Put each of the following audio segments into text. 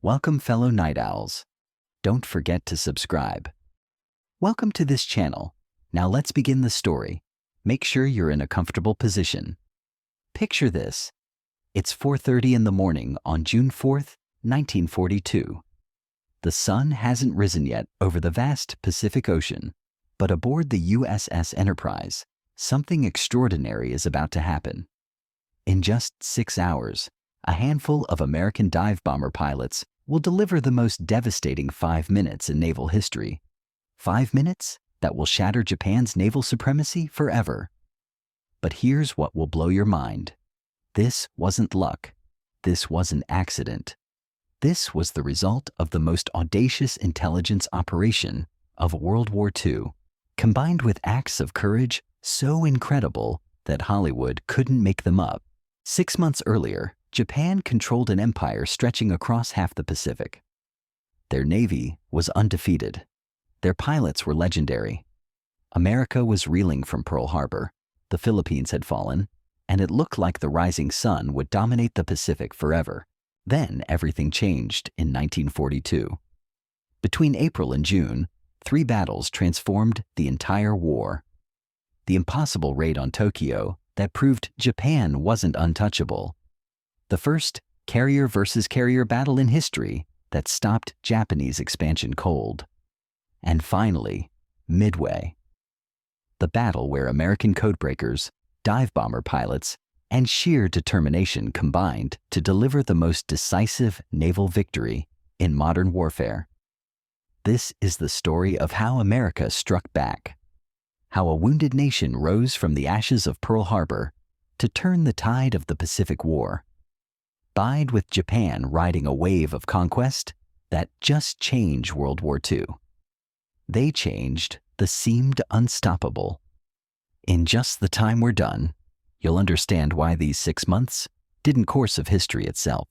Welcome, fellow night owls. Don't forget to subscribe. Welcome to this channel. Now let's begin the story. Make sure you're in a comfortable position. Picture this. It's 4:30 in the morning on June 4th, 1942. The sun hasn't risen yet over the vast Pacific Ocean, but aboard the USS Enterprise, something extraordinary is about to happen. In just 6 hours, a handful of American dive bomber pilots will deliver the most devastating 5 minutes in naval history. 5 minutes that will shatter Japan's naval supremacy forever. But here's what will blow your mind. This wasn't luck. This was an accident. This was the result of the most audacious intelligence operation of World War II, combined with acts of courage so incredible that Hollywood couldn't make them up. 6 months earlier, Japan controlled an empire stretching across half the Pacific. Their navy was undefeated. Their pilots were legendary. America was reeling from Pearl Harbor. The Philippines had fallen, and it looked like the rising sun would dominate the Pacific forever. Then everything changed in 1942. Between April and June, 3 battles transformed the entire war. The impossible raid on Tokyo that proved Japan wasn't untouchable. The first carrier versus carrier battle in history that stopped Japanese expansion cold. And finally, Midway. The battle where American codebreakers, dive bomber pilots, and sheer determination combined to deliver the most decisive naval victory in modern warfare. This is the story of how America struck back, how a wounded nation rose from the ashes of Pearl Harbor to turn the tide of the Pacific War, vied with Japan riding a wave of conquest that just changed World War II. They changed the seemed unstoppable. In just the time we're done, you'll understand why these 6 months didn't course of history itself.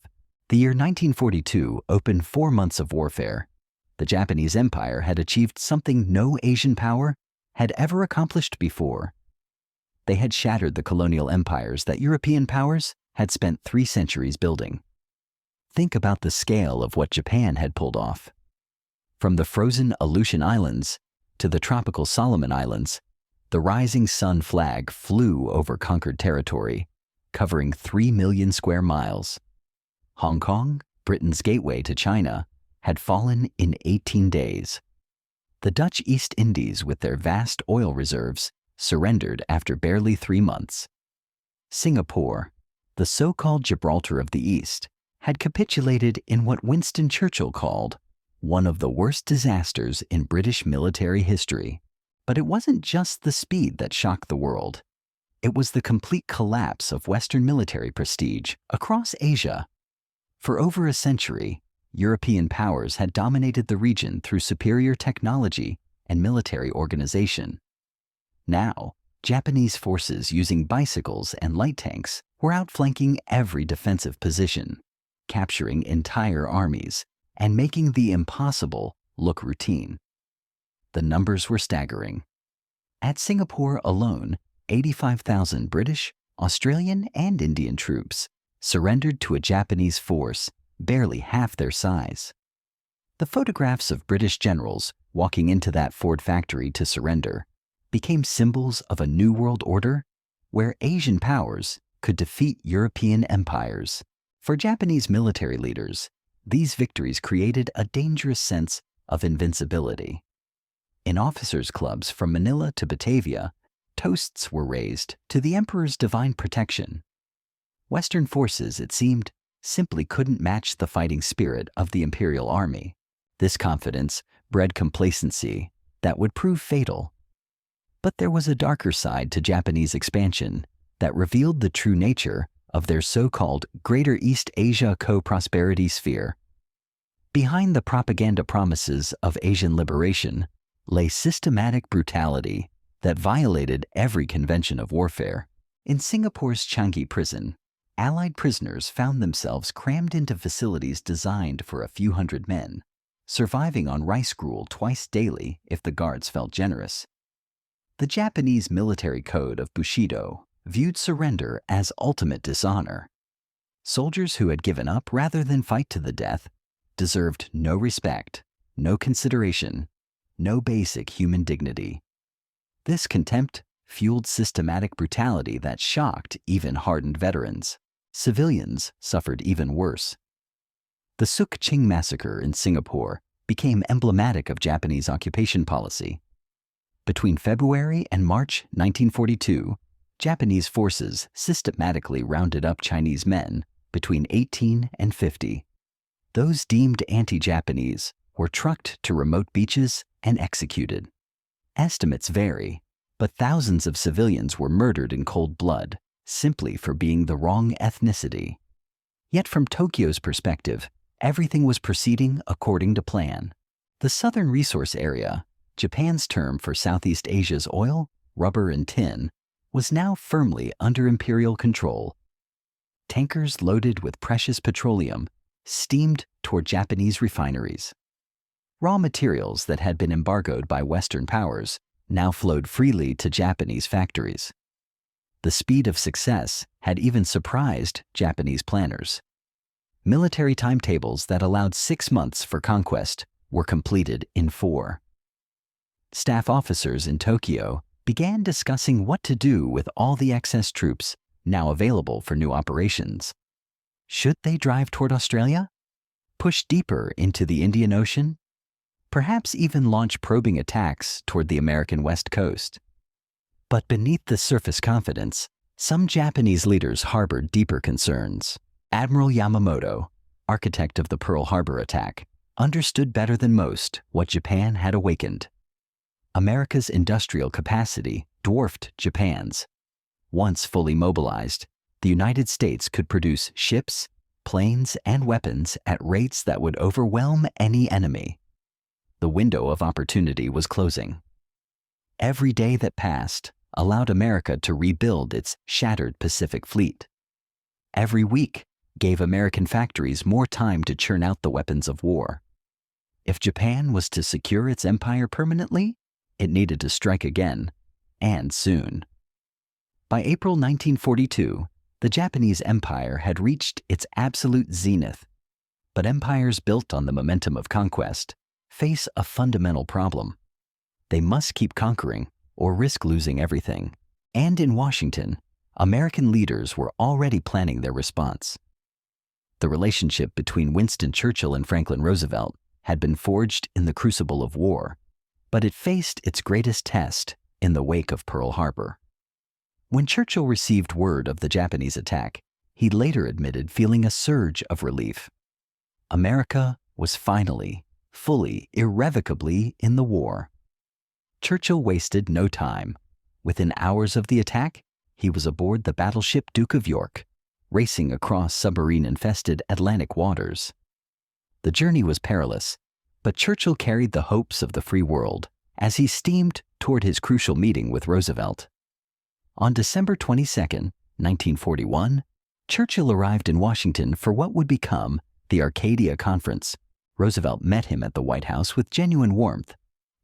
The year 1942 opened 4 months of warfare. The Japanese Empire had achieved something no Asian power had ever accomplished before. They had shattered the colonial empires that European powers had spent 3 centuries building. Think about the scale of what Japan had pulled off. From the frozen Aleutian Islands to the tropical Solomon Islands, the rising sun flag flew over conquered territory, covering 3 million square miles. Hong Kong, Britain's gateway to China, had fallen in 18 days. The Dutch East Indies, with their vast oil reserves, surrendered after barely 3 months. Singapore, the so-called Gibraltar of the East, had capitulated in what Winston Churchill called one of the worst disasters in British military history. But it wasn't just the speed that shocked the world. It was the complete collapse of Western military prestige across Asia. For over a century, European powers had dominated the region through superior technology and military organization. Now, Japanese forces using bicycles and light tanks were outflanking every defensive position, capturing entire armies, and making the impossible look routine. The numbers were staggering. At Singapore alone, 85,000 British, Australian, and Indian troops surrendered to a Japanese force barely half their size. The photographs of British generals walking into that Ford factory to surrender became symbols of a new world order where Asian powers could defeat European empires. For Japanese military leaders, these victories created a dangerous sense of invincibility. In officers' clubs from Manila to Batavia, toasts were raised to the emperor's divine protection. Western forces, it seemed, simply couldn't match the fighting spirit of the Imperial Army. This confidence bred complacency that would prove fatal. But there was a darker side to Japanese expansion that revealed the true nature of their so-called Greater East Asia co-prosperity sphere. Behind the propaganda promises of Asian liberation lay systematic brutality that violated every convention of warfare. In Singapore's Changi prison, Allied prisoners found themselves crammed into facilities designed for a few hundred men, surviving on rice gruel twice daily if the guards felt generous. The Japanese military code of Bushido viewed surrender as ultimate dishonor. Soldiers who had given up rather than fight to the death deserved no respect, no consideration, no basic human dignity. This contempt fueled systematic brutality that shocked even hardened veterans. Civilians suffered even worse. The Suk Ching massacre in Singapore became emblematic of Japanese occupation policy. Between February and March 1942, Japanese forces systematically rounded up Chinese men between 18 and 50. Those deemed anti-Japanese were trucked to remote beaches and executed. Estimates vary, but thousands of civilians were murdered in cold blood simply for being the wrong ethnicity. Yet from Tokyo's perspective, everything was proceeding according to plan. The Southern Resource Area, Japan's term for Southeast Asia's oil, rubber, and tin, was now firmly under imperial control. Tankers loaded with precious petroleum steamed toward Japanese refineries. Raw materials that had been embargoed by Western powers now flowed freely to Japanese factories. The speed of success had even surprised Japanese planners. Military timetables that allowed 6 months for conquest were completed in 4. Staff officers in Tokyo began discussing what to do with all the excess troops now available for new operations. Should they drive toward Australia? Push deeper into the Indian Ocean? Perhaps even launch probing attacks toward the American West Coast? But beneath the surface confidence, some Japanese leaders harbored deeper concerns. Admiral Yamamoto, architect of the Pearl Harbor attack, understood better than most what Japan had awakened. America's industrial capacity dwarfed Japan's. Once fully mobilized, the United States could produce ships, planes, and weapons at rates that would overwhelm any enemy. The window of opportunity was closing. Every day that passed allowed America to rebuild its shattered Pacific fleet. Every week gave American factories more time to churn out the weapons of war. If Japan was to secure its empire permanently, it needed to strike again, and soon. By April 1942, the Japanese Empire had reached its absolute zenith. But empires built on the momentum of conquest face a fundamental problem. They must keep conquering or risk losing everything. And in Washington, American leaders were already planning their response. The relationship between Winston Churchill and Franklin Roosevelt had been forged in the crucible of war, but it faced its greatest test in the wake of Pearl Harbor. When Churchill received word of the Japanese attack, he later admitted feeling a surge of relief. America was finally, fully, irrevocably in the war. Churchill wasted no time. Within hours of the attack, he was aboard the battleship Duke of York, racing across submarine-infested Atlantic waters. The journey was perilous, but Churchill carried the hopes of the free world as he steamed toward his crucial meeting with Roosevelt. On December 22, 1941, Churchill arrived in Washington for what would become the Arcadia Conference. Roosevelt met him at the White House with genuine warmth,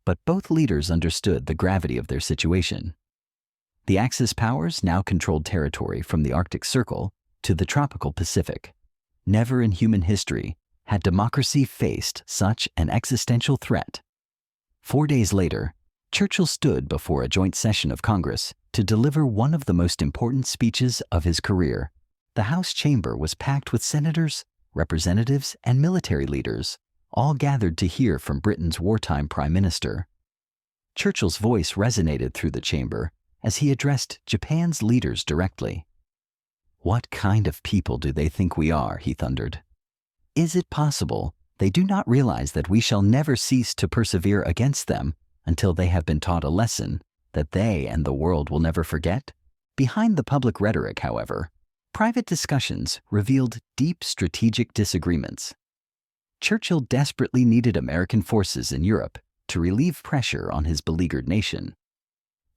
but both leaders understood the gravity of their situation. The Axis powers now controlled territory from the Arctic Circle to the tropical Pacific. Never in human history had democracy faced such an existential threat. 4 days later, Churchill stood before a joint session of Congress to deliver one of the most important speeches of his career. The House chamber was packed with senators, representatives, and military leaders, all gathered to hear from Britain's wartime prime minister. Churchill's voice resonated through the chamber as he addressed Japan's leaders directly. "What kind of people do they think we are?" he thundered. "Is it possible they do not realize that we shall never cease to persevere against them until they have been taught a lesson that they and the world will never forget?" Behind the public rhetoric, however, private discussions revealed deep strategic disagreements. Churchill desperately needed American forces in Europe to relieve pressure on his beleaguered nation.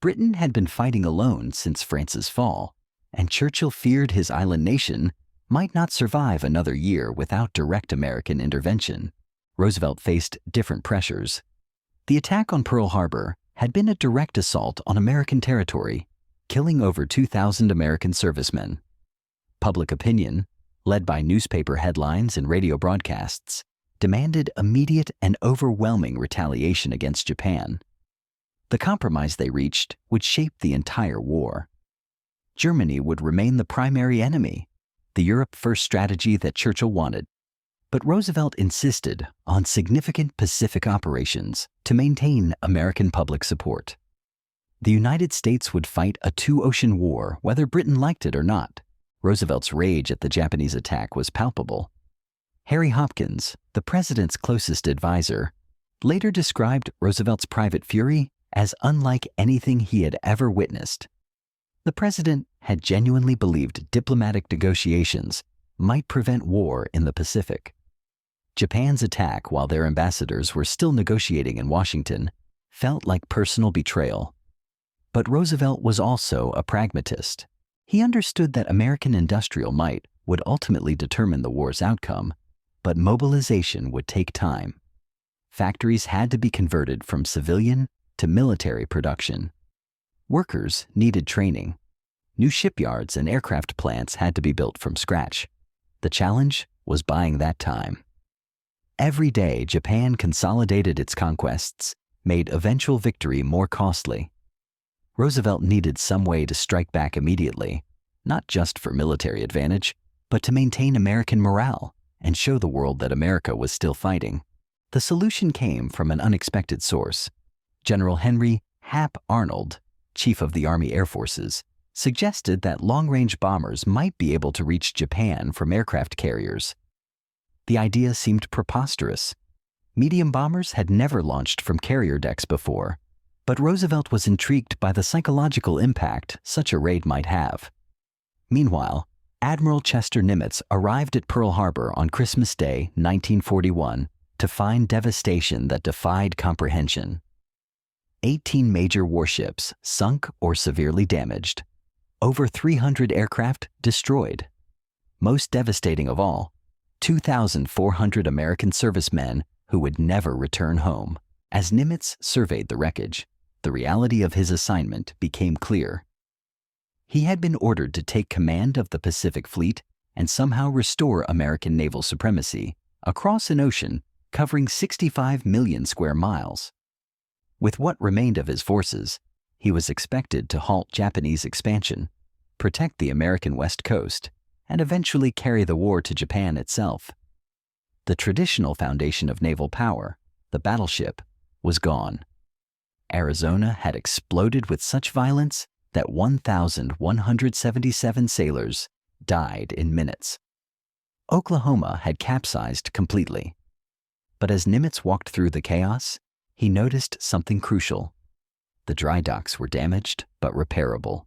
Britain had been fighting alone since France's fall, and Churchill feared his island nation might not survive another year without direct American intervention. Roosevelt faced different pressures. The attack on Pearl Harbor had been a direct assault on American territory, killing over 2,000 American servicemen. Public opinion, led by newspaper headlines and radio broadcasts, demanded immediate and overwhelming retaliation against Japan. The compromise they reached would shape the entire war. Germany would remain the primary enemy, the Europe First strategy that Churchill wanted. But Roosevelt insisted on significant Pacific operations to maintain American public support. The United States would fight a two-ocean war whether Britain liked it or not. Roosevelt's rage at the Japanese attack was palpable. Harry Hopkins, the president's closest advisor, later described Roosevelt's private fury as unlike anything he had ever witnessed. The president had genuinely believed diplomatic negotiations might prevent war in the Pacific. Japan's attack, while their ambassadors were still negotiating in Washington, felt like personal betrayal. But Roosevelt was also a pragmatist. He understood that American industrial might would ultimately determine the war's outcome, but mobilization would take time. Factories had to be converted from civilian to military production. Workers needed training. New shipyards and aircraft plants had to be built from scratch. The challenge was buying that time. Every day, Japan consolidated its conquests, made eventual victory more costly. Roosevelt needed some way to strike back immediately, not just for military advantage, but to maintain American morale and show the world that America was still fighting. The solution came from an unexpected source. General Henry Hap Arnold, Chief of the Army Air Forces, suggested that long-range bombers might be able to reach Japan from aircraft carriers. The idea seemed preposterous. Medium bombers had never launched from carrier decks before, but Roosevelt was intrigued by the psychological impact such a raid might have. Meanwhile, Admiral Chester Nimitz arrived at Pearl Harbor on Christmas Day, 1941, to find devastation that defied comprehension. 18 major warships sunk or severely damaged. Over 300 aircraft destroyed. Most devastating of all, 2,400 American servicemen who would never return home. As Nimitz surveyed the wreckage, the reality of his assignment became clear. He had been ordered to take command of the Pacific Fleet and somehow restore American naval supremacy across an ocean covering 65 million square miles. With what remained of his forces, he was expected to halt Japanese expansion, protect the American West Coast, and eventually carry the war to Japan itself. The traditional foundation of naval power, the battleship, was gone. Arizona had exploded with such violence that 1,177 sailors died in minutes. Oklahoma had capsized completely. But as Nimitz walked through the chaos, he noticed something crucial. The dry docks were damaged but repairable.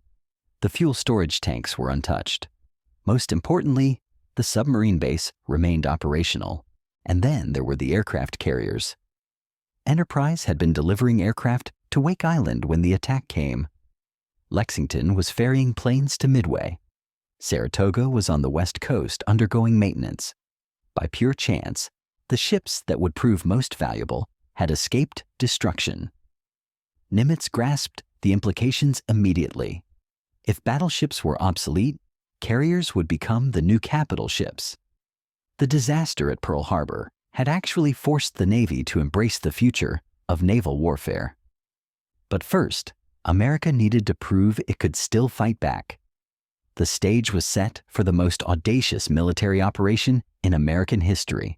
The fuel storage tanks were untouched. Most importantly, the submarine base remained operational. And then there were the aircraft carriers. Enterprise had been delivering aircraft to Wake Island when the attack came. Lexington was ferrying planes to Midway. Saratoga was on the West Coast undergoing maintenance. By pure chance, the ships that would prove most valuable had escaped destruction. Nimitz grasped the implications immediately. If battleships were obsolete, carriers would become the new capital ships. The disaster at Pearl Harbor had actually forced the Navy to embrace the future of naval warfare. But first, America needed to prove it could still fight back. The stage was set for the most audacious military operation in American history.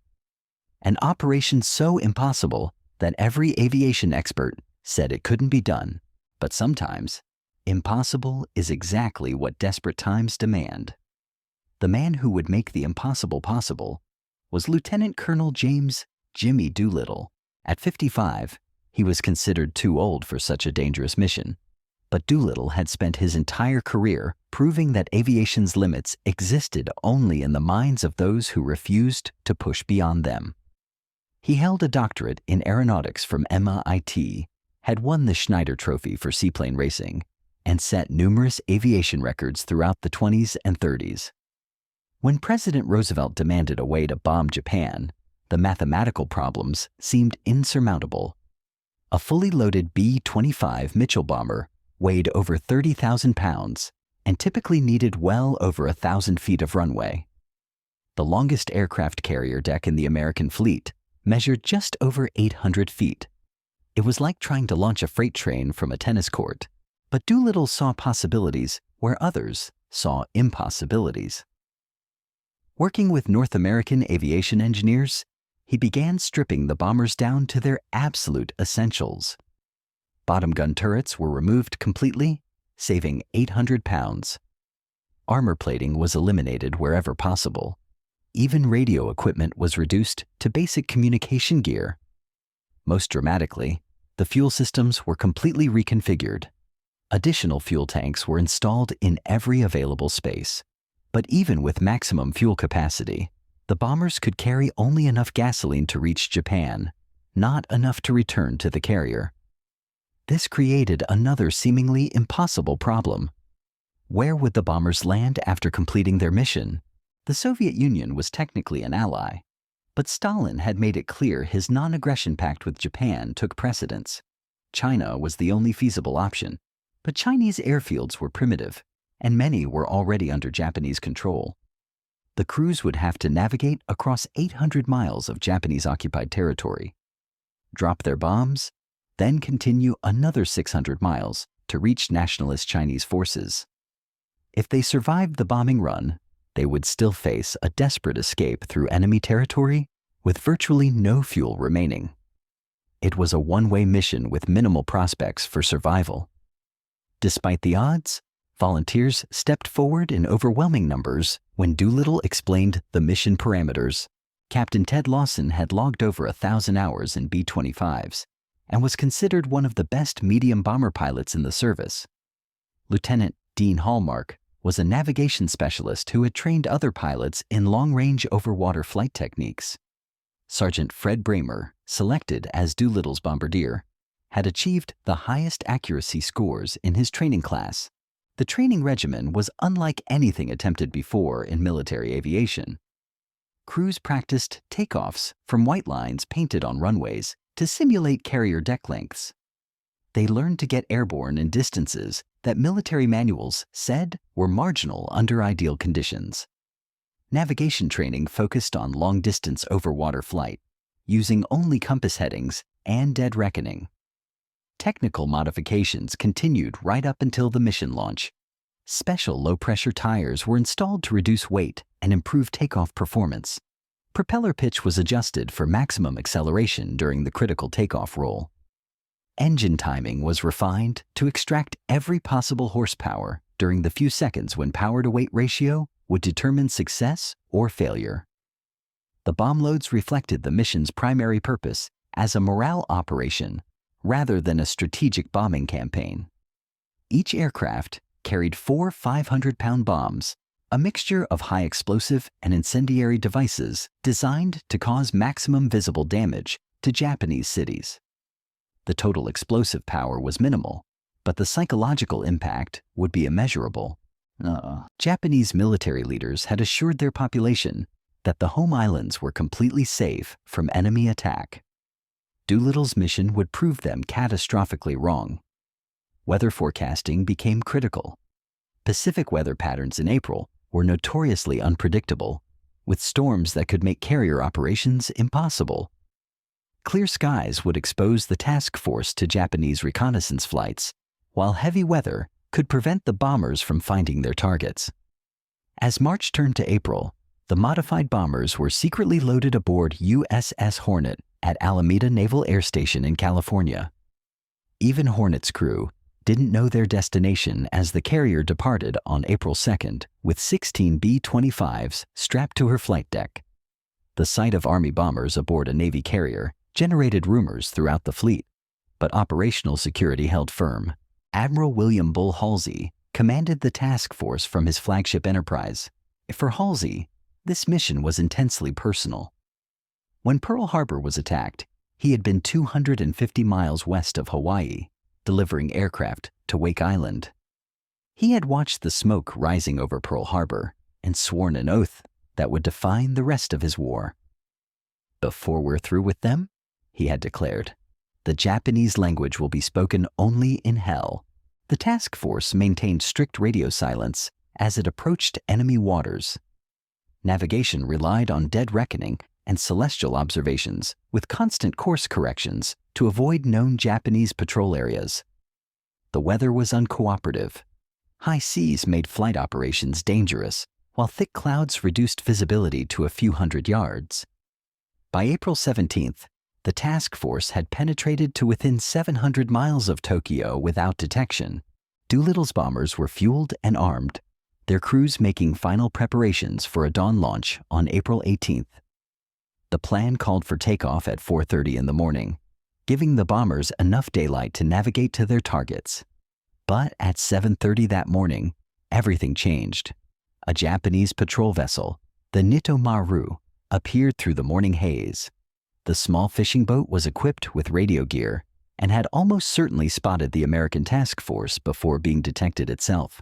An operation so impossible that every aviation expert said it couldn't be done. But sometimes, impossible is exactly what desperate times demand. The man who would make the impossible possible was Lieutenant Colonel James "Jimmy" Doolittle. At 55, he was considered too old for such a dangerous mission. But Doolittle had spent his entire career proving that aviation's limits existed only in the minds of those who refused to push beyond them. He held a doctorate in aeronautics from MIT, had won the Schneider Trophy for seaplane racing, and set numerous aviation records throughout the 20s and 30s. When President Roosevelt demanded a way to bomb Japan, the mathematical problems seemed insurmountable. A fully loaded B-25 Mitchell bomber weighed over 30,000 pounds and typically needed well over 1,000 feet of runway. The longest aircraft carrier deck in the American fleet measured just over 800 feet. It was like trying to launch a freight train from a tennis court. But Doolittle saw possibilities where others saw impossibilities. Working with North American aviation engineers, he began stripping the bombers down to their absolute essentials. Bottom gun turrets were removed completely, saving 800 pounds. Armor plating was eliminated wherever possible. Even radio equipment was reduced to basic communication gear. Most dramatically, the fuel systems were completely reconfigured. Additional fuel tanks were installed in every available space. But even with maximum fuel capacity, the bombers could carry only enough gasoline to reach Japan, not enough to return to the carrier. This created another seemingly impossible problem. Where would the bombers land after completing their mission? The Soviet Union was technically an ally, but Stalin had made it clear his non-aggression pact with Japan took precedence. China was the only feasible option, but Chinese airfields were primitive, and many were already under Japanese control. The crews would have to navigate across 800 miles of Japanese-occupied territory, drop their bombs, then continue another 600 miles to reach nationalist Chinese forces. If they survived the bombing run, they would still face a desperate escape through enemy territory with virtually no fuel remaining. It was a one-way mission with minimal prospects for survival. Despite the odds, volunteers stepped forward in overwhelming numbers when Doolittle explained the mission parameters. Captain Ted Lawson had logged over 1,000 hours in B-25s and was considered one of the best medium bomber pilots in the service. Lieutenant Dean Hallmark was a navigation specialist who had trained other pilots in long-range over-water flight techniques. Sergeant Fred Bramer, selected as Doolittle's bombardier, had achieved the highest accuracy scores in his training class. The training regimen was unlike anything attempted before in military aviation. Crews practiced takeoffs from white lines painted on runways to simulate carrier deck lengths. They learned to get airborne in distances that military manuals said were marginal under ideal conditions. Navigation training focused on long-distance over-water flight, using only compass headings and dead reckoning. Technical modifications continued right up until the mission launch. Special low-pressure tires were installed to reduce weight and improve takeoff performance. Propeller pitch was adjusted for maximum acceleration during the critical takeoff roll. Engine timing was refined to extract every possible horsepower during the few seconds when power-to-weight ratio would determine success or failure. The bomb loads reflected the mission's primary purpose as a morale operation rather than a strategic bombing campaign. Each aircraft carried 4 500-pound bombs, a mixture of high explosive and incendiary devices designed to cause maximum visible damage to Japanese cities. The total explosive power was minimal, but the psychological impact would be immeasurable. Japanese military leaders had assured their population that the home islands were completely safe from enemy attack. Doolittle's mission would prove them catastrophically wrong. Weather forecasting became critical. Pacific weather patterns in April were notoriously unpredictable, with storms that could make carrier operations impossible. Clear skies would expose the task force to Japanese reconnaissance flights, while heavy weather could prevent the bombers from finding their targets. As March turned to April, the modified bombers were secretly loaded aboard USS Hornet at Alameda Naval Air Station in California. Even Hornet's crew didn't know their destination as the carrier departed on April 2nd with 16 B-25s strapped to her flight deck. The sight of Army bombers aboard a Navy carrier generated rumors throughout the fleet, but operational security held firm. Admiral William Bull Halsey commanded the task force from his flagship Enterprise. For Halsey, this mission was intensely personal. When Pearl Harbor was attacked, he had been 250 miles west of Hawaii, delivering aircraft to Wake Island. He had watched the smoke rising over Pearl Harbor and sworn an oath that would define the rest of his war. "Before we're through with them," he had declared, "the Japanese language will be spoken only in hell." The task force maintained strict radio silence as it approached enemy waters. Navigation relied on dead reckoning and celestial observations with constant course corrections to avoid known Japanese patrol areas. The weather was uncooperative. High seas made flight operations dangerous, while thick clouds reduced visibility to a few hundred yards. By April 17th, the task force had penetrated to within 700 miles of Tokyo without detection. Doolittle's bombers were fueled and armed, their crews making final preparations for a dawn launch on April 18th. The plan called for takeoff at 4:30 in the morning, giving the bombers enough daylight to navigate to their targets. But at 7:30 that morning, everything changed. A Japanese patrol vessel, the Nito Maru, appeared through the morning haze. The small fishing boat was equipped with radio gear and had almost certainly spotted the American task force before being detected itself.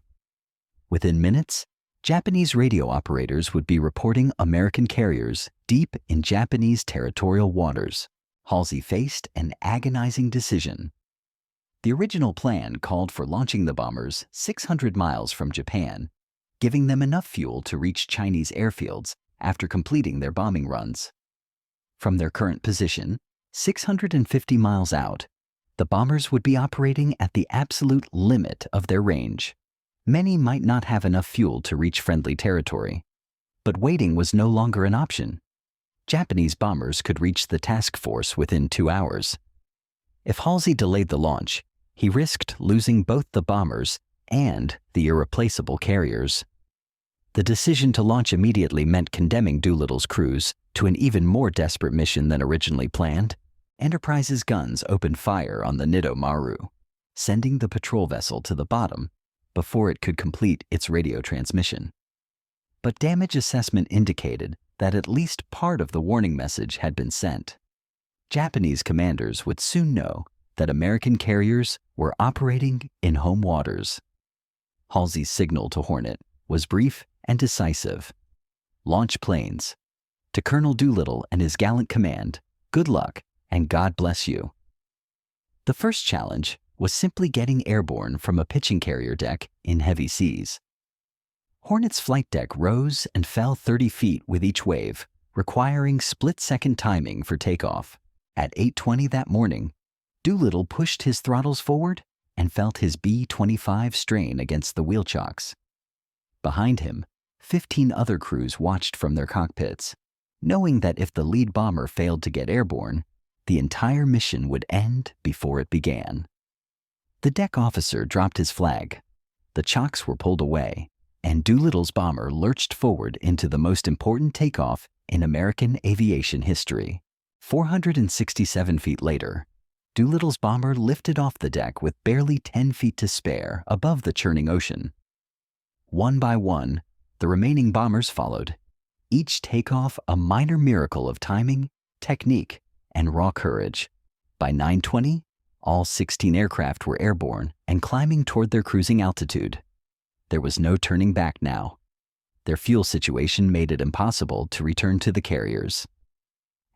Within minutes, Japanese radio operators would be reporting American carriers deep in Japanese territorial waters. Halsey faced an agonizing decision. The original plan called for launching the bombers 600 miles from Japan, giving them enough fuel to reach Chinese airfields after completing their bombing runs. From their current position, 650 miles out, the bombers would be operating at the absolute limit of their range. Many might not have enough fuel to reach friendly territory, but waiting was no longer an option. Japanese bombers could reach the task force within 2 hours. If Halsey delayed the launch, he risked losing both the bombers and the irreplaceable carriers. The decision to launch immediately meant condemning Doolittle's crews to an even more desperate mission than originally planned. Enterprise's guns opened fire on the Nito Maru, sending the patrol vessel to the bottom before it could complete its radio transmission. But damage assessment indicated that at least part of the warning message had been sent. Japanese commanders would soon know that American carriers were operating in home waters. Halsey's signal to Hornet was brief and decisive. Launch planes. To Colonel Doolittle and his gallant command, good luck and God bless you. The first challenge was simply getting airborne from a pitching carrier deck in heavy seas. Hornet's flight deck rose and fell 30 feet with each wave, requiring split-second timing for takeoff. At 8:20 that morning, Doolittle pushed his throttles forward and felt his B-25 strain against the wheel chocks. Behind him, 15 other crews watched from their cockpits, knowing that if the lead bomber failed to get airborne, the entire mission would end before it began. The deck officer dropped his flag. The chocks were pulled away, and Doolittle's bomber lurched forward into the most important takeoff in American aviation history. 467 feet later, Doolittle's bomber lifted off the deck with barely 10 feet to spare above the churning ocean. One by one, the remaining bombers followed, each takeoff a minor miracle of timing, technique, and raw courage. By 9:20, all 16 aircraft were airborne and climbing toward their cruising altitude. There was no turning back now. Their fuel situation made it impossible to return to the carriers.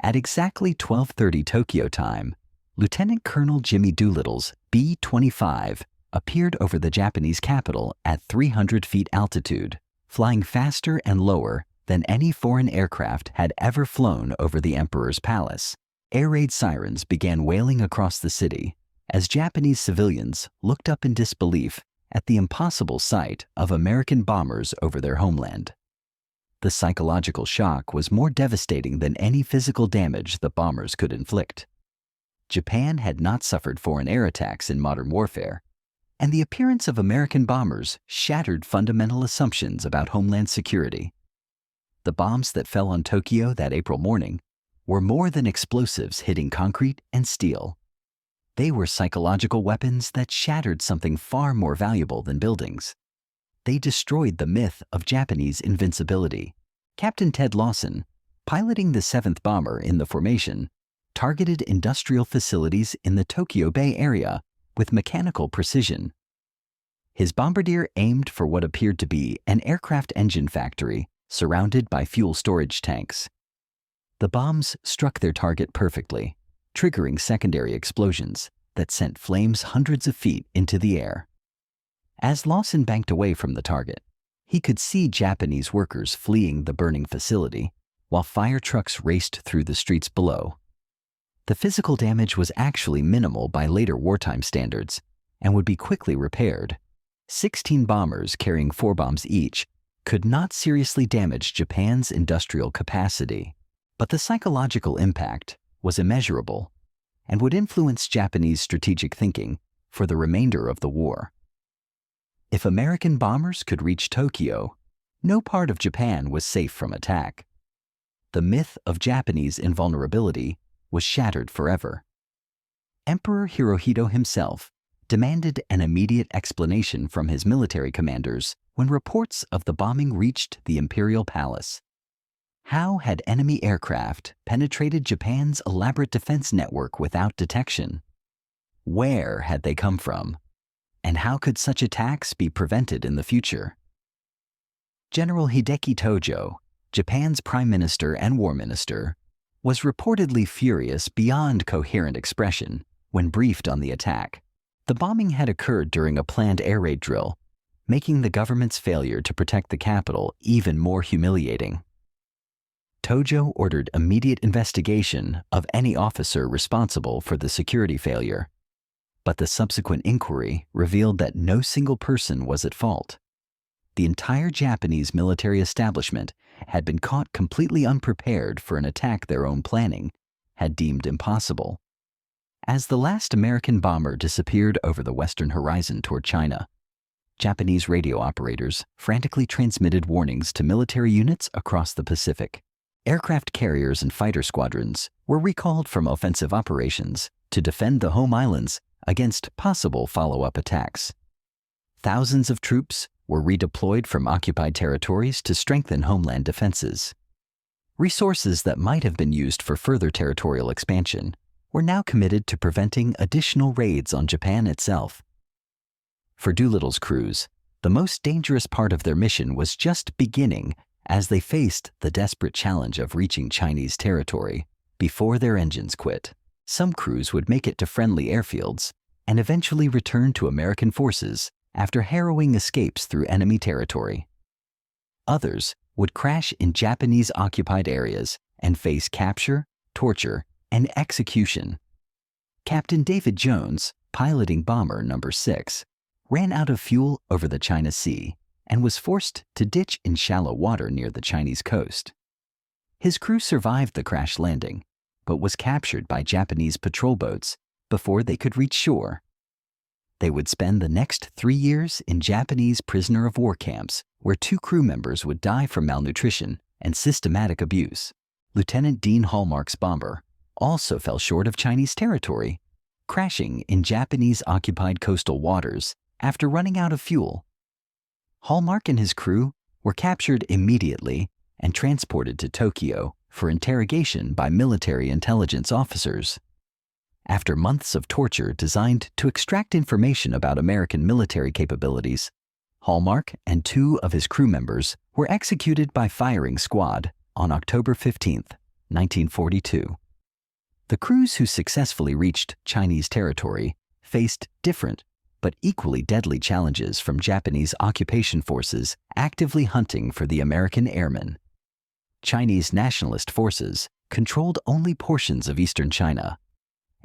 At exactly 12:30 Tokyo time, Lieutenant Colonel Jimmy Doolittle's B-25 appeared over the Japanese capital at 300 feet altitude, flying faster and lower than any foreign aircraft had ever flown over the Emperor's palace. Air raid sirens began wailing across the city as Japanese civilians looked up in disbelief at the impossible sight of American bombers over their homeland. The psychological shock was more devastating than any physical damage the bombers could inflict. Japan had not suffered foreign air attacks in modern warfare, and the appearance of American bombers shattered fundamental assumptions about homeland security. The bombs that fell on Tokyo that April morning were more than explosives hitting concrete and steel. They were psychological weapons that shattered something far more valuable than buildings. They destroyed the myth of Japanese invincibility. Captain Ted Lawson, piloting the 7th bomber in the formation, targeted industrial facilities in the Tokyo Bay area with mechanical precision. His bombardier aimed for what appeared to be an aircraft engine factory surrounded by fuel storage tanks. The bombs struck their target perfectly, triggering secondary explosions that sent flames hundreds of feet into the air. As Lawson banked away from the target, he could see Japanese workers fleeing the burning facility, while fire trucks raced through the streets below. The physical damage was actually minimal by later wartime standards and would be quickly repaired. 16 bombers carrying 4 bombs each could not seriously damage Japan's industrial capacity, but the psychological impact was immeasurable and would influence Japanese strategic thinking for the remainder of the war. If American bombers could reach Tokyo, no part of Japan was safe from attack. The myth of Japanese invulnerability was shattered forever. Emperor Hirohito himself demanded an immediate explanation from his military commanders when reports of the bombing reached the Imperial Palace. How had enemy aircraft penetrated Japan's elaborate defense network without detection? Where had they come from? And how could such attacks be prevented in the future? General Hideki Tojo, Japan's prime minister and war minister, was reportedly furious beyond coherent expression when briefed on the attack. The bombing had occurred during a planned air raid drill, making the government's failure to protect the capital even more humiliating. Tojo ordered immediate investigation of any officer responsible for the security failure, but the subsequent inquiry revealed that no single person was at fault. The entire Japanese military establishment had been caught completely unprepared for an attack their own planning had deemed impossible. As the last American bomber disappeared over the western horizon toward China, Japanese radio operators frantically transmitted warnings to military units across the Pacific. Aircraft carriers and fighter squadrons were recalled from offensive operations to defend the home islands against possible follow-up attacks. Thousands of troops were redeployed from occupied territories to strengthen homeland defenses. Resources that might have been used for further territorial expansion were now committed to preventing additional raids on Japan itself. For Doolittle's crews, the most dangerous part of their mission was just beginning as they faced the desperate challenge of reaching Chinese territory before their engines quit. Some crews would make it to friendly airfields and eventually return to American forces after harrowing escapes through enemy territory. Others would crash in Japanese-occupied areas and face capture, torture, and execution. Captain David Jones, piloting bomber number 6, ran out of fuel over the China Sea and was forced to ditch in shallow water near the Chinese coast. His crew survived the crash landing, but was captured by Japanese patrol boats before they could reach shore. They would spend the next 3 years in Japanese prisoner-of-war camps where 2 crew members would die from malnutrition and systematic abuse. Lieutenant Dean Hallmark's bomber also fell short of Chinese territory, crashing in Japanese-occupied coastal waters after running out of fuel. Hallmark and his crew were captured immediately and transported to Tokyo for interrogation by military intelligence officers. After months of torture designed to extract information about American military capabilities, Hallmark and 2 of his crew members were executed by firing squad on October 15, 1942. The crews who successfully reached Chinese territory faced different but equally deadly challenges from Japanese occupation forces actively hunting for the American airmen. Chinese nationalist forces controlled only portions of eastern China,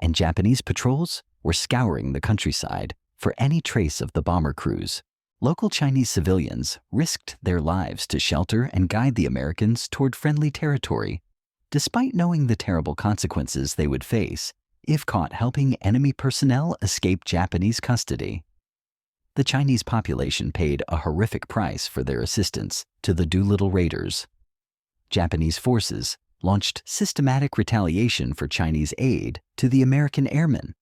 and Japanese patrols were scouring the countryside for any trace of the bomber crews. Local Chinese civilians risked their lives to shelter and guide the Americans toward friendly territory, despite knowing the terrible consequences they would face if caught helping enemy personnel escape Japanese custody. The Chinese population paid a horrific price for their assistance to the Doolittle Raiders. Japanese forces launched systematic retaliation for Chinese aid to the American airmen.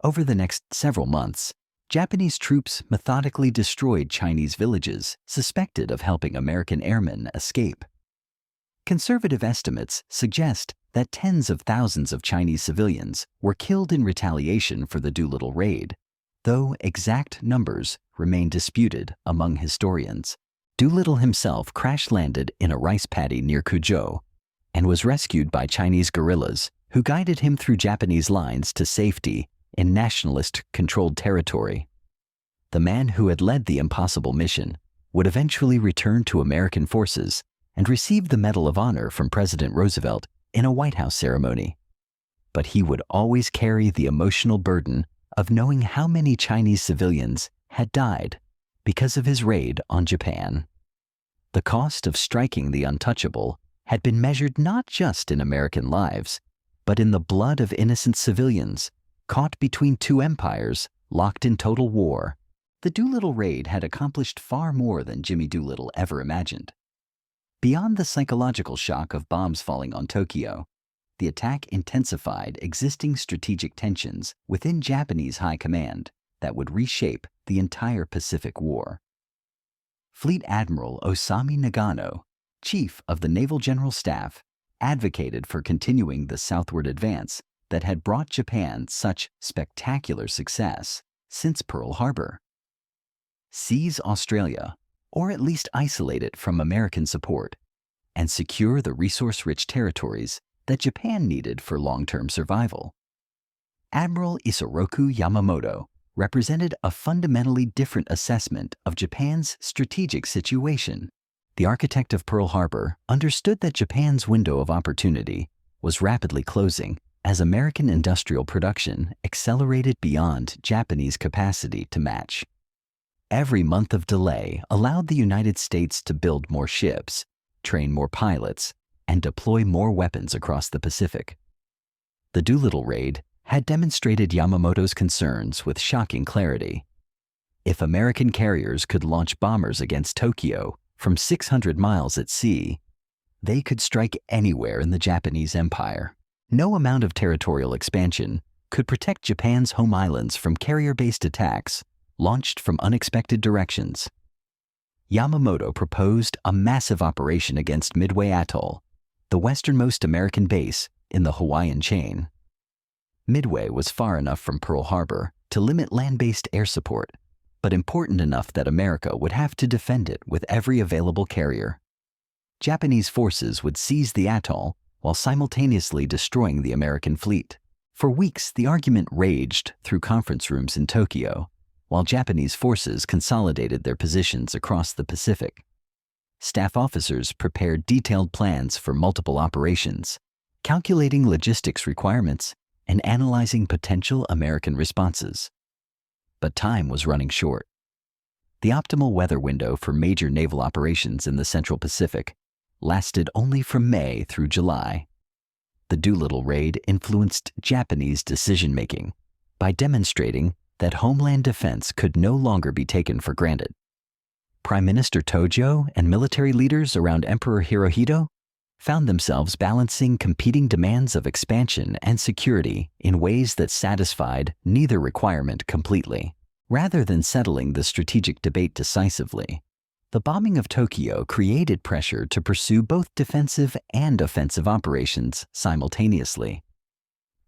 Over the next several months, Japanese troops methodically destroyed Chinese villages suspected of helping American airmen escape. Conservative estimates suggest that tens of thousands of Chinese civilians were killed in retaliation for the Doolittle raid, though exact numbers remain disputed among historians. Doolittle himself crash-landed in a rice paddy near Kuzhou and was rescued by Chinese guerrillas who guided him through Japanese lines to safety in nationalist-controlled territory. The man who had led the impossible mission would eventually return to American forces and received the Medal of Honor from President Roosevelt in a White House ceremony. But he would always carry the emotional burden of knowing how many Chinese civilians had died because of his raid on Japan. The cost of striking the untouchable had been measured not just in American lives, but in the blood of innocent civilians caught between two empires locked in total war. The Doolittle raid had accomplished far more than Jimmy Doolittle ever imagined. Beyond the psychological shock of bombs falling on Tokyo, the attack intensified existing strategic tensions within Japanese high command that would reshape the entire Pacific War. Fleet Admiral Osami Nagano, chief of the Naval General Staff, advocated for continuing the southward advance that had brought Japan such spectacular success since Pearl Harbor. Seize Australia, or at least isolate it from American support, and secure the resource-rich territories that Japan needed for long-term survival. Admiral Isoroku Yamamoto represented a fundamentally different assessment of Japan's strategic situation. The architect of Pearl Harbor understood that Japan's window of opportunity was rapidly closing as American industrial production accelerated beyond Japanese capacity to match. Every month of delay allowed the United States to build more ships, train more pilots, and deploy more weapons across the Pacific. The Doolittle raid had demonstrated Yamamoto's concerns with shocking clarity. If American carriers could launch bombers against Tokyo from 600 miles at sea, they could strike anywhere in the Japanese Empire. No amount of territorial expansion could protect Japan's home islands from carrier-based attacks launched from unexpected directions. Yamamoto proposed a massive operation against Midway Atoll, the westernmost American base in the Hawaiian chain. Midway was far enough from Pearl Harbor to limit land-based air support, but important enough that America would have to defend it with every available carrier. Japanese forces would seize the atoll while simultaneously destroying the American fleet. For weeks, the argument raged through conference rooms in Tokyo, while Japanese forces consolidated their positions across the Pacific. Staff officers prepared detailed plans for multiple operations, calculating logistics requirements and analyzing potential American responses. But time was running short. The optimal weather window for major naval operations in the Central Pacific lasted only from May through July. The Doolittle raid influenced Japanese decision-making by demonstrating that homeland defense could no longer be taken for granted. Prime Minister Tojo and military leaders around Emperor Hirohito found themselves balancing competing demands of expansion and security in ways that satisfied neither requirement completely. Rather than settling the strategic debate decisively, the bombing of Tokyo created pressure to pursue both defensive and offensive operations simultaneously.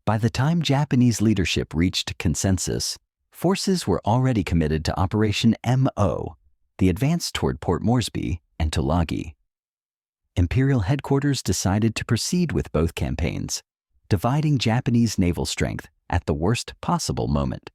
By the time Japanese leadership reached consensus, forces were already committed to Operation MO, the advance toward Port Moresby and Tulagi. Imperial headquarters decided to proceed with both campaigns, dividing Japanese naval strength at the worst possible moment.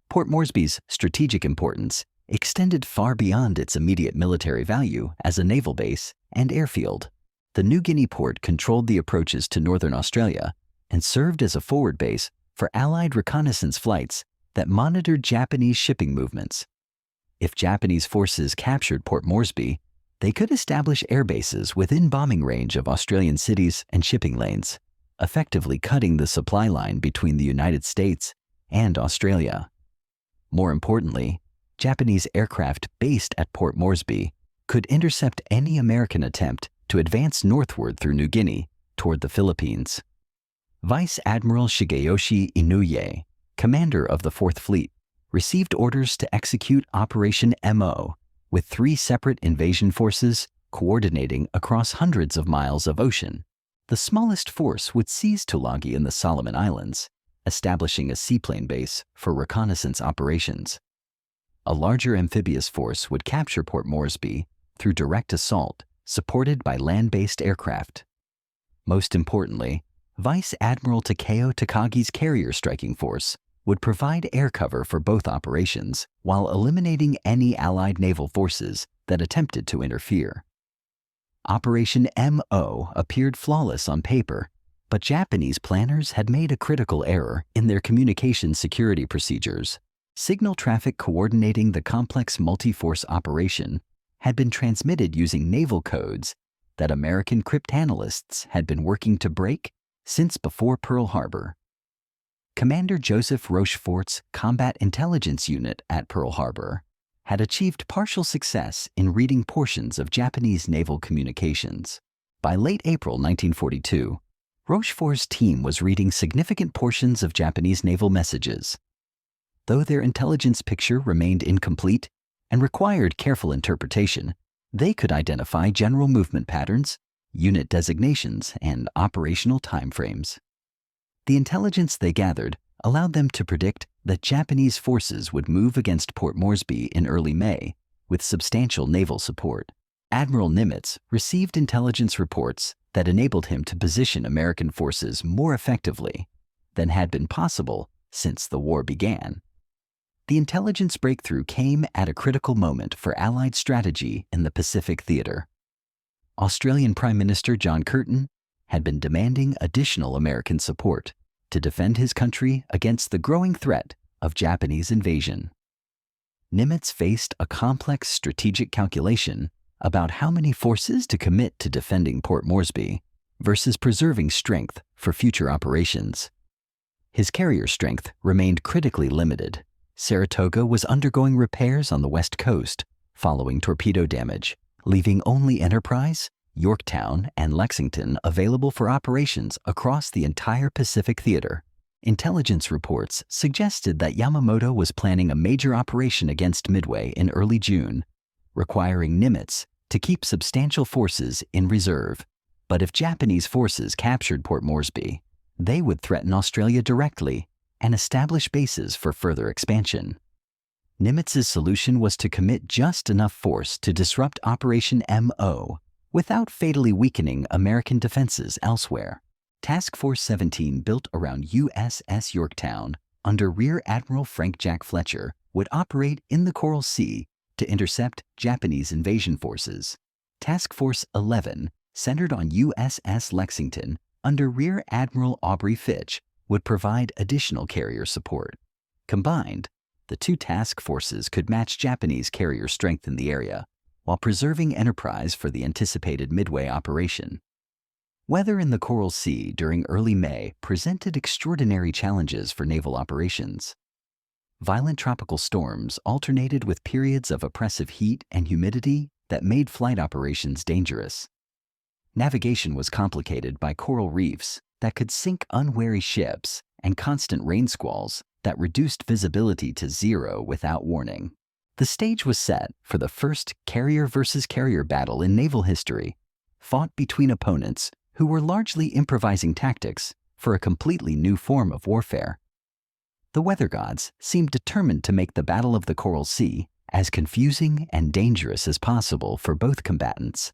Port Moresby's strategic importance extended far beyond its immediate military value as a naval base and airfield. The New Guinea port controlled the approaches to northern Australia and served as a forward base for Allied reconnaissance flights that monitored Japanese shipping movements. If Japanese forces captured Port Moresby, they could establish air bases within bombing range of Australian cities and shipping lanes, effectively cutting the supply line between the United States and Australia. More importantly, Japanese aircraft based at Port Moresby could intercept any American attempt to advance northward through New Guinea toward the Philippines. Vice Admiral Shigeyoshi Inouye, commander of the Fourth Fleet, received orders to execute Operation MO, with 3 separate invasion forces coordinating across hundreds of miles of ocean. The smallest force would seize Tulagi in the Solomon Islands, establishing a seaplane base for reconnaissance operations. A larger amphibious force would capture Port Moresby through direct assault, supported by land-based aircraft. Most importantly, Vice Admiral Takeo Takagi's carrier striking force would provide air cover for both operations while eliminating any Allied naval forces that attempted to interfere. Operation MO appeared flawless on paper, but Japanese planners had made a critical error in their communication security procedures. Signal traffic coordinating the complex multi-force operation had been transmitted using naval codes that American cryptanalysts had been working to break since before Pearl Harbor. Commander Joseph Rochefort's Combat Intelligence Unit at Pearl Harbor had achieved partial success in reading portions of Japanese naval communications. By late April 1942, Rochefort's team was reading significant portions of Japanese naval messages. Though their intelligence picture remained incomplete and required careful interpretation, they could identify general movement patterns, unit designations, and operational timeframes. The intelligence they gathered allowed them to predict that Japanese forces would move against Port Moresby in early May with substantial naval support. Admiral Nimitz received intelligence reports that enabled him to position American forces more effectively than had been possible since the war began. The intelligence breakthrough came at a critical moment for Allied strategy in the Pacific theater. Australian Prime Minister John Curtin had been demanding additional American support to defend his country against the growing threat of Japanese invasion. Nimitz faced a complex strategic calculation about how many forces to commit to defending Port Moresby versus preserving strength for future operations. His carrier strength remained critically limited. Saratoga was undergoing repairs on the west coast following torpedo damage, leaving only Enterprise, Yorktown, and Lexington available for operations across the entire Pacific theater. Intelligence reports suggested that Yamamoto was planning a major operation against Midway in early June, requiring Nimitz to keep substantial forces in reserve. But if Japanese forces captured Port Moresby, they would threaten Australia directly and establish bases for further expansion. Nimitz's solution was to commit just enough force to disrupt Operation MO without fatally weakening American defenses elsewhere. Task Force 17, built around USS Yorktown under Rear Admiral Frank Jack Fletcher, would operate in the Coral Sea to intercept Japanese invasion forces. Task Force 11, centered on USS Lexington under Rear Admiral Aubrey Fitch, would provide additional carrier support. Combined, the two task forces could match Japanese carrier strength in the area while preserving Enterprise for the anticipated Midway operation. Weather in the Coral Sea during early May presented extraordinary challenges for naval operations. Violent tropical storms alternated with periods of oppressive heat and humidity that made flight operations dangerous. Navigation was complicated by coral reefs that could sink unwary ships and constant rain squalls that reduced visibility to zero without warning. The stage was set for the first carrier versus carrier battle in naval history, fought between opponents who were largely improvising tactics for a completely new form of warfare. The weather gods seemed determined to make the Battle of the Coral Sea as confusing and dangerous as possible for both combatants.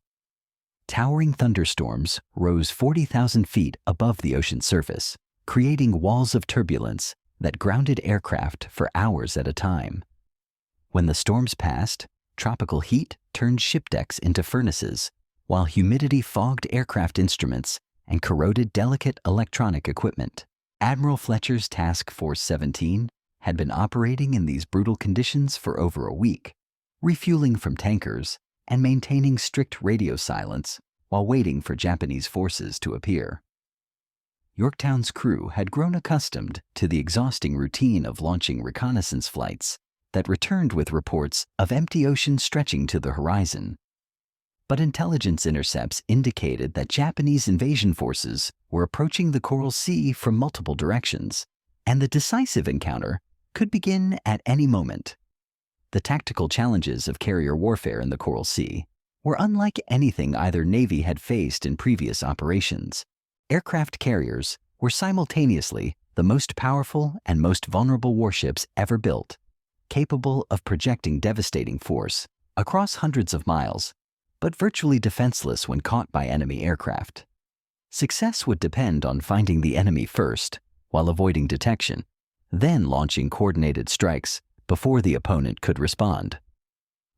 Towering thunderstorms rose 40,000 feet above the ocean surface, creating walls of turbulence that grounded aircraft for hours at a time. When the storms passed, tropical heat turned ship decks into furnaces, while humidity fogged aircraft instruments and corroded delicate electronic equipment. Admiral Fletcher's Task Force 17 had been operating in these brutal conditions for over a week, refueling from tankers and maintaining strict radio silence while waiting for Japanese forces to appear. Yorktown's crew had grown accustomed to the exhausting routine of launching reconnaissance flights that returned with reports of empty ocean stretching to the horizon. But intelligence intercepts indicated that Japanese invasion forces were approaching the Coral Sea from multiple directions, and the decisive encounter could begin at any moment. The tactical challenges of carrier warfare in the Coral Sea were unlike anything either Navy had faced in previous operations. Aircraft carriers were simultaneously the most powerful and most vulnerable warships ever built, capable of projecting devastating force across hundreds of miles, but virtually defenseless when caught by enemy aircraft. Success would depend on finding the enemy first while avoiding detection, then launching coordinated strikes before the opponent could respond.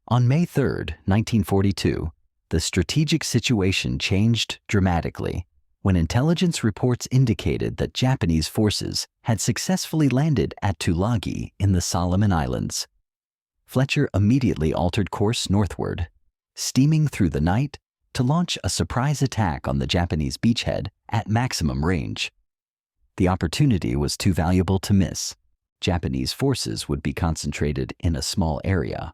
On May 3, 1942, The strategic situation changed dramatically when intelligence reports indicated that Japanese forces had successfully landed at Tulagi in the Solomon Islands. Fletcher immediately altered course northward, steaming through the night to launch a surprise attack on the Japanese beachhead at maximum range. The opportunity was too valuable to miss. Japanese forces would be concentrated in a small area,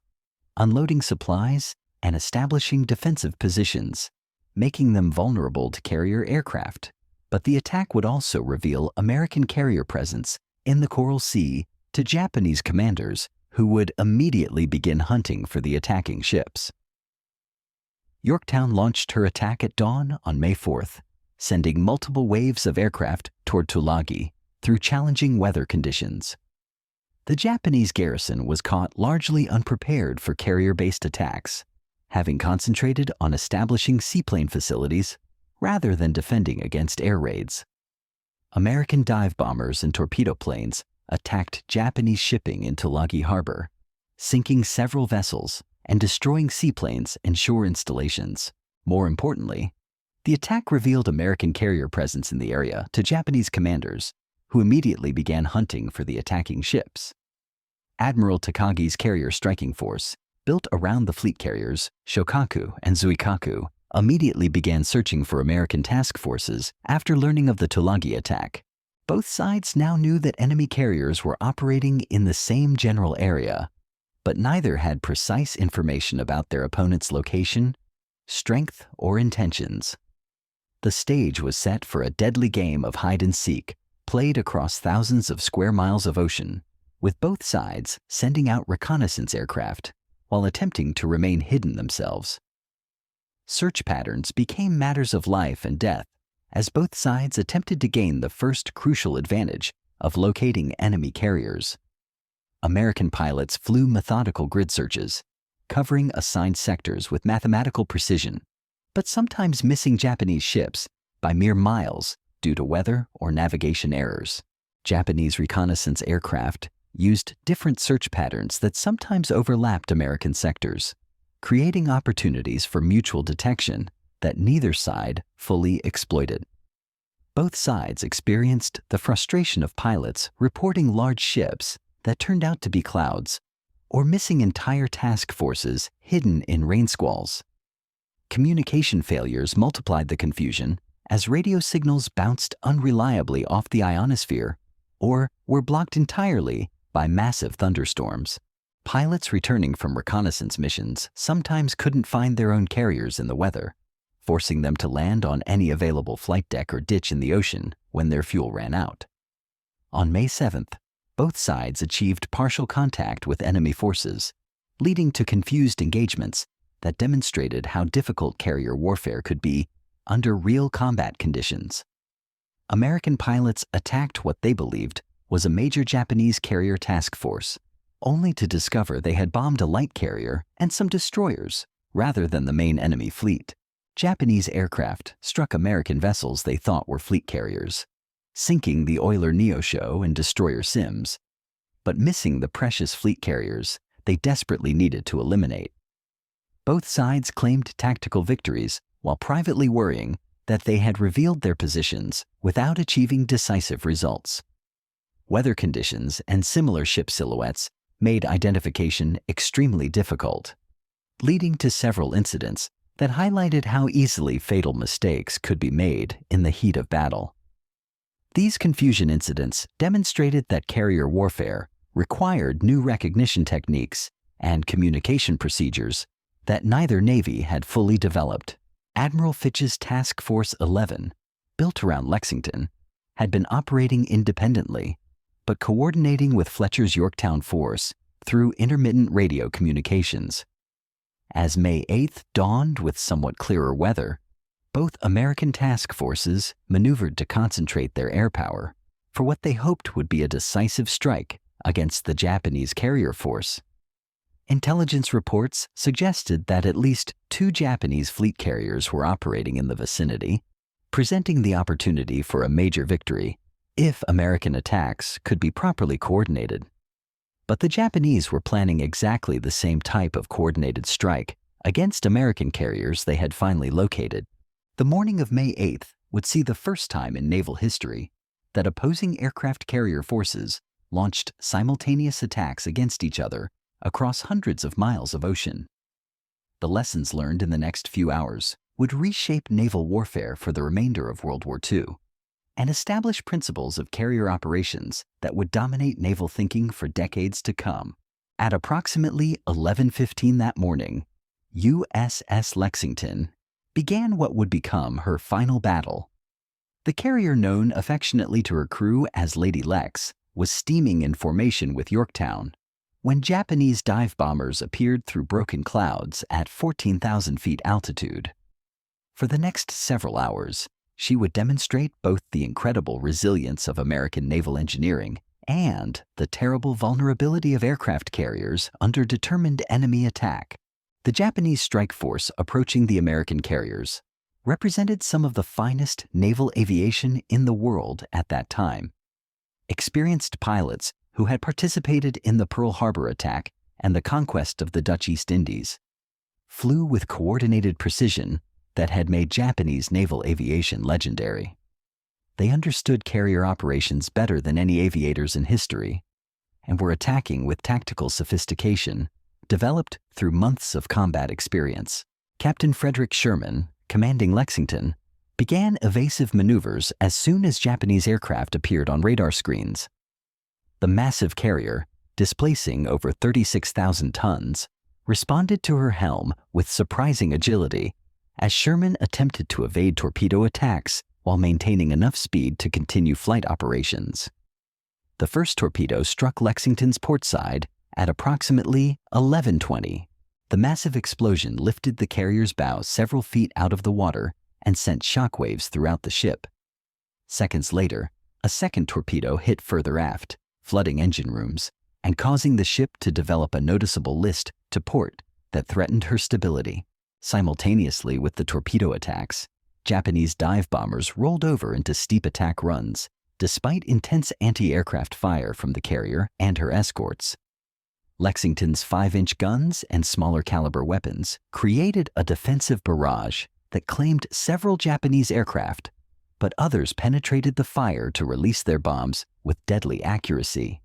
unloading supplies and establishing defensive positions, making them vulnerable to carrier aircraft. But the attack would also reveal American carrier presence in the Coral Sea to Japanese commanders who would immediately begin hunting for the attacking ships. Yorktown launched her attack at dawn on May 4th, sending multiple waves of aircraft toward Tulagi through challenging weather conditions. The Japanese garrison was caught largely unprepared for carrier-based attacks, having concentrated on establishing seaplane facilities rather than defending against air raids. American dive bombers and torpedo planes attacked Japanese shipping in Tulagi Harbor, sinking several vessels and destroying seaplanes and shore installations. More importantly, the attack revealed American carrier presence in the area to Japanese commanders, who immediately began hunting for the attacking ships. Admiral Takagi's carrier striking force, built around the fleet carriers Shokaku and Zuikaku, immediately began searching for American task forces after learning of the Tulagi attack. Both sides now knew that enemy carriers were operating in the same general area, but neither had precise information about their opponent's location, strength, or intentions. The stage was set for a deadly game of hide-and-seek, played across thousands of square miles of ocean, with both sides sending out reconnaissance aircraft while attempting to remain hidden themselves. Search patterns became matters of life and death as both sides attempted to gain the first crucial advantage of locating enemy carriers. American pilots flew methodical grid searches, covering assigned sectors with mathematical precision, but sometimes missing Japanese ships by mere miles due to weather or navigation errors. Japanese reconnaissance aircraft used different search patterns that sometimes overlapped American sectors, creating opportunities for mutual detection that neither side fully exploited. Both sides experienced the frustration of pilots reporting large ships that turned out to be clouds, or missing entire task forces hidden in rain squalls. Communication failures multiplied the confusion as radio signals bounced unreliably off the ionosphere or were blocked entirely by massive thunderstorms. Pilots returning from reconnaissance missions sometimes couldn't find their own carriers in the weather, forcing them to land on any available flight deck or ditch in the ocean when their fuel ran out. On May 7th, both sides achieved partial contact with enemy forces, leading to confused engagements that demonstrated how difficult carrier warfare could be under real combat conditions. American pilots attacked what they believed was a major Japanese carrier task force, only to discover they had bombed a light carrier and some destroyers rather than the main enemy fleet. Japanese aircraft struck American vessels they thought were fleet carriers, sinking the oiler Neosho and destroyer Sims, but missing the precious fleet carriers they desperately needed to eliminate. Both sides claimed tactical victories while privately worrying that they had revealed their positions without achieving decisive results. Weather conditions and similar ship silhouettes made identification extremely difficult, leading to several incidents that highlighted how easily fatal mistakes could be made in the heat of battle. These confusion incidents demonstrated that carrier warfare required new recognition techniques and communication procedures that neither navy had fully developed. Admiral Fitch's Task Force 11, built around Lexington, had been operating independently, but coordinating with Fletcher's Yorktown force through intermittent radio communications. As May 8th dawned with somewhat clearer weather, both American task forces maneuvered to concentrate their air power for what they hoped would be a decisive strike against the Japanese carrier force. Intelligence reports suggested that at least 2 Japanese fleet carriers were operating in the vicinity, presenting the opportunity for a major victory if American attacks could be properly coordinated. But the Japanese were planning exactly the same type of coordinated strike against American carriers they had finally located. The morning of May 8th would see the first time in naval history that opposing aircraft carrier forces launched simultaneous attacks against each other across hundreds of miles of ocean. The lessons learned in the next few hours would reshape naval warfare for the remainder of World War II and establish principles of carrier operations that would dominate naval thinking for decades to come. At approximately 11:15 that morning, USS Lexington began what would become her final battle. The carrier, known affectionately to her crew as Lady Lex, was steaming in formation with Yorktown when Japanese dive bombers appeared through broken clouds at 14,000 feet altitude. For the next several hours, she would demonstrate both the incredible resilience of American naval engineering and the terrible vulnerability of aircraft carriers under determined enemy attack. The Japanese strike force approaching the American carriers represented some of the finest naval aviation in the world at that time. Experienced pilots who had participated in the Pearl Harbor attack and the conquest of the Dutch East Indies flew with coordinated precision that had made Japanese naval aviation legendary. They understood carrier operations better than any aviators in history and were attacking with tactical sophistication developed through months of combat experience. Captain Frederick Sherman, commanding Lexington, began evasive maneuvers as soon as Japanese aircraft appeared on radar screens. The massive carrier, displacing over 36,000 tons, responded to her helm with surprising agility as Sherman attempted to evade torpedo attacks while maintaining enough speed to continue flight operations. The first torpedo struck Lexington's port side at approximately 11:20. The massive explosion lifted the carrier's bow several feet out of the water and sent shockwaves throughout the ship. Seconds later, a second torpedo hit further aft, flooding engine rooms and causing the ship to develop a noticeable list to port that threatened her stability. Simultaneously with the torpedo attacks, Japanese dive bombers rolled over into steep attack runs, despite intense anti-aircraft fire from the carrier and her escorts. Lexington's 5-inch guns and smaller caliber weapons created a defensive barrage that claimed several Japanese aircraft, but others penetrated the fire to release their bombs with deadly accuracy.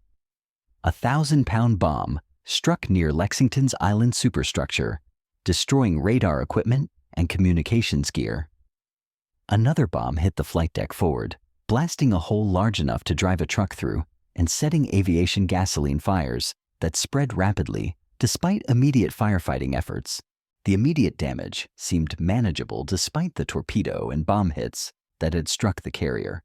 A 1,000-pound bomb struck near Lexington's island superstructure, destroying radar equipment and communications gear. Another bomb hit the flight deck forward, blasting a hole large enough to drive a truck through and setting aviation gasoline fires that spread rapidly despite immediate firefighting efforts. The immediate damage seemed manageable despite the torpedo and bomb hits that had struck the carrier.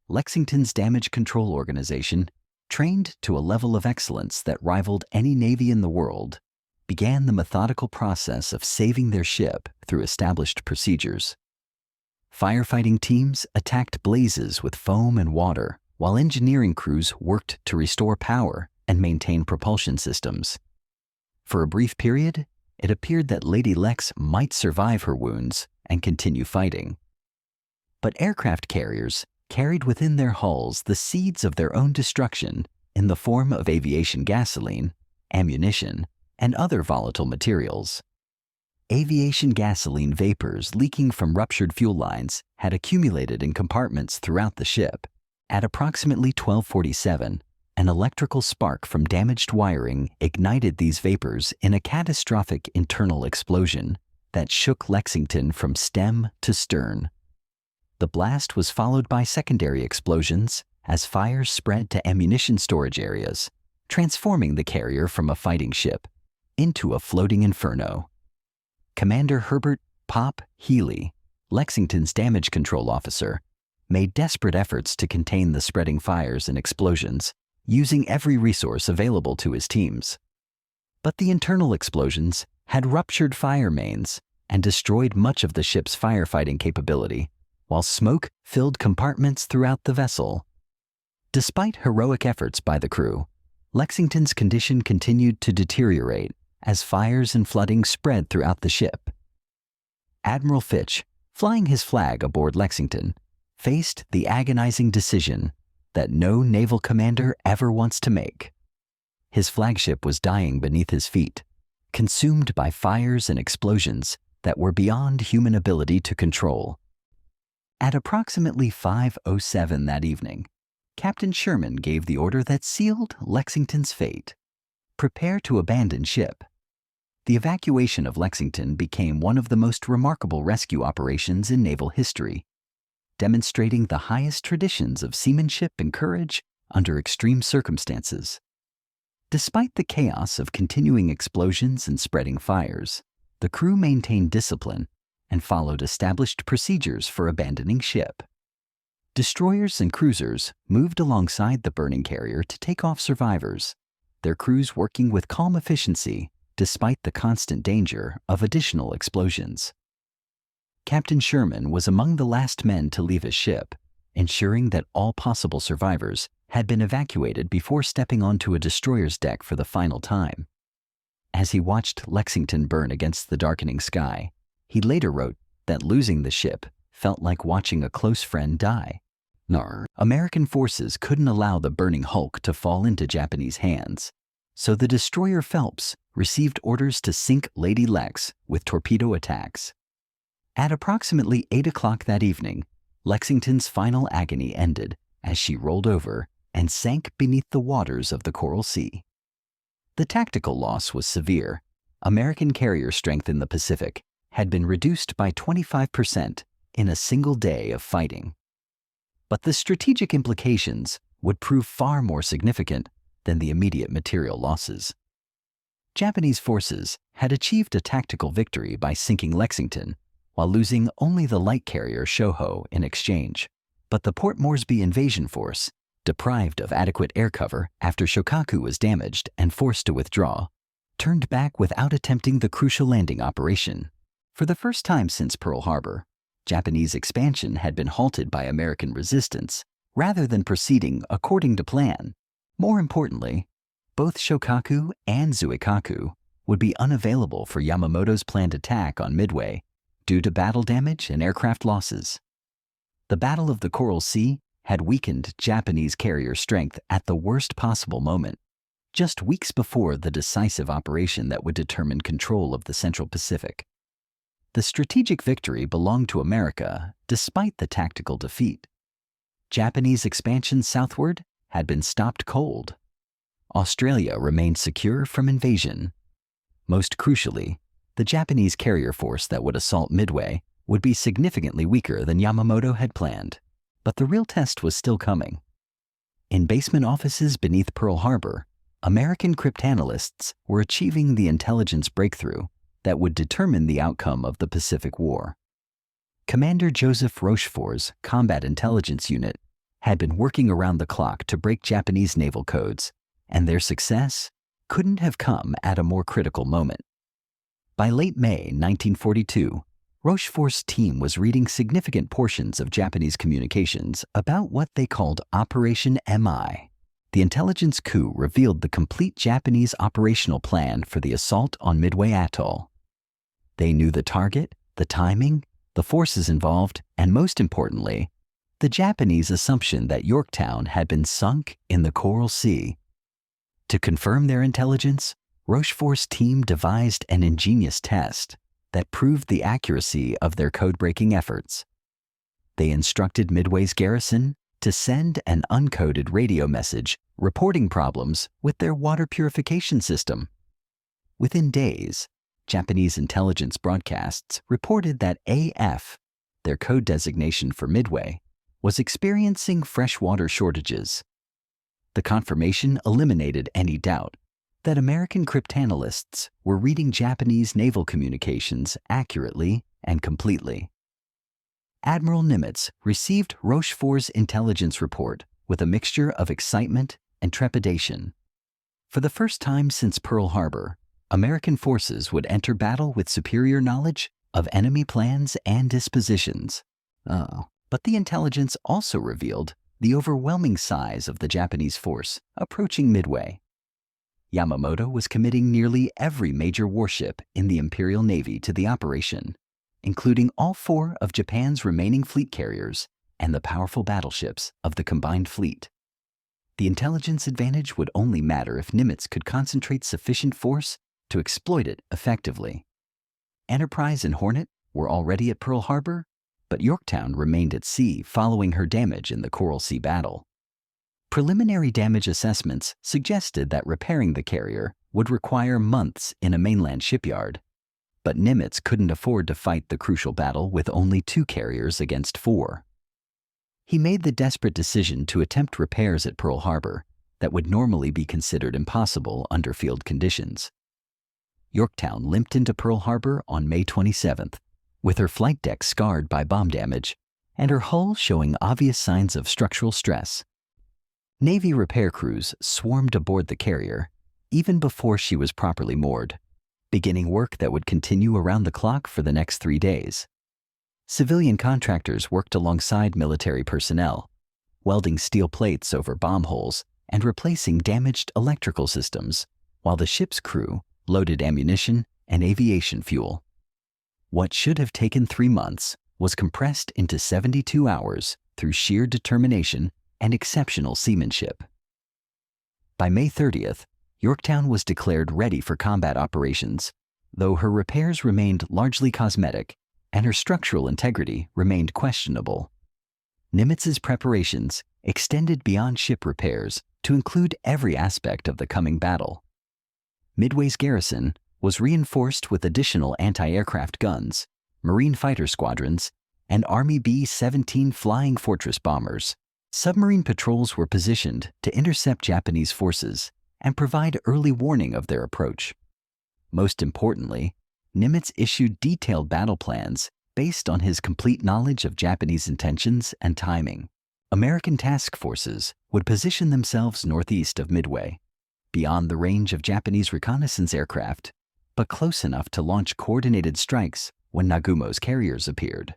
Lexington's damage control organization, trained to a level of excellence that rivaled any navy in the world, began the methodical process of saving their ship through established procedures. Firefighting teams attacked blazes with foam and water, while engineering crews worked to restore power and maintain propulsion systems. For a brief period, it appeared that Lady Lex might survive her wounds and continue fighting. But aircraft carriers carried within their hulls the seeds of their own destruction in the form of aviation gasoline, ammunition, and other volatile materials. Aviation gasoline vapors leaking from ruptured fuel lines had accumulated in compartments throughout the ship. At approximately 12:47, an electrical spark from damaged wiring ignited these vapors in a catastrophic internal explosion that shook Lexington from stem to stern. The blast was followed by secondary explosions as fires spread to ammunition storage areas, transforming the carrier from a fighting ship into a floating inferno. Commander Herbert "Pop" Healy, Lexington's damage control officer, made desperate efforts to contain the spreading fires and explosions, using every resource available to his teams. But the internal explosions had ruptured fire mains and destroyed much of the ship's firefighting capability, while smoke filled compartments throughout the vessel. Despite heroic efforts by the crew, Lexington's condition continued to deteriorate as fires and flooding spread throughout the ship. Admiral Fitch, flying his flag aboard Lexington, faced the agonizing decision that no naval commander ever wants to make. His flagship was dying beneath his feet, consumed by fires and explosions that were beyond human ability to control. At approximately 5:07 that evening, Captain Sherman gave the order that sealed Lexington's fate: prepare to abandon ship. The evacuation of Lexington became one of the most remarkable rescue operations in naval history, demonstrating the highest traditions of seamanship and courage under extreme circumstances. Despite the chaos of continuing explosions and spreading fires, the crew maintained discipline and followed established procedures for abandoning ship. Destroyers and cruisers moved alongside the burning carrier to take off survivors, their crews working with calm efficiency despite the constant danger of additional explosions. Captain Sherman was among the last men to leave his ship, ensuring that all possible survivors had been evacuated before stepping onto a destroyer's deck for the final time. As he watched Lexington burn against the darkening sky, he later wrote that losing the ship felt like watching a close friend die. American forces couldn't allow the burning hulk to fall into Japanese hands, so the destroyer Phelps received orders to sink Lady Lex with torpedo attacks. At approximately 8 o'clock that evening, Lexington's final agony ended as she rolled over and sank beneath the waters of the Coral Sea. The tactical loss was severe. American carrier strength in the Pacific had been reduced by 25% in a single day of fighting. But the strategic implications would prove far more significant than the immediate material losses. Japanese forces had achieved a tactical victory by sinking Lexington while losing only the light carrier Shoho in exchange. But the Port Moresby invasion force, deprived of adequate air cover after Shokaku was damaged and forced to withdraw, turned back without attempting the crucial landing operation. For the first time since Pearl Harbor, Japanese expansion had been halted by American resistance rather than proceeding according to plan. More importantly, both Shokaku and Zuikaku would be unavailable for Yamamoto's planned attack on Midway due to battle damage and aircraft losses. The Battle of the Coral Sea had weakened Japanese carrier strength at the worst possible moment, just weeks before the decisive operation that would determine control of the Central Pacific. The strategic victory belonged to America despite the tactical defeat. Japanese expansion southward had been stopped cold. Australia remained secure from invasion. Most crucially, the Japanese carrier force that would assault Midway would be significantly weaker than Yamamoto had planned. But the real test was still coming. In basement offices beneath Pearl Harbor, American cryptanalysts were achieving the intelligence breakthrough that would determine the outcome of the Pacific War. Commander Joseph Rochefort's Combat Intelligence Unit had been working around the clock to break Japanese naval codes, and their success couldn't have come at a more critical moment. By late May 1942, Rochefort's team was reading significant portions of Japanese communications about what they called Operation MI. The intelligence coup revealed the complete Japanese operational plan for the assault on Midway Atoll. They knew the target, the timing, the forces involved, and most importantly, the Japanese assumption that Yorktown had been sunk in the Coral Sea. To confirm their intelligence, Rochefort's team devised an ingenious test that proved the accuracy of their code-breaking efforts. They instructed Midway's garrison to send an uncoded radio message reporting problems with their water purification system. Within days, Japanese intelligence broadcasts reported that AF, their code designation for Midway, was experiencing freshwater shortages. The confirmation eliminated any doubt that American cryptanalysts were reading Japanese naval communications accurately and completely. Admiral Nimitz received Rochefort's intelligence report with a mixture of excitement and trepidation. For the first time since Pearl Harbor, American forces would enter battle with superior knowledge of enemy plans and dispositions. But the intelligence also revealed the overwhelming size of the Japanese force approaching Midway. Yamamoto was committing nearly every major warship in the Imperial Navy to the operation, including all 4 of Japan's remaining fleet carriers and the powerful battleships of the combined fleet. The intelligence advantage would only matter if Nimitz could concentrate sufficient force to exploit it effectively. Enterprise and Hornet were already at Pearl Harbor, but Yorktown remained at sea following her damage in the Coral Sea battle. Preliminary damage assessments suggested that repairing the carrier would require months in a mainland shipyard, but Nimitz couldn't afford to fight the crucial battle with only 2 carriers against 4. He made the desperate decision to attempt repairs at Pearl Harbor that would normally be considered impossible under field conditions. Yorktown limped into Pearl Harbor on May 27th, with her flight deck scarred by bomb damage and her hull showing obvious signs of structural stress. Navy repair crews swarmed aboard the carrier even before she was properly moored, beginning work that would continue around the clock for the next 3 days. Civilian contractors worked alongside military personnel, welding steel plates over bomb holes and replacing damaged electrical systems, while the ship's crew loaded ammunition and aviation fuel. What should have taken 3 months was compressed into 72 hours through sheer determination and exceptional seamanship. By May 30th, Yorktown was declared ready for combat operations, though her repairs remained largely cosmetic and her structural integrity remained questionable. Nimitz's preparations extended beyond ship repairs to include every aspect of the coming battle. Midway's garrison was reinforced with additional anti-aircraft guns, Marine fighter squadrons, and Army B-17 Flying Fortress bombers. Submarine patrols were positioned to intercept Japanese forces and provide early warning of their approach. Most importantly, Nimitz issued detailed battle plans based on his complete knowledge of Japanese intentions and timing. American task forces would position themselves northeast of Midway, beyond the range of Japanese reconnaissance aircraft, but close enough to launch coordinated strikes when Nagumo's carriers appeared.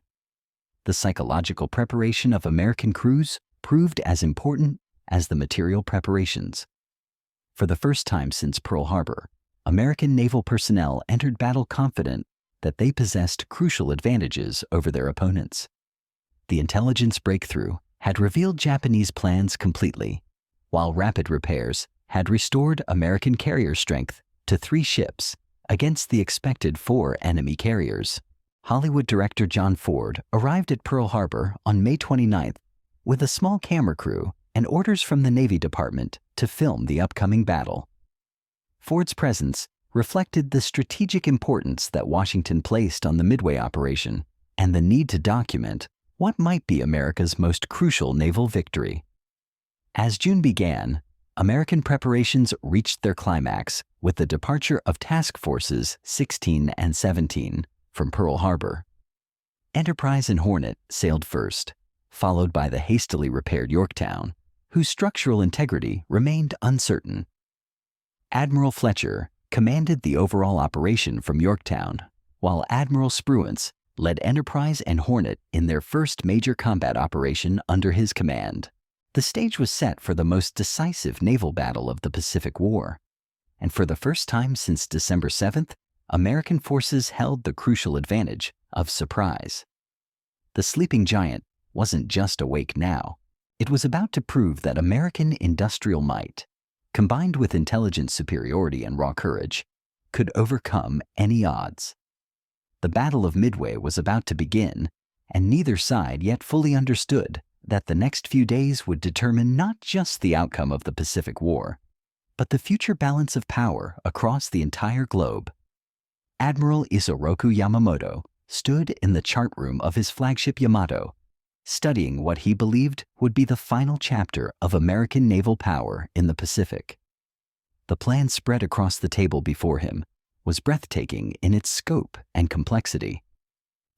The psychological preparation of American crews proved as important as the material preparations. For the first time since Pearl Harbor, American naval personnel entered battle confident that they possessed crucial advantages over their opponents. The intelligence breakthrough had revealed Japanese plans completely, while rapid repairs had restored American carrier strength to 3 ships against the expected 4 enemy carriers. Hollywood director John Ford arrived at Pearl Harbor on May 29th with a small camera crew and orders from the Navy Department to film the upcoming battle. Ford's presence reflected the strategic importance that Washington placed on the Midway operation and the need to document what might be America's most crucial naval victory. As June began, American preparations reached their climax with the departure of Task Forces 16 and 17 from Pearl Harbor. Enterprise and Hornet sailed first, followed by the hastily repaired Yorktown, whose structural integrity remained uncertain. Admiral Fletcher commanded the overall operation from Yorktown, while Admiral Spruance led Enterprise and Hornet in their first major combat operation under his command. The stage was set for the most decisive naval battle of the Pacific War, and for the first time since December 7th, American forces held the crucial advantage of surprise. The sleeping giant wasn't just awake now. It was about to prove that American industrial might, combined with intelligence superiority and raw courage, could overcome any odds. The Battle of Midway was about to begin, and neither side yet fully understood that the next few days would determine not just the outcome of the Pacific War, but the future balance of power across the entire globe. Admiral Isoroku Yamamoto stood in the chart room of his flagship Yamato, studying what he believed would be the final chapter of American naval power in the Pacific. The plan spread across the table before him was breathtaking in its scope and complexity.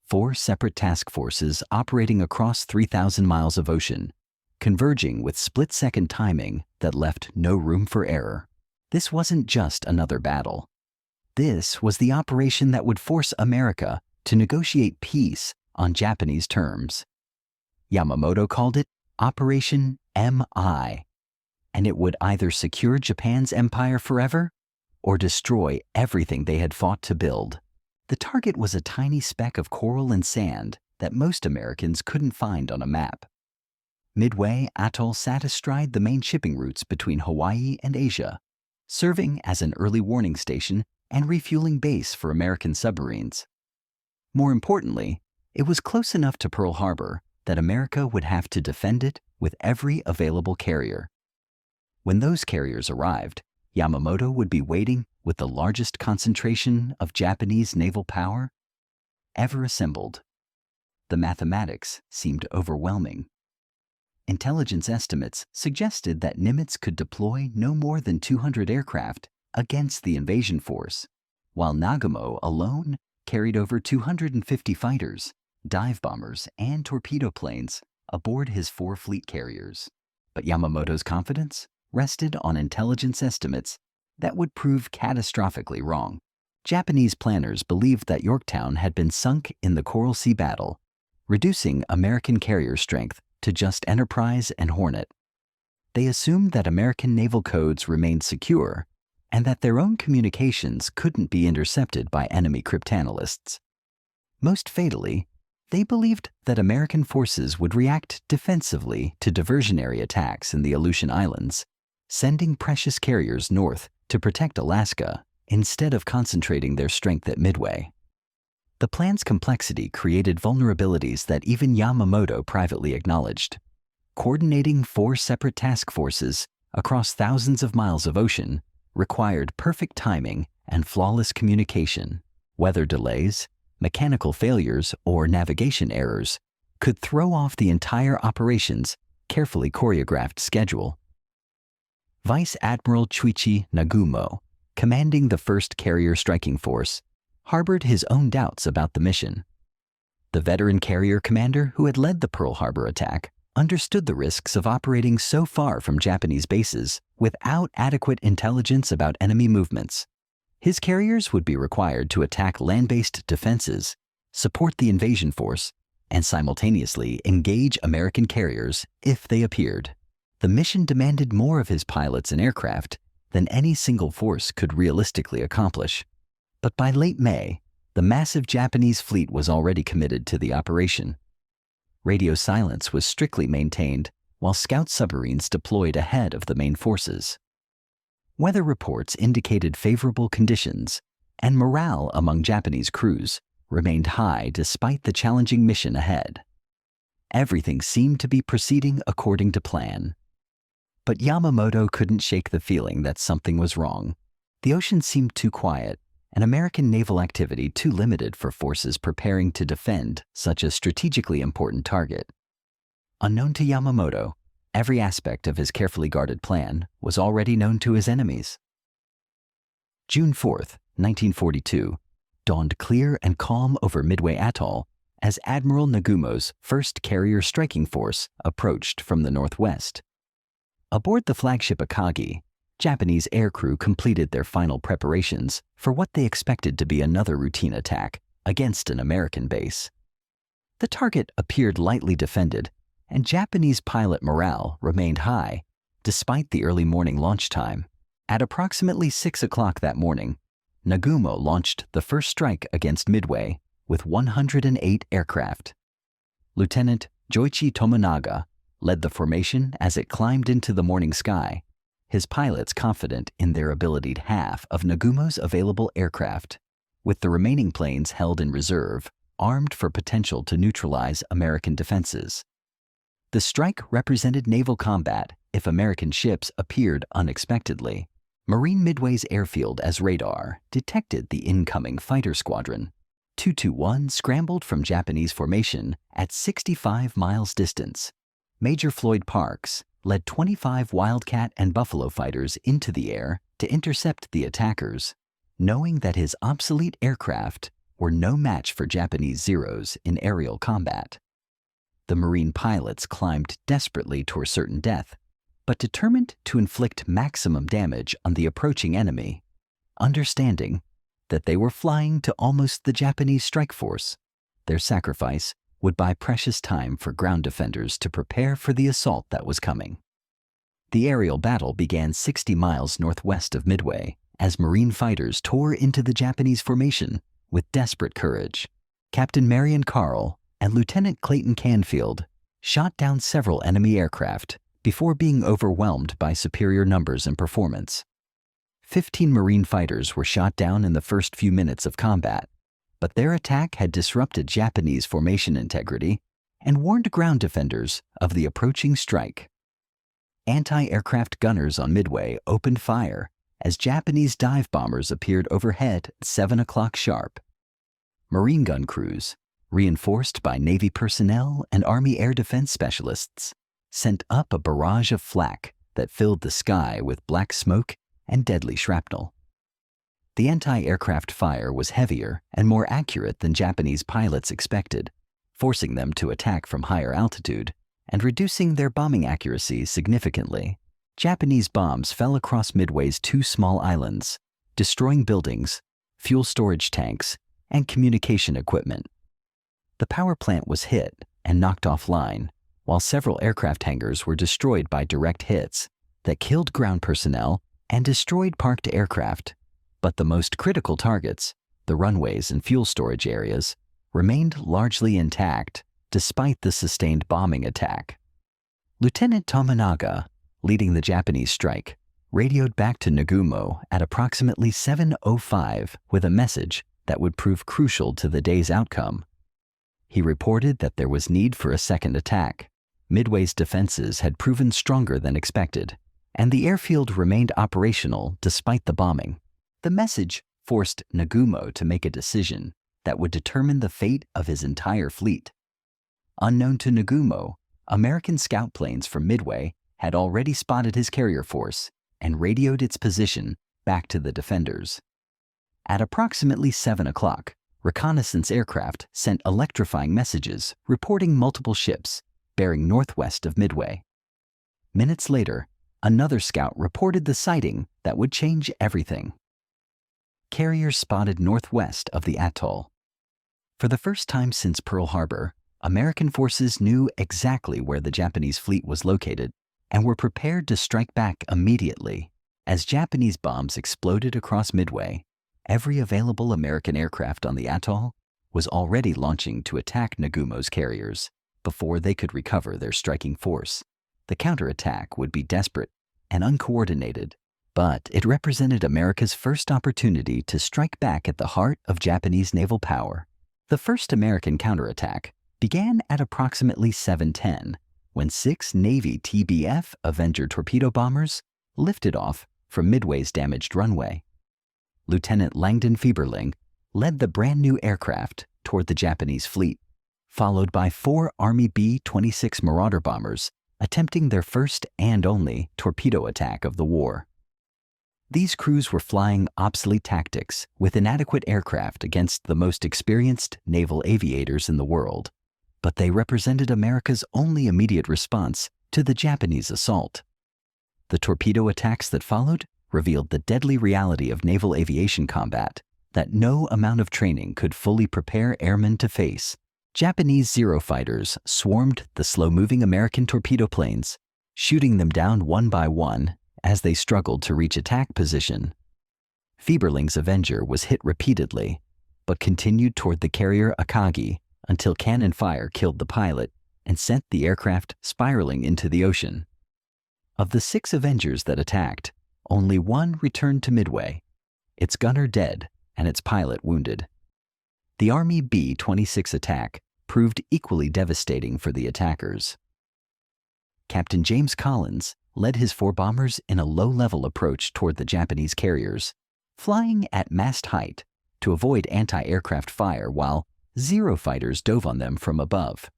4 separate task forces operating across 3,000 miles of ocean, converging with split-second timing that left no room for error. This wasn't just another battle. This was the operation that would force America to negotiate peace on Japanese terms. Yamamoto called it Operation MI, and it would either secure Japan's empire forever or destroy everything they had fought to build. The target was a tiny speck of coral and sand that most Americans couldn't find on a map. Midway Atoll sat astride the main shipping routes between Hawaii and Asia, serving as an early warning station and refueling base for American submarines. More importantly, it was close enough to Pearl Harbor that America would have to defend it with every available carrier. When those carriers arrived, Yamamoto would be waiting with the largest concentration of Japanese naval power ever assembled. The mathematics seemed overwhelming. Intelligence estimates suggested that Nimitz could deploy no more than 200 aircraft against the invasion force, while Nagumo alone carried over 250 fighters, dive bombers, and torpedo planes aboard his 4 fleet carriers. But Yamamoto's confidence rested on intelligence estimates that would prove catastrophically wrong. Japanese planners believed that Yorktown had been sunk in the Coral Sea battle, reducing American carrier strength to just Enterprise and Hornet. They assumed that American naval codes remained secure and that their own communications couldn't be intercepted by enemy cryptanalysts. Most fatally, they believed that American forces would react defensively to diversionary attacks in the Aleutian Islands, sending precious carriers north to protect Alaska instead of concentrating their strength at Midway. The plan's complexity created vulnerabilities that even Yamamoto privately acknowledged. Coordinating 4 separate task forces across thousands of miles of ocean required perfect timing and flawless communication. Weather delays, mechanical failures, or navigation errors could throw off the entire operation's carefully choreographed schedule. Vice Admiral Chuichi Nagumo, commanding the 1st Carrier Striking Force, harbored his own doubts about the mission. The veteran carrier commander who had led the Pearl Harbor attack understood the risks of operating so far from Japanese bases without adequate intelligence about enemy movements. His carriers would be required to attack land-based defenses, support the invasion force, and simultaneously engage American carriers if they appeared. The mission demanded more of his pilots and aircraft than any single force could realistically accomplish. But by late May, the massive Japanese fleet was already committed to the operation. Radio silence was strictly maintained while scout submarines deployed ahead of the main forces. Weather reports indicated favorable conditions, and morale among Japanese crews remained high despite the challenging mission ahead. Everything seemed to be proceeding according to plan. But Yamamoto couldn't shake the feeling that something was wrong. The ocean seemed too quiet, and American naval activity too limited for forces preparing to defend such a strategically important target. Unknown to Yamamoto, every aspect of his carefully guarded plan was already known to his enemies. June 4th, 1942, dawned clear and calm over Midway Atoll as Admiral Nagumo's 1st Carrier Striking Force approached from the northwest. Aboard the flagship Akagi, Japanese aircrew completed their final preparations for what they expected to be another routine attack against an American base. The target appeared lightly defended, and Japanese pilot morale remained high despite the early morning launch time. At approximately 6 o'clock that morning, Nagumo launched the first strike against Midway with 108 aircraft. Lieutenant Joichi Tomonaga led the formation as it climbed into the morning sky, his pilots confident in their ability to half of Nagumo's available aircraft, with the remaining planes held in reserve, armed for potential to neutralize American defenses. The strike represented naval combat if American ships appeared unexpectedly. Marine Midway's airfield as radar detected the incoming fighter squadron. 221 scrambled from Japanese formation at 65 miles distance. Major Floyd Parks led 25 Wildcat and Buffalo fighters into the air to intercept the attackers, knowing that his obsolete aircraft were no match for Japanese Zeros in aerial combat. The Marine pilots climbed desperately toward certain death, but determined to inflict maximum damage on the approaching enemy, understanding that they were flying to almost the Japanese strike force. Their sacrifice would buy precious time for ground defenders to prepare for the assault that was coming. The aerial battle began 60 miles northwest of Midway as Marine fighters tore into the Japanese formation with desperate courage. Captain Marion Carl and Lieutenant Clayton Canfield shot down several enemy aircraft before being overwhelmed by superior numbers and performance. 15 Marine fighters were shot down in the first few minutes of combat, but their attack had disrupted Japanese formation integrity and warned ground defenders of the approaching strike. Anti-aircraft gunners on Midway opened fire as Japanese dive bombers appeared overhead at 7 o'clock sharp. Marine gun crews, reinforced by Navy personnel and Army air defense specialists, sent up a barrage of flak that filled the sky with black smoke and deadly shrapnel. The anti-aircraft fire was heavier and more accurate than Japanese pilots expected, forcing them to attack from higher altitude and reducing their bombing accuracy significantly. Japanese bombs fell across Midway's 2 small islands, destroying buildings, fuel storage tanks, and communication equipment. The power plant was hit and knocked offline, while several aircraft hangars were destroyed by direct hits that killed ground personnel and destroyed parked aircraft. But the most critical targets, the runways and fuel storage areas, remained largely intact despite the sustained bombing attack. Lieutenant Tominaga, leading the Japanese strike, radioed back to Nagumo at approximately 7:05 with a message that would prove crucial to the day's outcome. He reported that there was need for a second attack. Midway's defenses had proven stronger than expected, and the airfield remained operational despite the bombing. The message forced Nagumo to make a decision that would determine the fate of his entire fleet. Unknown to Nagumo, American scout planes from Midway had already spotted his carrier force and radioed its position back to the defenders. At approximately 7 o'clock, reconnaissance aircraft sent electrifying messages reporting multiple ships bearing northwest of Midway. Minutes later, another scout reported the sighting that would change everything. Carriers spotted northwest of the atoll. For the first time since Pearl Harbor, American forces knew exactly where the Japanese fleet was located and were prepared to strike back immediately. As Japanese bombs exploded across Midway, every available American aircraft on the atoll was already launching to attack Nagumo's carriers before they could recover their striking force. The counterattack would be desperate and uncoordinated, but it represented America's first opportunity to strike back at the heart of Japanese naval power. The first American counterattack began at approximately 7:10 when 6 Navy TBF Avenger torpedo bombers lifted off from Midway's damaged runway. Lieutenant Langdon Fieberling led the brand-new aircraft toward the Japanese fleet, followed by 4 Army B-26 Marauder bombers attempting their first and only torpedo attack of the war. These crews were flying obsolete tactics with inadequate aircraft against the most experienced naval aviators in the world, but they represented America's only immediate response to the Japanese assault. The torpedo attacks that followed revealed the deadly reality of naval aviation combat that no amount of training could fully prepare airmen to face. Japanese Zero fighters swarmed the slow-moving American torpedo planes, shooting them down one by one as they struggled to reach attack position. Fieberling's Avenger was hit repeatedly, but continued toward the carrier Akagi until cannon fire killed the pilot and sent the aircraft spiraling into the ocean. Of the 6 Avengers that attacked, only 1 returned to Midway, its gunner dead and its pilot wounded. The Army B-26 attack proved equally devastating for the attackers. Captain James Collins led his 4 bombers in a low-level approach toward the Japanese carriers, flying at mast height to avoid anti-aircraft fire while Zero fighters dove on them from above.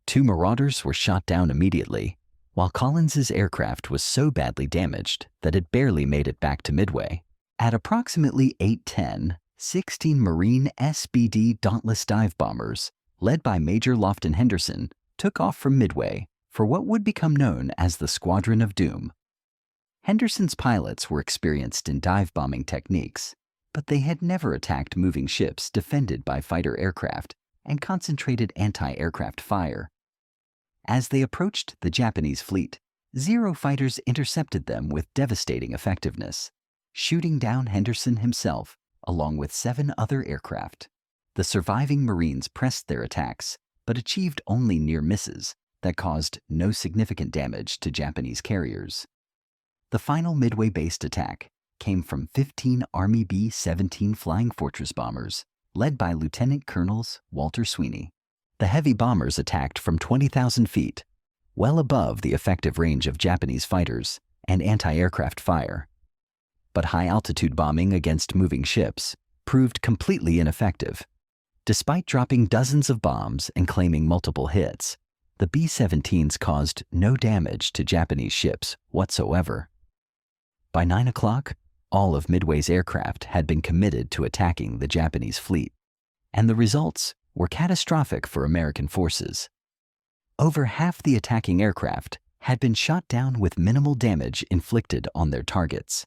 2 Marauders were shot down immediately, while Collins's aircraft was so badly damaged that it barely made it back to Midway. At approximately 8:10, 16 Marine SBD Dauntless dive bombers, led by Major Lofton Henderson, took off from Midway for what would become known as the Squadron of Doom. Henderson's pilots were experienced in dive bombing techniques, but they had never attacked moving ships defended by fighter aircraft and concentrated anti-aircraft fire. As they approached the Japanese fleet, Zero fighters intercepted them with devastating effectiveness, shooting down Henderson himself along with 7 other aircraft. The surviving Marines pressed their attacks, but achieved only near misses that caused no significant damage to Japanese carriers. The final Midway-based attack came from 15 Army B-17 Flying Fortress bombers, led by Lieutenant Colonels Walter Sweeney. The heavy bombers attacked from 20,000 feet, well above the effective range of Japanese fighters and anti-aircraft fire. But high-altitude bombing against moving ships proved completely ineffective. Despite dropping dozens of bombs and claiming multiple hits, the B-17s caused no damage to Japanese ships whatsoever. By 9 o'clock, all of Midway's aircraft had been committed to attacking the Japanese fleet, and the results were catastrophic for American forces. Over half the attacking aircraft had been shot down with minimal damage inflicted on their targets.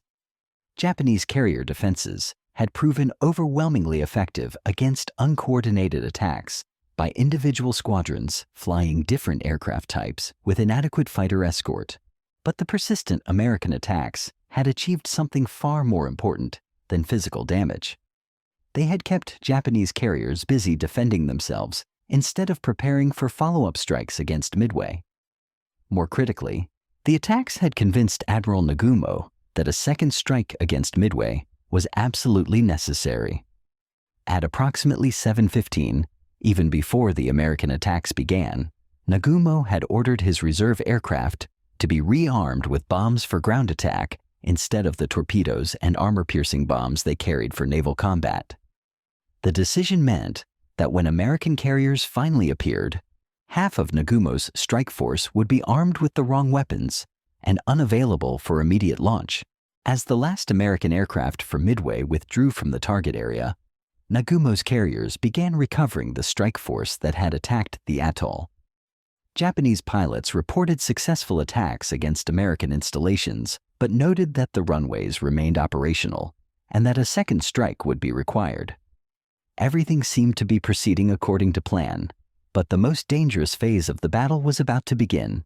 Japanese carrier defenses had proven overwhelmingly effective against uncoordinated attacks by individual squadrons flying different aircraft types with inadequate fighter escort. But the persistent American attacks had achieved something far more important than physical damage. They had kept Japanese carriers busy defending themselves instead of preparing for follow-up strikes against Midway. More critically, the attacks had convinced Admiral Nagumo that a second strike against Midway was absolutely necessary. At approximately 7:15, even before the American attacks began, Nagumo had ordered his reserve aircraft to be rearmed with bombs for ground attack instead of the torpedoes and armor-piercing bombs they carried for naval combat. The decision meant that when American carriers finally appeared, half of Nagumo's strike force would be armed with the wrong weapons and unavailable for immediate launch. As the last American aircraft for Midway withdrew from the target area, Nagumo's carriers began recovering the strike force that had attacked the atoll. Japanese pilots reported successful attacks against American installations, but noted that the runways remained operational and that a second strike would be required. Everything seemed to be proceeding according to plan, but the most dangerous phase of the battle was about to begin.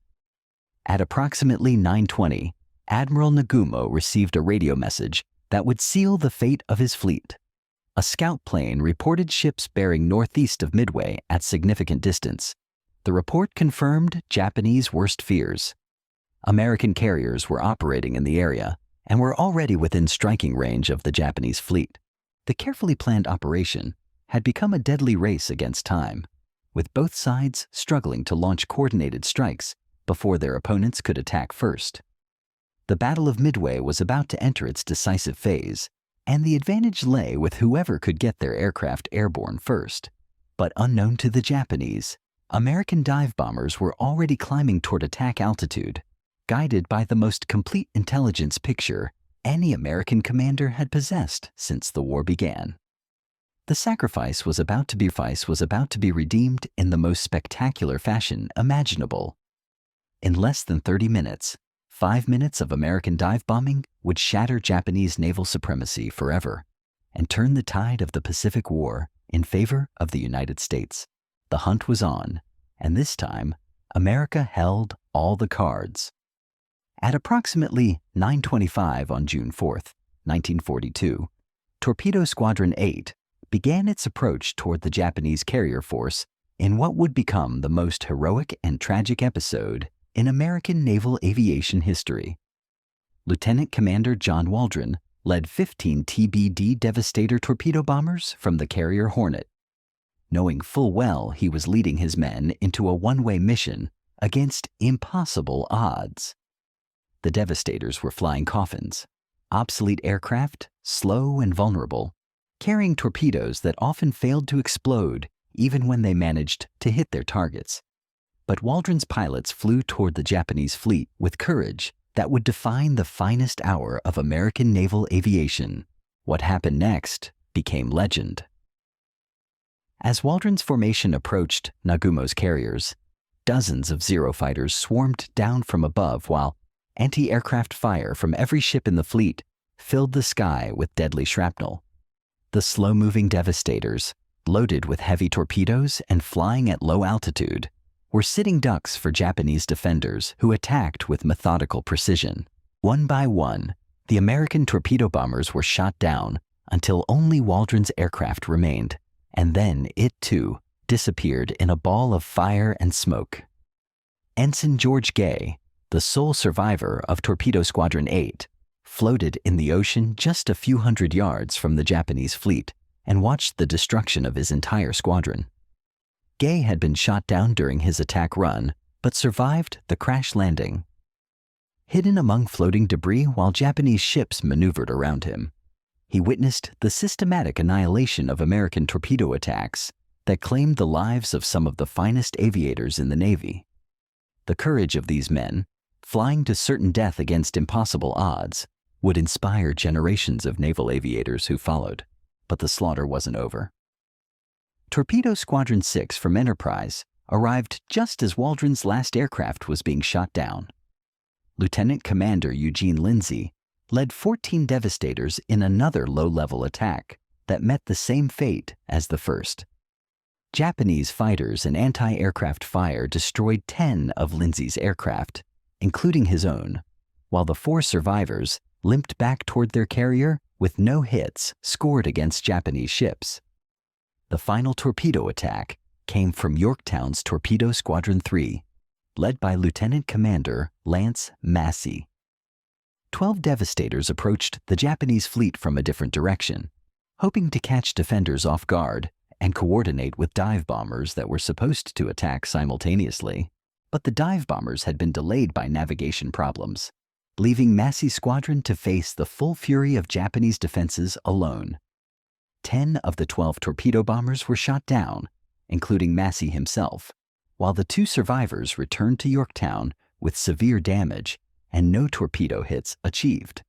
At approximately 9:20, Admiral Nagumo received a radio message that would seal the fate of his fleet. A scout plane reported ships bearing northeast of Midway at significant distance. The report confirmed Japanese worst fears. American carriers were operating in the area and were already within striking range of the Japanese fleet. The carefully planned operation had become a deadly race against time, with both sides struggling to launch coordinated strikes before their opponents could attack first. The Battle of Midway was about to enter its decisive phase, and the advantage lay with whoever could get their aircraft airborne first. But unknown to the Japanese, American dive bombers were already climbing toward attack altitude, guided by the most complete intelligence picture any American commander had possessed since the war began. The sacrifice was about to be redeemed in the most spectacular fashion imaginable. In less than 30 minutes, 5 minutes of American dive bombing would shatter Japanese naval supremacy forever and turn the tide of the Pacific War in favor of the United States. The hunt was on, and this time, America held all the cards. At approximately 9:25 on June 4th, 1942, Torpedo Squadron 8 began its approach toward the Japanese carrier force in what would become the most heroic and tragic episode in American naval aviation history. Lieutenant Commander John Waldron led 15 TBD Devastator torpedo bombers from the carrier Hornet, knowing full well he was leading his men into a one-way mission against impossible odds. The Devastators were flying coffins, obsolete aircraft, slow and vulnerable, carrying torpedoes that often failed to explode even when they managed to hit their targets. But Waldron's pilots flew toward the Japanese fleet with courage that would define the finest hour of American naval aviation. What happened next became legend. As Waldron's formation approached Nagumo's carriers, dozens of Zero fighters swarmed down from above while anti-aircraft fire from every ship in the fleet filled the sky with deadly shrapnel. The slow-moving Devastators, loaded with heavy torpedoes and flying at low altitude, were sitting ducks for Japanese defenders who attacked with methodical precision. One by one, the American torpedo bombers were shot down until only Waldron's aircraft remained, and then it too disappeared in a ball of fire and smoke. Ensign George Gay, the sole survivor of Torpedo Squadron 8, floated in the ocean just a few hundred yards from the Japanese fleet and watched the destruction of his entire squadron. Gay had been shot down during his attack run, but survived the crash landing. Hidden among floating debris while Japanese ships maneuvered around him, he witnessed the systematic annihilation of American torpedo attacks that claimed the lives of some of the finest aviators in the Navy. The courage of these men, flying to certain death against impossible odds, would inspire generations of naval aviators who followed, but the slaughter wasn't over. Torpedo Squadron 6 from Enterprise arrived just as Waldron's last aircraft was being shot down. Lieutenant Commander Eugene Lindsay led 14 Devastators in another low-level attack that met the same fate as the first. Japanese fighters and anti-aircraft fire destroyed 10 of Lindsay's aircraft, including his own, while the 4 survivors limped back toward their carrier with no hits scored against Japanese ships. The final torpedo attack came from Yorktown's Torpedo Squadron 3, led by Lieutenant Commander Lance Massey. 12 Devastators approached the Japanese fleet from a different direction, hoping to catch defenders off guard and coordinate with dive bombers that were supposed to attack simultaneously. But the dive bombers had been delayed by navigation problems, leaving Massey's squadron to face the full fury of Japanese defenses alone. 10 of the 12 torpedo bombers were shot down, including Massey himself, while the 2 survivors returned to Yorktown with severe damage and no torpedo hits achieved.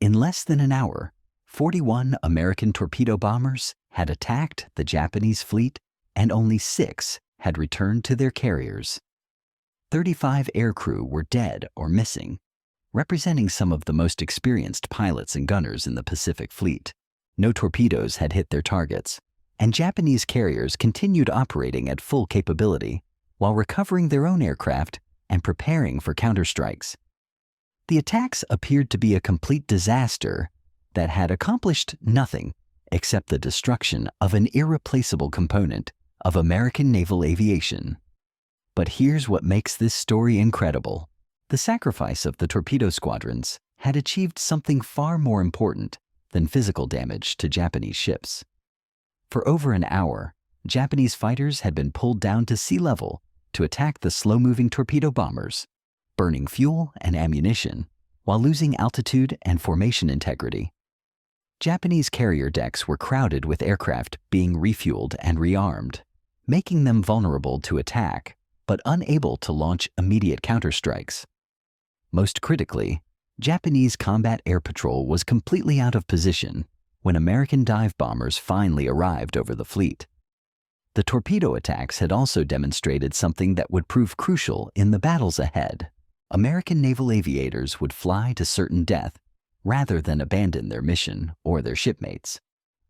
In less than an hour, 41 American torpedo bombers had attacked the Japanese fleet, and only 6 had returned to their carriers. 35 aircrew were dead or missing, representing some of the most experienced pilots and gunners in the Pacific Fleet. No torpedoes had hit their targets, and Japanese carriers continued operating at full capability while recovering their own aircraft and preparing for counterstrikes. The attacks appeared to be a complete disaster that had accomplished nothing except the destruction of an irreplaceable component of American naval aviation. But here's what makes this story incredible. The sacrifice of the torpedo squadrons had achieved something far more important than physical damage to Japanese ships. For over an hour, Japanese fighters had been pulled down to sea level to attack the slow-moving torpedo bombers, burning fuel and ammunition while losing altitude and formation integrity. Japanese carrier decks were crowded with aircraft being refueled and rearmed, making them vulnerable to attack but unable to launch immediate counterstrikes. Most critically, Japanese combat air patrol was completely out of position when American dive bombers finally arrived over the fleet. The torpedo attacks had also demonstrated something that would prove crucial in the battles ahead. American naval aviators would fly to certain death rather than abandon their mission or their shipmates.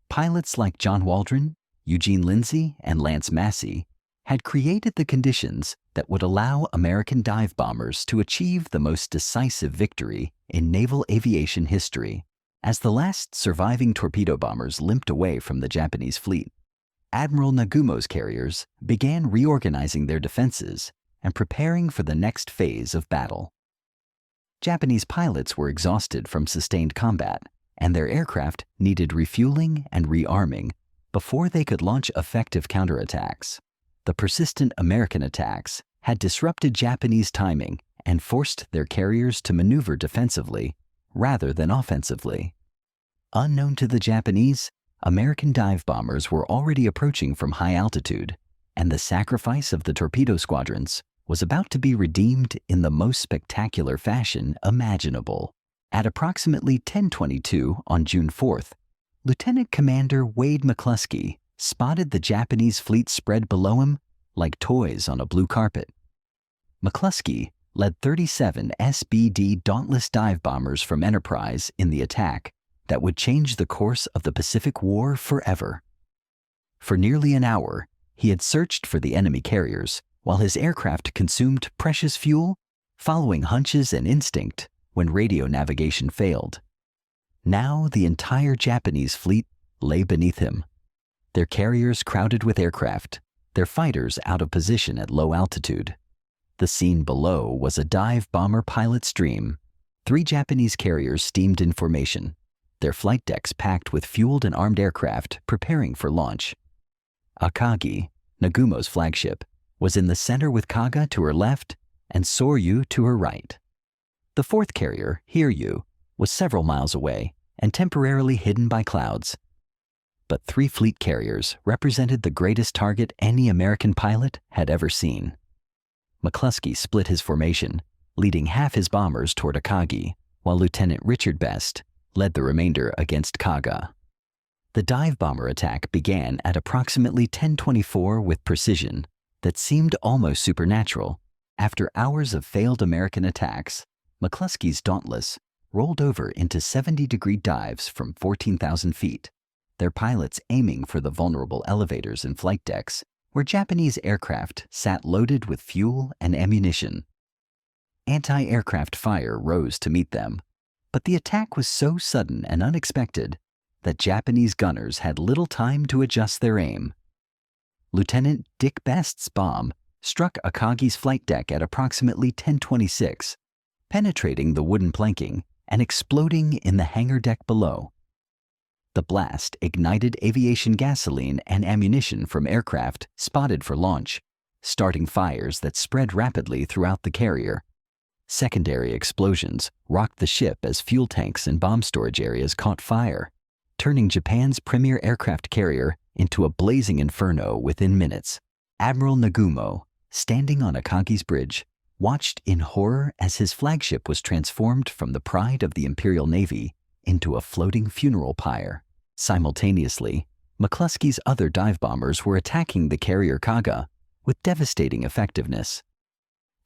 Pilots like John Waldron, Eugene Lindsay, and Lance Massey had created the conditions that would allow American dive bombers to achieve the most decisive victory in naval aviation history. As the last surviving torpedo bombers limped away from the Japanese fleet, Admiral Nagumo's carriers began reorganizing their defenses and preparing for the next phase of battle. Japanese pilots were exhausted from sustained combat, and their aircraft needed refueling and rearming before they could launch effective counterattacks. The persistent American attacks had disrupted Japanese timing and forced their carriers to maneuver defensively rather than offensively. Unknown to the Japanese, American dive bombers were already approaching from high altitude, and the sacrifice of the torpedo squadrons was about to be redeemed in the most spectacular fashion imaginable. At approximately 10:22 on June 4th, Lieutenant Commander Wade McCluskey spotted the Japanese fleet spread below him like toys on a blue carpet. McCluskey led 37 SBD Dauntless dive bombers from Enterprise in the attack that would change the course of the Pacific War forever. For nearly an hour, he had searched for the enemy carriers while his aircraft consumed precious fuel, following hunches and instinct when radio navigation failed. Now the entire Japanese fleet lay beneath him, their carriers crowded with aircraft, their fighters out of position at low altitude. The scene below was a dive bomber pilot's dream, 3 Japanese carriers steamed in formation, their flight decks packed with fueled and armed aircraft preparing for launch. Akagi, Nagumo's flagship, was in the center with Kaga to her left and Soryu to her right. The 4th carrier, Hiryu, was several miles away and temporarily hidden by clouds. But 3 fleet carriers represented the greatest target any American pilot had ever seen. McCluskey split his formation, leading half his bombers toward Akagi, while Lieutenant Richard Best led the remainder against Kaga. The dive bomber attack began at approximately 10:24 with precision that seemed almost supernatural. After hours of failed American attacks, McCluskey's Dauntless rolled over into 70-degree dives from 14,000 feet, their pilots aiming for the vulnerable elevators and flight decks where Japanese aircraft sat loaded with fuel and ammunition. Anti-aircraft fire rose to meet them, but the attack was so sudden and unexpected that Japanese gunners had little time to adjust their aim. Lieutenant Dick Best's bomb struck Akagi's flight deck at approximately 10:26, penetrating the wooden planking and exploding in the hangar deck below. The blast ignited aviation gasoline and ammunition from aircraft spotted for launch, starting fires that spread rapidly throughout the carrier. Secondary explosions rocked the ship as fuel tanks and bomb storage areas caught fire, turning Japan's premier aircraft carrier into a blazing inferno within minutes. Admiral Nagumo, standing on Akagi's bridge, watched in horror as his flagship was transformed from the pride of the Imperial Navy into a floating funeral pyre. Simultaneously, McCluskey's other dive bombers were attacking the carrier Kaga with devastating effectiveness.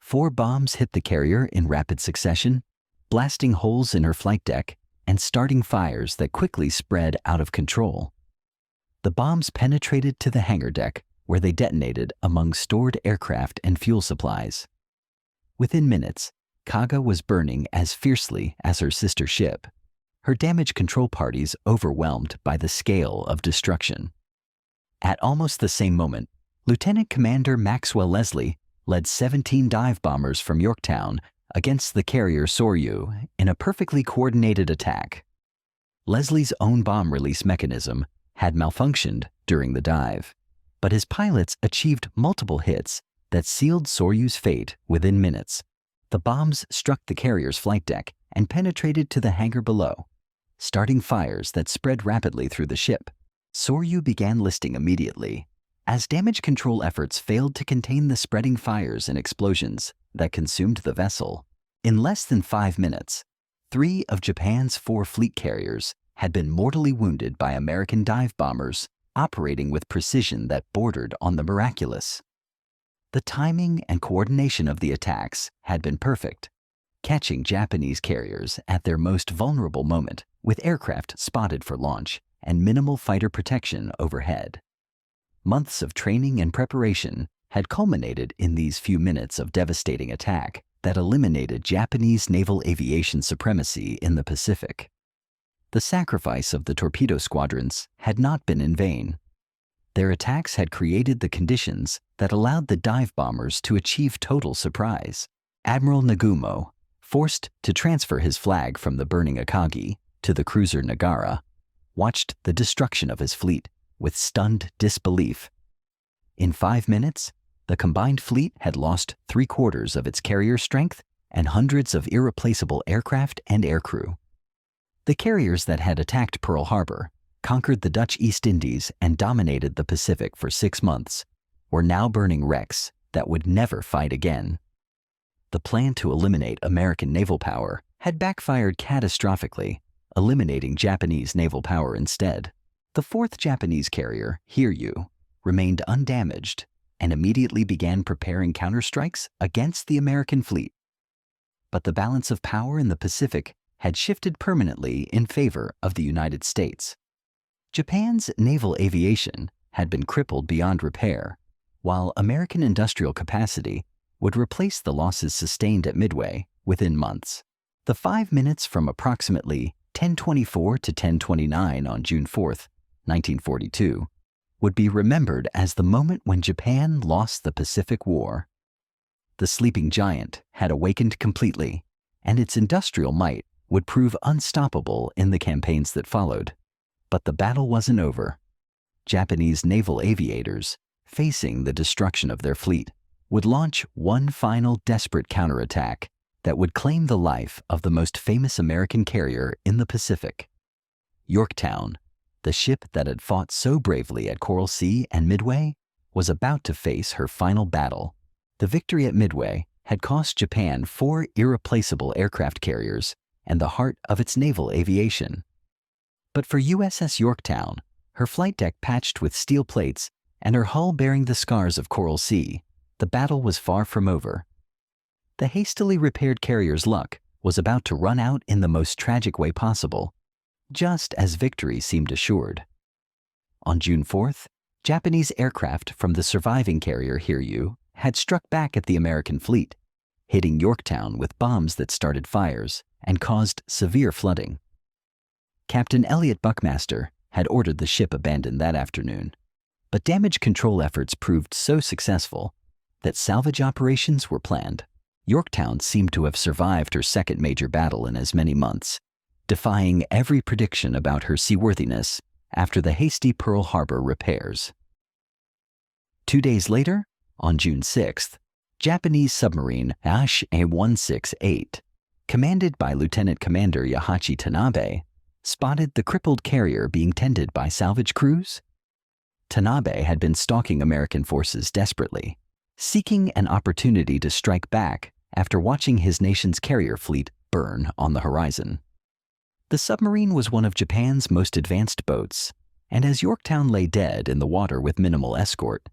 4 bombs hit the carrier in rapid succession, blasting holes in her flight deck and starting fires that quickly spread out of control. The bombs penetrated to the hangar deck, where they detonated among stored aircraft and fuel supplies. Within minutes, Kaga was burning as fiercely as her sister ship, her damage control parties overwhelmed by the scale of destruction. At almost the same moment, Lieutenant Commander Maxwell Leslie led 17 dive bombers from Yorktown against the carrier Soryu in a perfectly coordinated attack. Leslie's own bomb release mechanism had malfunctioned during the dive, but his pilots achieved multiple hits that sealed Soryu's fate within minutes. The bombs struck the carrier's flight deck and penetrated to the hangar below, starting fires that spread rapidly through the ship. Soryu began listing immediately, as damage control efforts failed to contain the spreading fires and explosions that consumed the vessel. In less than 5 minutes, 3 of Japan's 4 fleet carriers had been mortally wounded by American dive bombers operating with precision that bordered on the miraculous. The timing and coordination of the attacks had been perfect, catching Japanese carriers at their most vulnerable moment with aircraft spotted for launch and minimal fighter protection overhead. Months of training and preparation had culminated in these few minutes of devastating attack that eliminated Japanese naval aviation supremacy in the Pacific. The sacrifice of the torpedo squadrons had not been in vain. Their attacks had created the conditions that allowed the dive bombers to achieve total surprise. Admiral Nagumo, forced to transfer his flag from the burning Akagi to the cruiser Nagara, watched the destruction of his fleet with stunned disbelief. In 5 minutes, the combined fleet had lost 3/4 of its carrier strength and hundreds of irreplaceable aircraft and aircrew. The carriers that had attacked Pearl Harbor, conquered the Dutch East Indies, and dominated the Pacific for 6 months, were now burning wrecks that would never fight again. The plan to eliminate American naval power had backfired catastrophically, eliminating Japanese naval power instead. The 4th Japanese carrier, Hiryu, remained undamaged and immediately began preparing counterstrikes against the American fleet. But the balance of power in the Pacific had shifted permanently in favor of the United States. Japan's naval aviation had been crippled beyond repair, while American industrial capacity would replace the losses sustained at Midway within months. The 5 minutes from approximately 10:24 to 10:29 on June 4, 1942, would be remembered as the moment when Japan lost the Pacific War. The sleeping giant had awakened completely, and its industrial might would prove unstoppable in the campaigns that followed. But the battle wasn't over. Japanese naval aviators, facing the destruction of their fleet, would launch one final desperate counterattack that would claim the life of the most famous American carrier in the Pacific. Yorktown, the ship that had fought so bravely at Coral Sea and Midway, was about to face her final battle. The victory at Midway had cost Japan 4 irreplaceable aircraft carriers and the heart of its naval aviation. But for USS Yorktown, her flight deck patched with steel plates and her hull bearing the scars of Coral Sea, the battle was far from over. The hastily repaired carrier's luck was about to run out in the most tragic way possible, just as victory seemed assured. On June 4th, Japanese aircraft from the surviving carrier Hiryu had struck back at the American fleet, hitting Yorktown with bombs that started fires and caused severe flooding. Captain Elliot Buckmaster had ordered the ship abandoned that afternoon, but damage control efforts proved so successful that salvage operations were planned. Yorktown seemed to have survived her second major battle in as many months, defying every prediction about her seaworthiness after the hasty Pearl Harbor repairs. 2 days later, on June 6th, Japanese submarine A168, commanded by Lieutenant Commander Yahachi Tanabe, spotted the crippled carrier being tended by salvage crews. Tanabe had been stalking American forces desperately, seeking an opportunity to strike back after watching his nation's carrier fleet burn on the horizon. The submarine was one of Japan's most advanced boats, and as Yorktown lay dead in the water with minimal escort,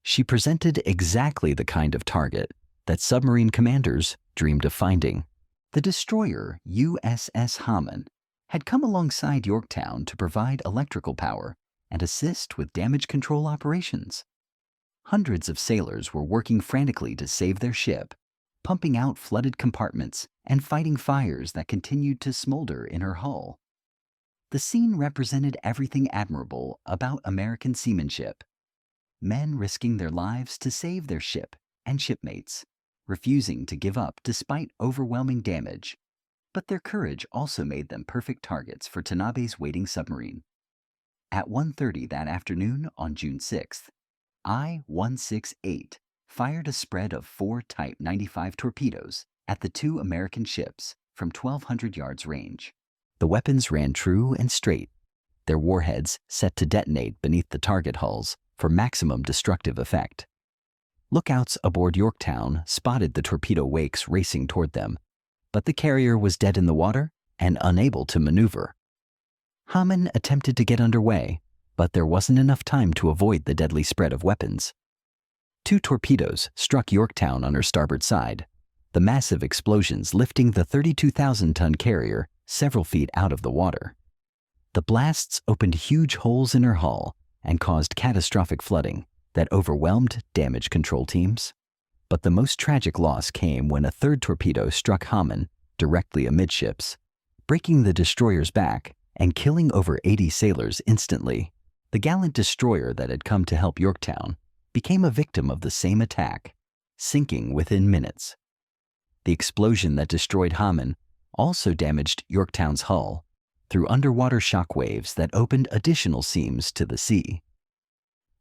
she presented exactly the kind of target that submarine commanders dreamed of finding. The destroyer USS Haman had come alongside Yorktown to provide electrical power and assist with damage control operations. Hundreds of sailors were working frantically to save their ship, pumping out flooded compartments and fighting fires that continued to smolder in her hull. The scene represented everything admirable about American seamanship. Men risking their lives to save their ship and shipmates, refusing to give up despite overwhelming damage. But their courage also made them perfect targets for Tanabe's waiting submarine. At 1:30 that afternoon on June 6th, I-168 fired a spread of 4 Type 95 torpedoes at the 2 American ships from 1,200 yards range. The weapons ran true and straight, their warheads set to detonate beneath the target hulls for maximum destructive effect. Lookouts aboard Yorktown spotted the torpedo wakes racing toward them, but the carrier was dead in the water and unable to maneuver. Haman attempted to get underway, but there wasn't enough time to avoid the deadly spread of weapons. 2 torpedoes struck Yorktown on her starboard side, the massive explosions lifting the 32,000-ton carrier several feet out of the water. The blasts opened huge holes in her hull and caused catastrophic flooding that overwhelmed damage control teams. But the most tragic loss came when a 3rd torpedo struck Haman directly amidships, breaking the destroyer's back and killing over 80 sailors instantly. The gallant destroyer that had come to help Yorktown became a victim of the same attack, sinking within minutes. The explosion that destroyed Haman also damaged Yorktown's hull through underwater shock waves that opened additional seams to the sea.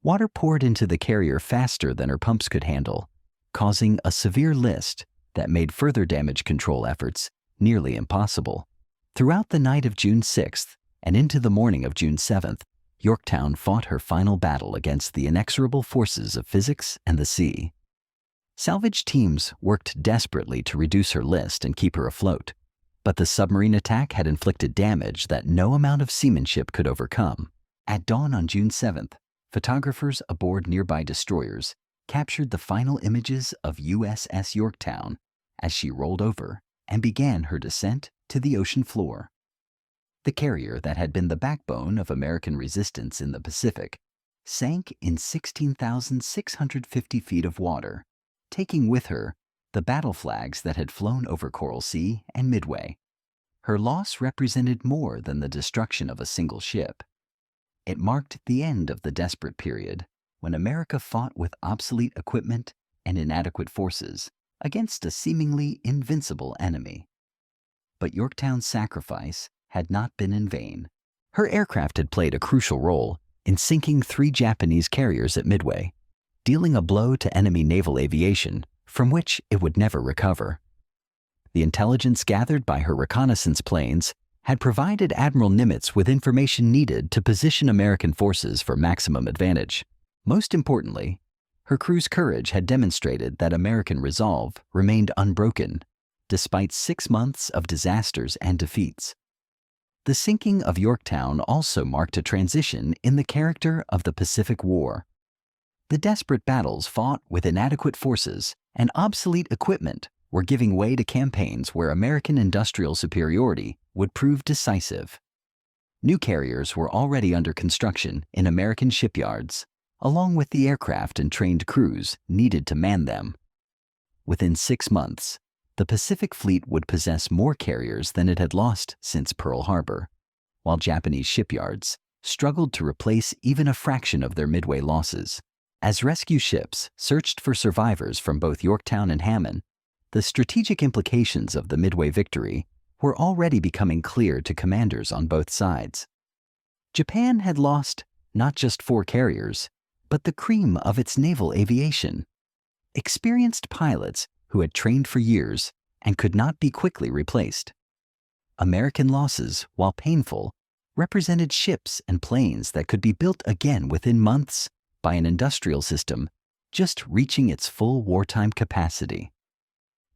Water poured into the carrier faster than her pumps could handle, causing a severe list that made further damage control efforts nearly impossible. Throughout the night of June 6th and into the morning of June 7th, Yorktown fought her final battle against the inexorable forces of physics and the sea. Salvage teams worked desperately to reduce her list and keep her afloat, but the submarine attack had inflicted damage that no amount of seamanship could overcome. At dawn on June 7th, photographers aboard nearby destroyers captured the final images of USS Yorktown as she rolled over and began her descent to the ocean floor. The carrier that had been the backbone of American resistance in the Pacific sank in 16,650 feet of water, taking with her the battle flags that had flown over Coral Sea and Midway. Her loss represented more than the destruction of a single ship. It marked the end of the desperate period when America fought with obsolete equipment and inadequate forces against a seemingly invincible enemy. But Yorktown's sacrifice had not been in vain. Her aircraft had played a crucial role in sinking 3 Japanese carriers at Midway, dealing a blow to enemy naval aviation from which it would never recover. The intelligence gathered by her reconnaissance planes had provided Admiral Nimitz with information needed to position American forces for maximum advantage. Most importantly, her crew's courage had demonstrated that American resolve remained unbroken, despite 6 months of disasters and defeats. The sinking of Yorktown also marked a transition in the character of the Pacific War. The desperate battles fought with inadequate forces and obsolete equipment were giving way to campaigns where American industrial superiority would prove decisive. New carriers were already under construction in American shipyards, along with the aircraft and trained crews needed to man them. Within 6 months, the Pacific Fleet would possess more carriers than it had lost since Pearl Harbor, while Japanese shipyards struggled to replace even a fraction of their Midway losses. As rescue ships searched for survivors from both Yorktown and Hammond, the strategic implications of the Midway victory were already becoming clear to commanders on both sides. Japan had lost not just 4 carriers, but the cream of its naval aviation. Experienced pilots who had trained for years and could not be quickly replaced. American losses, while painful, represented ships and planes that could be built again within months by an industrial system just reaching its full wartime capacity.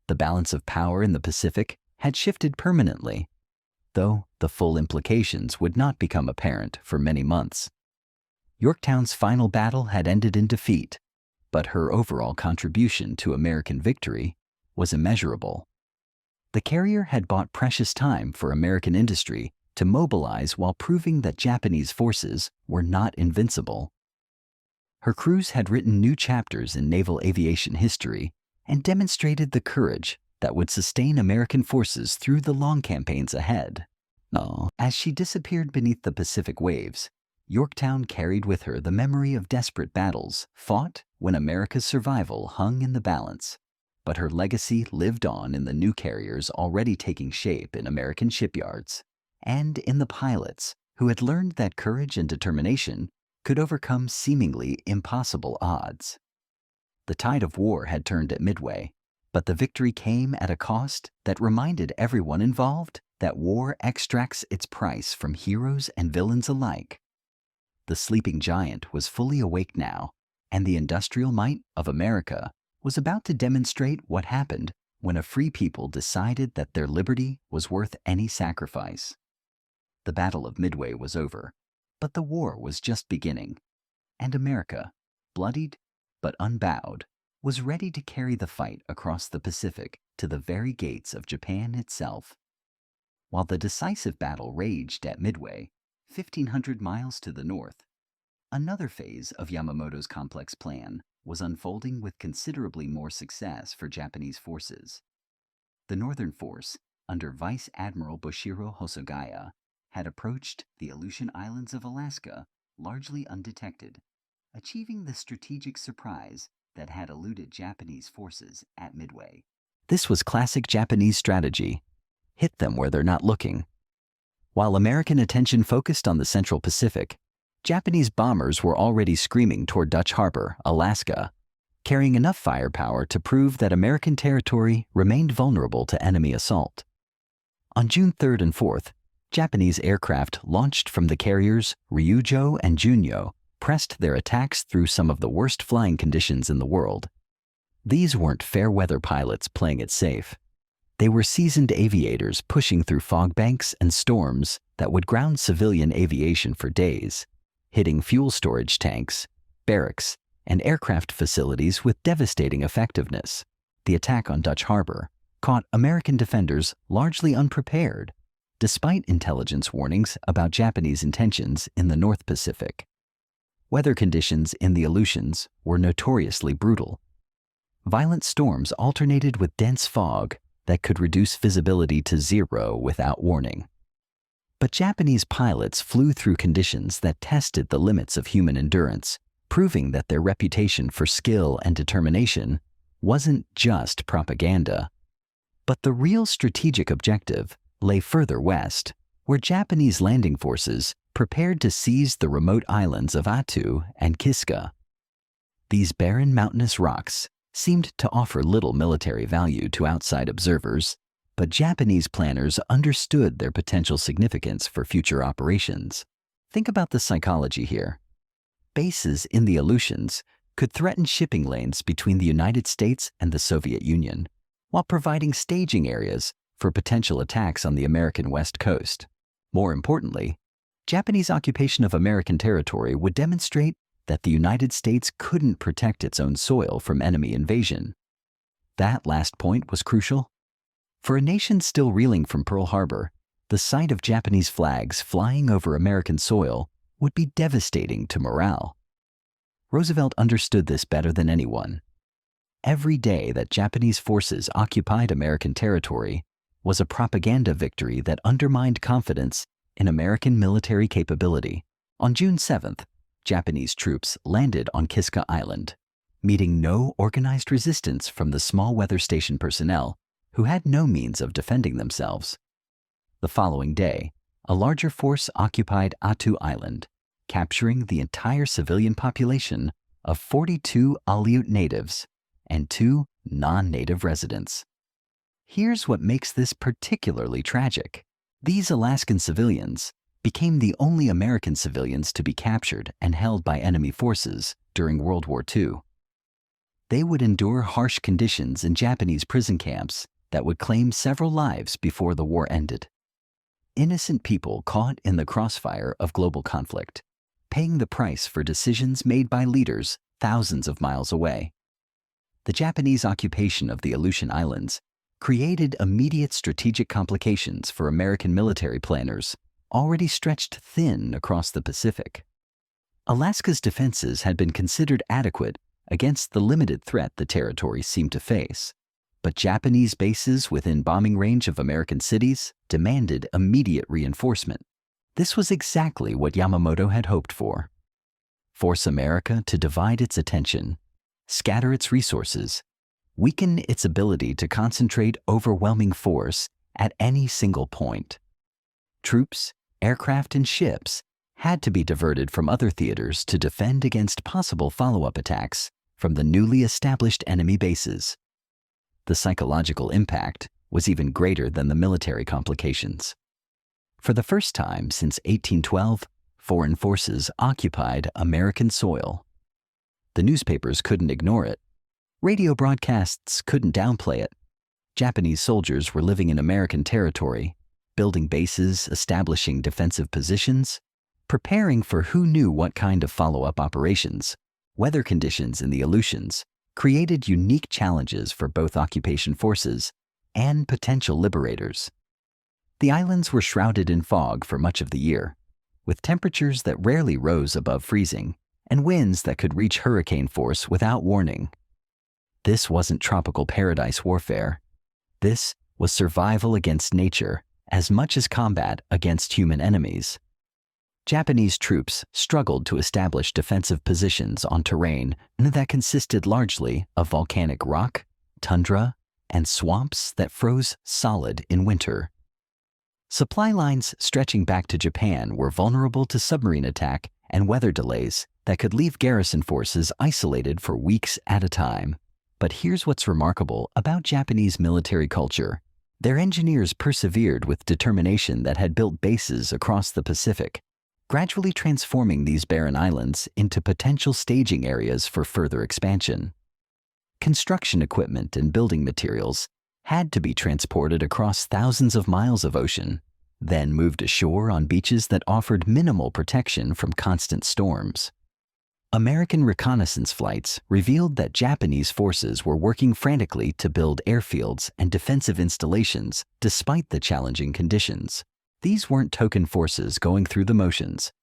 The balance of power in the Pacific had shifted permanently, though the full implications would not become apparent for many months. Yorktown's final battle had ended in defeat, but her overall contribution to American victory was immeasurable. The carrier had bought precious time for American industry to mobilize while proving that Japanese forces were not invincible. Her crews had written new chapters in naval aviation history and demonstrated the courage that would sustain American forces through the long campaigns ahead. As she disappeared beneath the Pacific waves, Yorktown carried with her the memory of desperate battles fought when America's survival hung in the balance. But her legacy lived on in the new carriers already taking shape in American shipyards, and in the pilots who had learned that courage and determination could overcome seemingly impossible odds. The tide of war had turned at Midway, but the victory came at a cost that reminded everyone involved that war extracts its price from heroes and villains alike. The sleeping giant was fully awake now, and the industrial might of America was about to demonstrate what happened when a free people decided that their liberty was worth any sacrifice. The Battle of Midway was over, but the war was just beginning, and America, bloodied but unbowed, was ready to carry the fight across the Pacific to the very gates of Japan itself. While the decisive battle raged at Midway, 1,500 miles to the north, another phase of Yamamoto's complex plan was unfolding with considerably more success for Japanese forces. The Northern Force, under Vice Admiral Bushiro Hosogaya, had approached the Aleutian Islands of Alaska largely undetected, achieving the strategic surprise that had eluded Japanese forces at Midway. This was classic Japanese strategy: hit them where they're not looking. While American attention focused on the Central Pacific, Japanese bombers were already screaming toward Dutch Harbor, Alaska, carrying enough firepower to prove that American territory remained vulnerable to enemy assault. On June 3rd and 4th, Japanese aircraft launched from the carriers Ryujo and Junyo pressed their attacks through some of the worst flying conditions in the world. These weren't fair-weather pilots playing it safe. They were seasoned aviators pushing through fog banks and storms that would ground civilian aviation for days, hitting fuel storage tanks, barracks, and aircraft facilities with devastating effectiveness. The attack on Dutch Harbor caught American defenders largely unprepared, despite intelligence warnings about Japanese intentions in the North Pacific. Weather conditions in the Aleutians were notoriously brutal. Violent storms alternated with dense fog that could reduce visibility to zero without warning. But Japanese pilots flew through conditions that tested the limits of human endurance, proving that their reputation for skill and determination wasn't just propaganda. But the real strategic objective lay further west, where Japanese landing forces prepared to seize the remote islands of Attu and Kiska. These barren mountainous rocks seemed to offer little military value to outside observers, but Japanese planners understood their potential significance for future operations. Think about the psychology here. Bases in the Aleutians could threaten shipping lanes between the United States and the Soviet Union, while providing staging areas for potential attacks on the American West Coast. More importantly, Japanese occupation of American territory would demonstrate that the United States couldn't protect its own soil from enemy invasion. That last point was crucial. For a nation still reeling from Pearl Harbor, the sight of Japanese flags flying over American soil would be devastating to morale. Roosevelt understood this better than anyone. Every day that Japanese forces occupied American territory was a propaganda victory that undermined confidence in American military capability. On June 7th, Japanese troops landed on Kiska Island, meeting no organized resistance from the small weather station personnel who had no means of defending themselves. The following day, a larger force occupied Attu Island, capturing the entire civilian population of 42 Aleut natives and 2 non-native residents. Here's what makes this particularly tragic. These Alaskan civilians became the only American civilians to be captured and held by enemy forces during World War II. They would endure harsh conditions in Japanese prison camps that would claim several lives before the war ended. Innocent people caught in the crossfire of global conflict, paying the price for decisions made by leaders thousands of miles away. The Japanese occupation of the Aleutian Islands created immediate strategic complications for American military planners already stretched thin across the Pacific. Alaska's defenses had been considered adequate against the limited threat the territory seemed to face, but Japanese bases within bombing range of American cities demanded immediate reinforcement. This was exactly what Yamamoto had hoped for. Force America to divide its attention, scatter its resources, weaken its ability to concentrate overwhelming force at any single point. Troops, aircraft, and ships had to be diverted from other theaters to defend against possible follow-up attacks from the newly established enemy bases. The psychological impact was even greater than the military complications. For the first time since 1812, foreign forces occupied American soil. The newspapers couldn't ignore it. Radio broadcasts couldn't downplay it. Japanese soldiers were living in American territory, building bases, establishing defensive positions, preparing for who knew what kind of follow-up operations. Weather conditions in the Aleutians created unique challenges for both occupation forces and potential liberators. The islands were shrouded in fog for much of the year, with temperatures that rarely rose above freezing and winds that could reach hurricane force without warning. This wasn't tropical paradise warfare. This was survival against nature as much as combat against human enemies. Japanese troops struggled to establish defensive positions on terrain that consisted largely of volcanic rock, tundra, and swamps that froze solid in winter. Supply lines stretching back to Japan were vulnerable to submarine attack and weather delays that could leave garrison forces isolated for weeks at a time. But here's what's remarkable about Japanese military culture. Their engineers persevered with determination that had built bases across the Pacific, gradually transforming these barren islands into potential staging areas for further expansion. Construction equipment and building materials had to be transported across thousands of miles of ocean, then moved ashore on beaches that offered minimal protection from constant storms. American reconnaissance flights revealed that Japanese forces were working frantically to build airfields and defensive installations despite the challenging conditions. These weren't token forces going through the motions.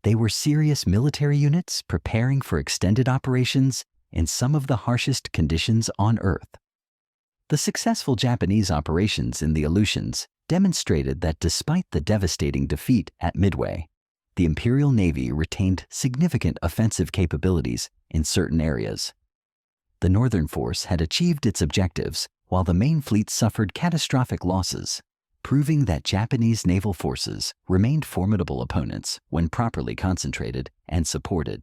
They were serious military units preparing for extended operations in some of the harshest conditions on Earth. The successful Japanese operations in the Aleutians demonstrated that despite the devastating defeat at Midway, the Imperial Navy retained significant offensive capabilities in certain areas. The Northern Force had achieved its objectives while the main fleet suffered catastrophic losses, proving that Japanese naval forces remained formidable opponents when properly concentrated and supported.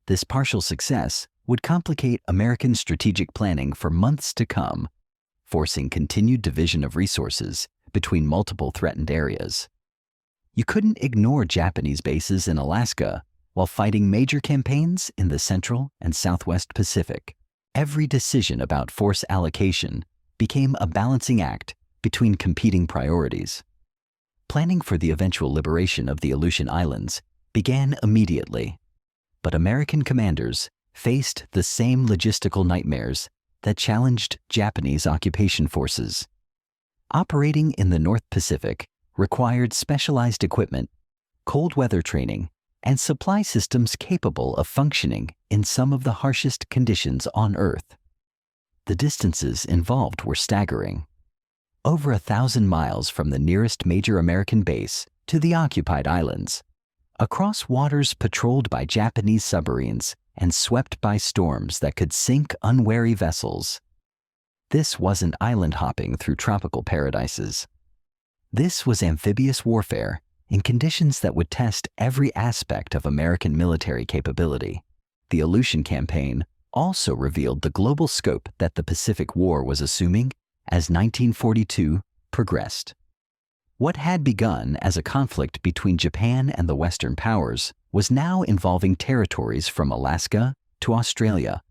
This partial success would complicate American strategic planning for months to come, forcing continued division of resources between multiple threatened areas. You couldn't ignore Japanese bases in Alaska while fighting major campaigns in the Central and Southwest Pacific. Every decision about force allocation became a balancing act between competing priorities. Planning for the eventual liberation of the Aleutian Islands began immediately, but American commanders faced the same logistical nightmares that challenged Japanese occupation forces. Operating in the North Pacific required specialized equipment, cold weather training, and supply systems capable of functioning in some of the harshest conditions on Earth. The distances involved were staggering. Over 1,000 miles from the nearest major American base to the occupied islands, across waters patrolled by Japanese submarines and swept by storms that could sink unwary vessels. This wasn't island hopping through tropical paradises. This was amphibious warfare in conditions that would test every aspect of American military capability. The Aleutian Campaign also revealed the global scope that the Pacific War was assuming as 1942 progressed. What had begun as a conflict between Japan and the Western powers was now involving territories from Alaska to Australia,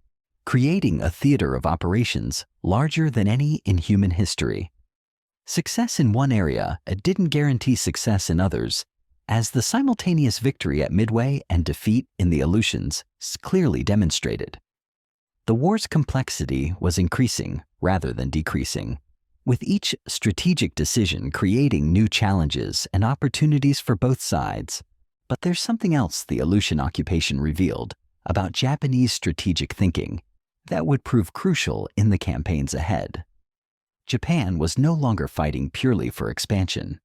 creating a theater of operations larger than any in human history. Success in one area didn't guarantee success in others, as the simultaneous victory at Midway and defeat in the Aleutians clearly demonstrated. The war's complexity was increasing rather than decreasing, with each strategic decision creating new challenges and opportunities for both sides. But there's something else the Aleutian occupation revealed about Japanese strategic thinking that would prove crucial in the campaigns ahead. Japan was no longer fighting purely for expansion.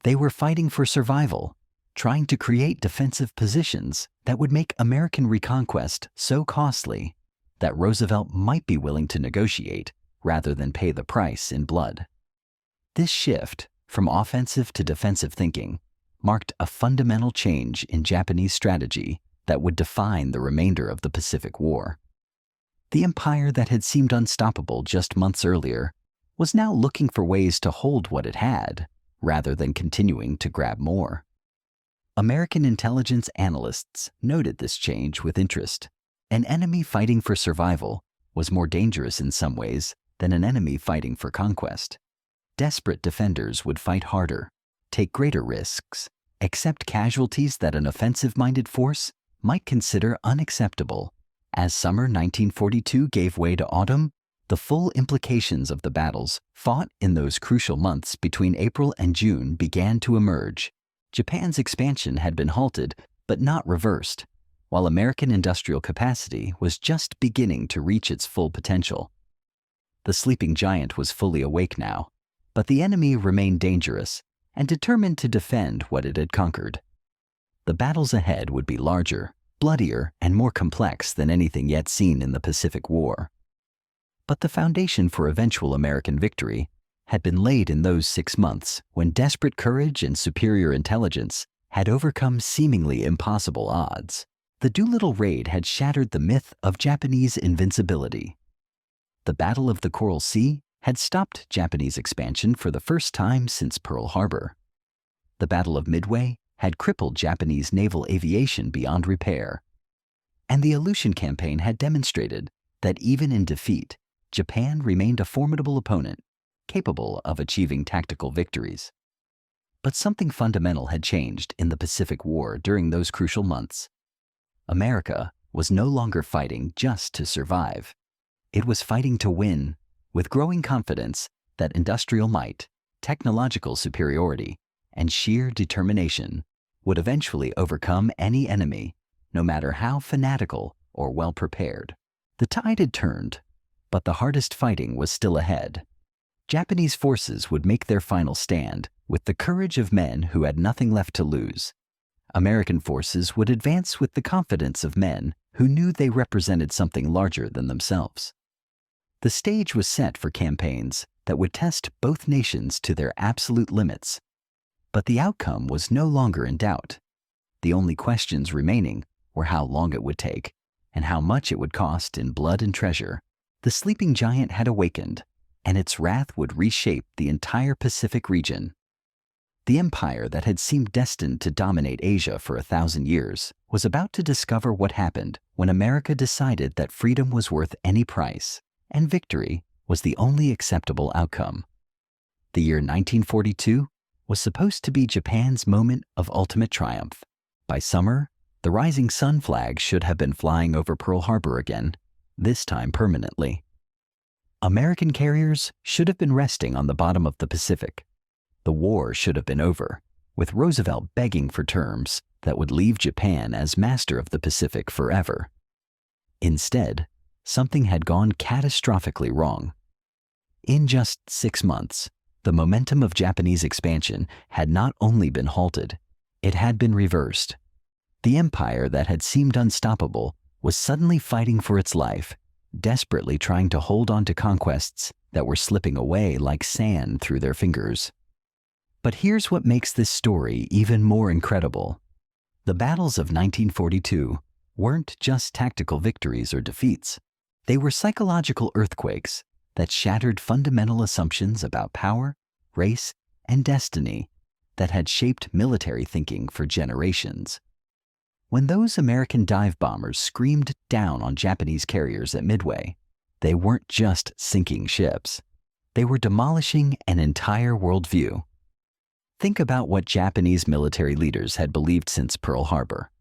They were fighting for survival, trying to create defensive positions that would make American reconquest so costly that Roosevelt might be willing to negotiate rather than pay the price in blood. This shift from offensive to defensive thinking marked a fundamental change in Japanese strategy that would define the remainder of the Pacific War. The empire that had seemed unstoppable just months earlier was now looking for ways to hold what it had, rather than continuing to grab more. American intelligence analysts noted this change with interest. An enemy fighting for survival was more dangerous in some ways than an enemy fighting for conquest. Desperate defenders would fight harder, take greater risks, accept casualties that an offensive-minded force might consider unacceptable. As summer 1942 gave way to autumn, the full implications of the battles fought in those crucial months between April and June began to emerge. Japan's expansion had been halted, but not reversed, while American industrial capacity was just beginning to reach its full potential. The sleeping giant was fully awake now, but the enemy remained dangerous and determined to defend what it had conquered. The battles ahead would be larger, bloodier, and more complex than anything yet seen in the Pacific War. But the foundation for eventual American victory had been laid in those 6 months when desperate courage and superior intelligence had overcome seemingly impossible odds. The Doolittle raid had shattered the myth of Japanese invincibility. The Battle of the Coral Sea had stopped Japanese expansion for the first time since Pearl Harbor. The Battle of Midway had crippled Japanese naval aviation beyond repair. And the Aleutian Campaign had demonstrated that even in defeat, Japan remained a formidable opponent, capable of achieving tactical victories. But something fundamental had changed in the Pacific War during those crucial months. America was no longer fighting just to survive. It was fighting to win, with growing confidence that industrial might, technological superiority, and sheer determination would eventually overcome any enemy, no matter how fanatical or well-prepared. The tide had turned, but the hardest fighting was still ahead. Japanese forces would make their final stand with the courage of men who had nothing left to lose. American forces would advance with the confidence of men who knew they represented something larger than themselves. The stage was set for campaigns that would test both nations to their absolute limits. But the outcome was no longer in doubt. The only questions remaining were how long it would take and how much it would cost in blood and treasure. The sleeping giant had awakened, and its wrath would reshape the entire Pacific region. The empire that had seemed destined to dominate Asia for 1,000 years was about to discover what happened when America decided that freedom was worth any price, and victory was the only acceptable outcome. The year 1942 was supposed to be Japan's moment of ultimate triumph. By summer, the rising sun flag should have been flying over Pearl Harbor again, this time permanently. American carriers should have been resting on the bottom of the Pacific. The war should have been over, with Roosevelt begging for terms that would leave Japan as master of the Pacific forever. Instead, something had gone catastrophically wrong. In just 6 months, the momentum of Japanese expansion had not only been halted, it had been reversed. The empire that had seemed unstoppable was suddenly fighting for its life, desperately trying to hold on to conquests that were slipping away like sand through their fingers. But here's what makes this story even more incredible. The battles of 1942 weren't just tactical victories or defeats. They were psychological earthquakes that shattered fundamental assumptions about power, race, and destiny that had shaped military thinking for generations. When those American dive bombers screamed down on Japanese carriers at Midway, they weren't just sinking ships. They were demolishing an entire worldview. Think about what Japanese military leaders had believed since Pearl Harbor.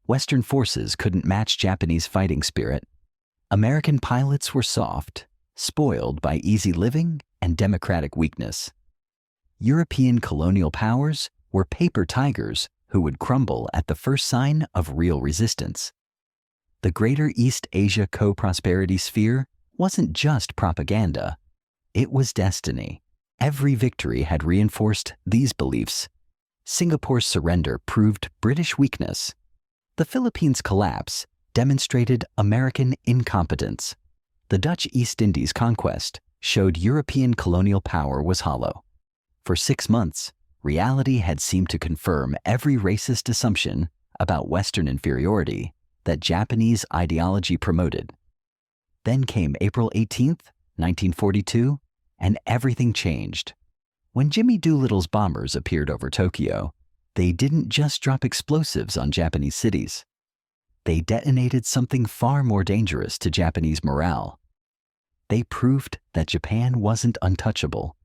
Western forces couldn't match Japanese fighting spirit. American pilots were soft, spoiled by easy living and democratic weakness. European colonial powers were paper tigers who would crumble at the first sign of real resistance. The Greater East Asia Co-Prosperity Sphere wasn't just propaganda, it was destiny. Every victory had reinforced these beliefs. Singapore's surrender proved British weakness. The Philippines' collapse demonstrated American incompetence. The Dutch East Indies conquest showed European colonial power was hollow. For 6 months, reality had seemed to confirm every racist assumption about Western inferiority that Japanese ideology promoted. Then came April 18th, 1942, and everything changed. When Jimmy Doolittle's bombers appeared over Tokyo, they didn't just drop explosives on Japanese cities. They detonated something far more dangerous to Japanese morale. They proved that Japan wasn't untouchable,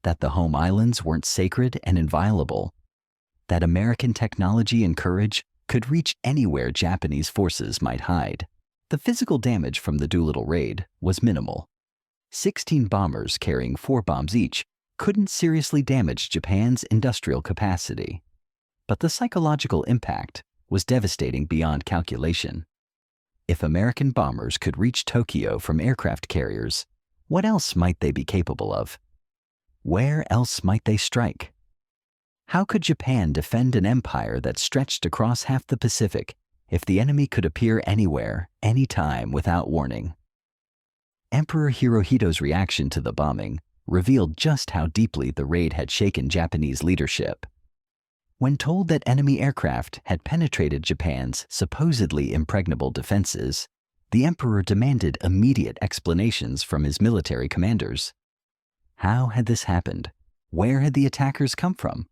that the home islands weren't sacred and inviolable, that American technology and courage could reach anywhere Japanese forces might hide. The physical damage from the Doolittle raid was minimal. 16 bombers carrying 4 bombs each couldn't seriously damage Japan's industrial capacity. But the psychological impact was devastating beyond calculation. If American bombers could reach Tokyo from aircraft carriers, what else might they be capable of? Where else might they strike? How could Japan defend an empire that stretched across half the Pacific if the enemy could appear anywhere, anytime, without warning? Emperor Hirohito's reaction to the bombing revealed just how deeply the raid had shaken Japanese leadership. When told that enemy aircraft had penetrated Japan's supposedly impregnable defenses, the emperor demanded immediate explanations from his military commanders. How had this happened? Where had the attackers come from?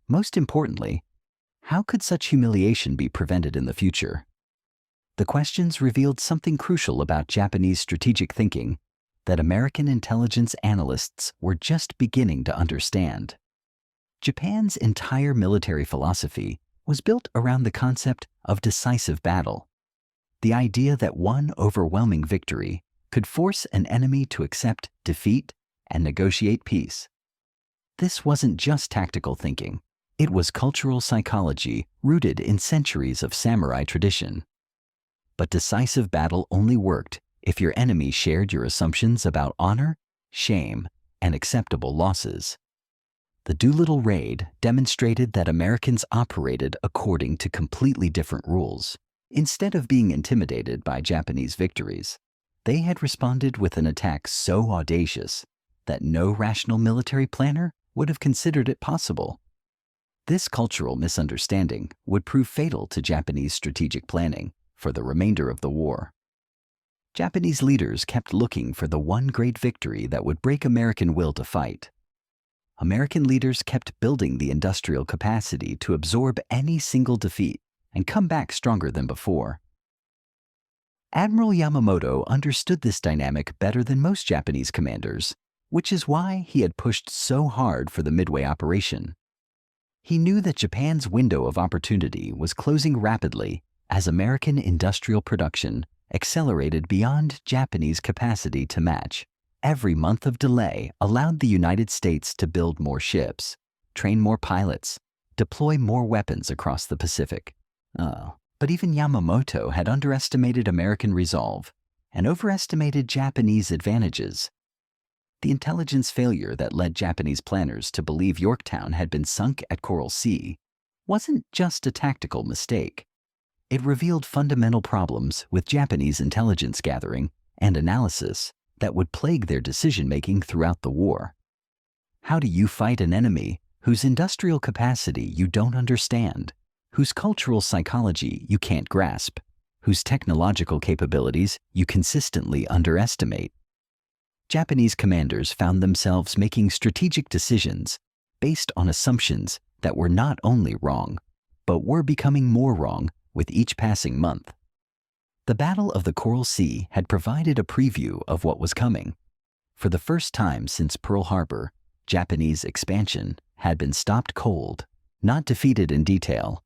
Most importantly, how could such humiliation be prevented in the future? The questions revealed something crucial about Japanese strategic thinking that American intelligence analysts were just beginning to understand. Japan's entire military philosophy was built around the concept of decisive battle, the idea that one overwhelming victory could force an enemy to accept defeat and negotiate peace. This wasn't just tactical thinking, it was cultural psychology rooted in centuries of samurai tradition. But decisive battle only worked if your enemy shared your assumptions about honor, shame, and acceptable losses. The Doolittle raid demonstrated that Americans operated according to completely different rules. Instead of being intimidated by Japanese victories, they had responded with an attack so audacious that no rational military planner would have considered it possible. This cultural misunderstanding would prove fatal to Japanese strategic planning for the remainder of the war. Japanese leaders kept looking for the one great victory that would break American will to fight. American leaders kept building the industrial capacity to absorb any single defeat and come back stronger than before. Admiral Yamamoto understood this dynamic better than most Japanese commanders, which is why he had pushed so hard for the Midway operation. He knew that Japan's window of opportunity was closing rapidly as American industrial production accelerated beyond Japanese capacity to match. Every month of delay allowed the United States to build more ships, train more pilots, deploy more weapons across the Pacific. But even Yamamoto had underestimated American resolve and overestimated Japanese advantages. The intelligence failure that led Japanese planners to believe Yorktown had been sunk at Coral Sea wasn't just a tactical mistake. It revealed fundamental problems with Japanese intelligence gathering and analysis that would plague their decision-making throughout the war. How do you fight an enemy whose industrial capacity you don't understand, whose cultural psychology you can't grasp, whose technological capabilities you consistently underestimate? Japanese commanders found themselves making strategic decisions based on assumptions that were not only wrong, but were becoming more wrong with each passing month. The Battle of the Coral Sea had provided a preview of what was coming. For the first time since Pearl Harbor, Japanese expansion had been stopped cold, not defeated in detail,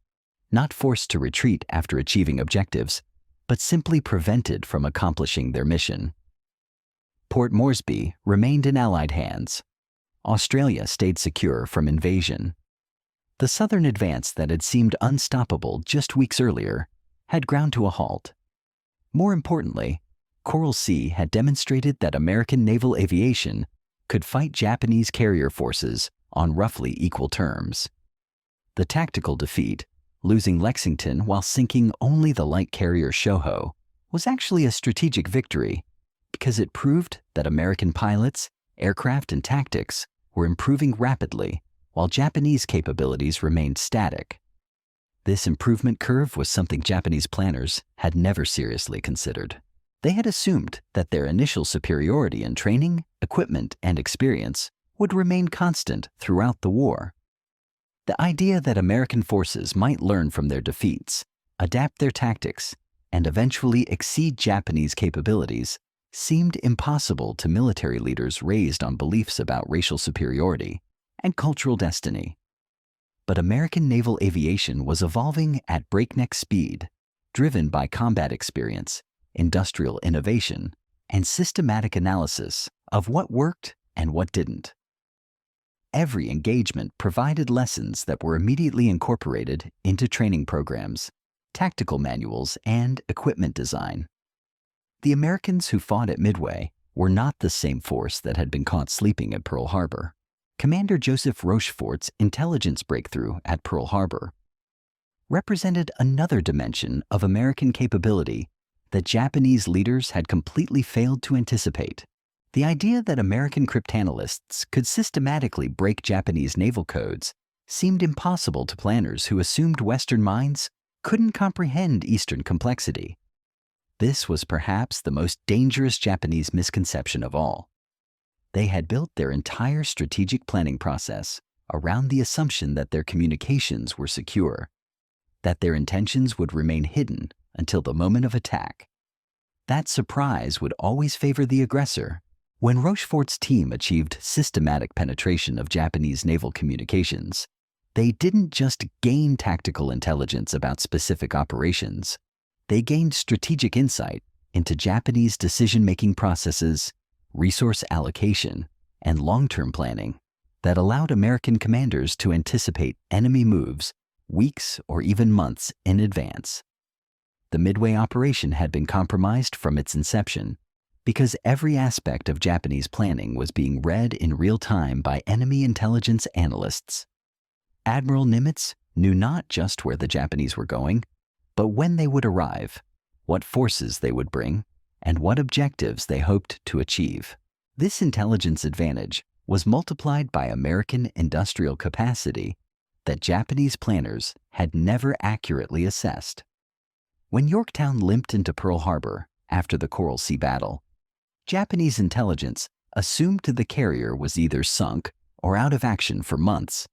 not forced to retreat after achieving objectives, but simply prevented from accomplishing their mission. Port Moresby remained in Allied hands. Australia stayed secure from invasion. The southern advance that had seemed unstoppable just weeks earlier had ground to a halt. More importantly, Coral Sea had demonstrated that American naval aviation could fight Japanese carrier forces on roughly equal terms. The tactical defeat, losing Lexington while sinking only the light carrier Shoho, was actually a strategic victory because it proved that American pilots, aircraft, and tactics were improving rapidly while Japanese capabilities remained static. This improvement curve was something Japanese planners had never seriously considered. They had assumed that their initial superiority in training, equipment, and experience would remain constant throughout the war. The idea that American forces might learn from their defeats, adapt their tactics, and eventually exceed Japanese capabilities seemed impossible to military leaders raised on beliefs about racial superiority and cultural destiny. But American naval aviation was evolving at breakneck speed, driven by combat experience, industrial innovation, and systematic analysis of what worked and what didn't. Every engagement provided lessons that were immediately incorporated into training programs, tactical manuals, and equipment design. The Americans who fought at Midway were not the same force that had been caught sleeping at Pearl Harbor. Commander Joseph Rochefort's intelligence breakthrough at Pearl Harbor represented another dimension of American capability that Japanese leaders had completely failed to anticipate. The idea that American cryptanalysts could systematically break Japanese naval codes seemed impossible to planners who assumed Western minds couldn't comprehend Eastern complexity. This was perhaps the most dangerous Japanese misconception of all. They had built their entire strategic planning process around the assumption that their communications were secure, that their intentions would remain hidden until the moment of attack. That surprise would always favor the aggressor. When Rochefort's team achieved systematic penetration of Japanese naval communications, they didn't just gain tactical intelligence about specific operations. They gained strategic insight into Japanese decision-making processes, resource allocation, and long-term planning that allowed American commanders to anticipate enemy moves weeks or even months in advance. The Midway operation had been compromised from its inception because every aspect of Japanese planning was being read in real time by enemy intelligence analysts. Admiral Nimitz knew not just where the Japanese were going, but when they would arrive, what forces they would bring, and what objectives they hoped to achieve. This intelligence advantage was multiplied by American industrial capacity that Japanese planners had never accurately assessed. When Yorktown limped into Pearl Harbor after the Coral Sea Battle, Japanese intelligence assumed the carrier was either sunk or out of action for months.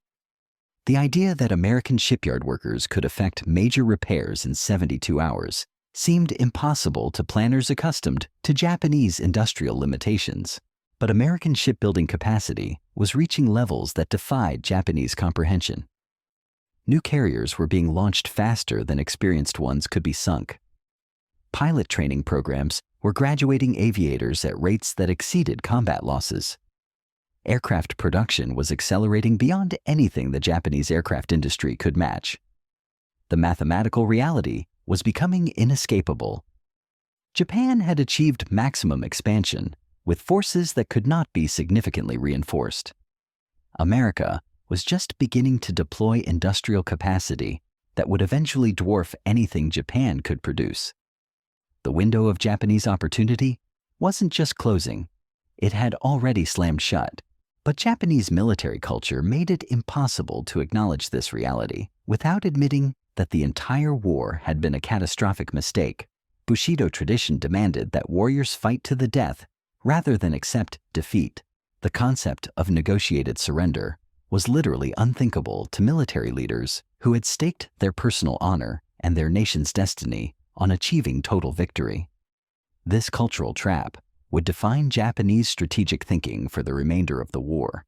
The idea that American shipyard workers could effect major repairs in 72 hours seemed impossible to planners accustomed to Japanese industrial limitations. But American shipbuilding capacity was reaching levels that defied Japanese comprehension. New carriers were being launched faster than experienced ones could be sunk. Pilot training programs were graduating aviators at rates that exceeded combat losses. Aircraft production was accelerating beyond anything the Japanese aircraft industry could match. The mathematical reality was becoming inescapable. Japan had achieved maximum expansion with forces that could not be significantly reinforced. America was just beginning to deploy industrial capacity that would eventually dwarf anything Japan could produce. The window of Japanese opportunity wasn't just closing, it had already slammed shut. But Japanese military culture made it impossible to acknowledge this reality without admitting that the entire war had been a catastrophic mistake. Bushido tradition demanded that warriors fight to the death rather than accept defeat. The concept of negotiated surrender was literally unthinkable to military leaders who had staked their personal honor and their nation's destiny on achieving total victory. This cultural trap would define Japanese strategic thinking for the remainder of the war.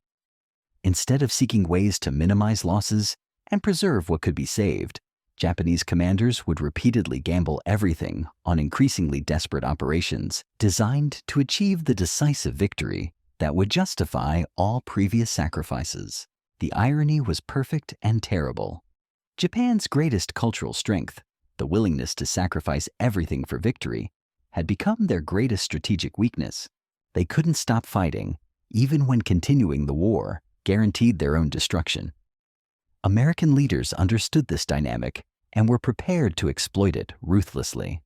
Instead of seeking ways to minimize losses and preserve what could be saved, Japanese commanders would repeatedly gamble everything on increasingly desperate operations designed to achieve the decisive victory that would justify all previous sacrifices. The irony was perfect and terrible. Japan's greatest cultural strength, the willingness to sacrifice everything for victory, had become their greatest strategic weakness. They couldn't stop fighting, even when continuing the war guaranteed their own destruction. American leaders understood this dynamic and were prepared to exploit it ruthlessly.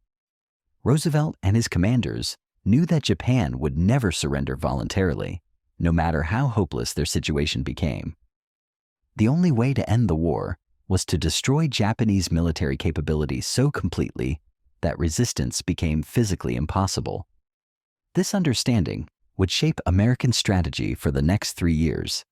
Roosevelt and his commanders knew that Japan would never surrender voluntarily, no matter how hopeless their situation became. The only way to end the war was to destroy Japanese military capabilities so completely that resistance became physically impossible. This understanding would shape American strategy for the next 3 years.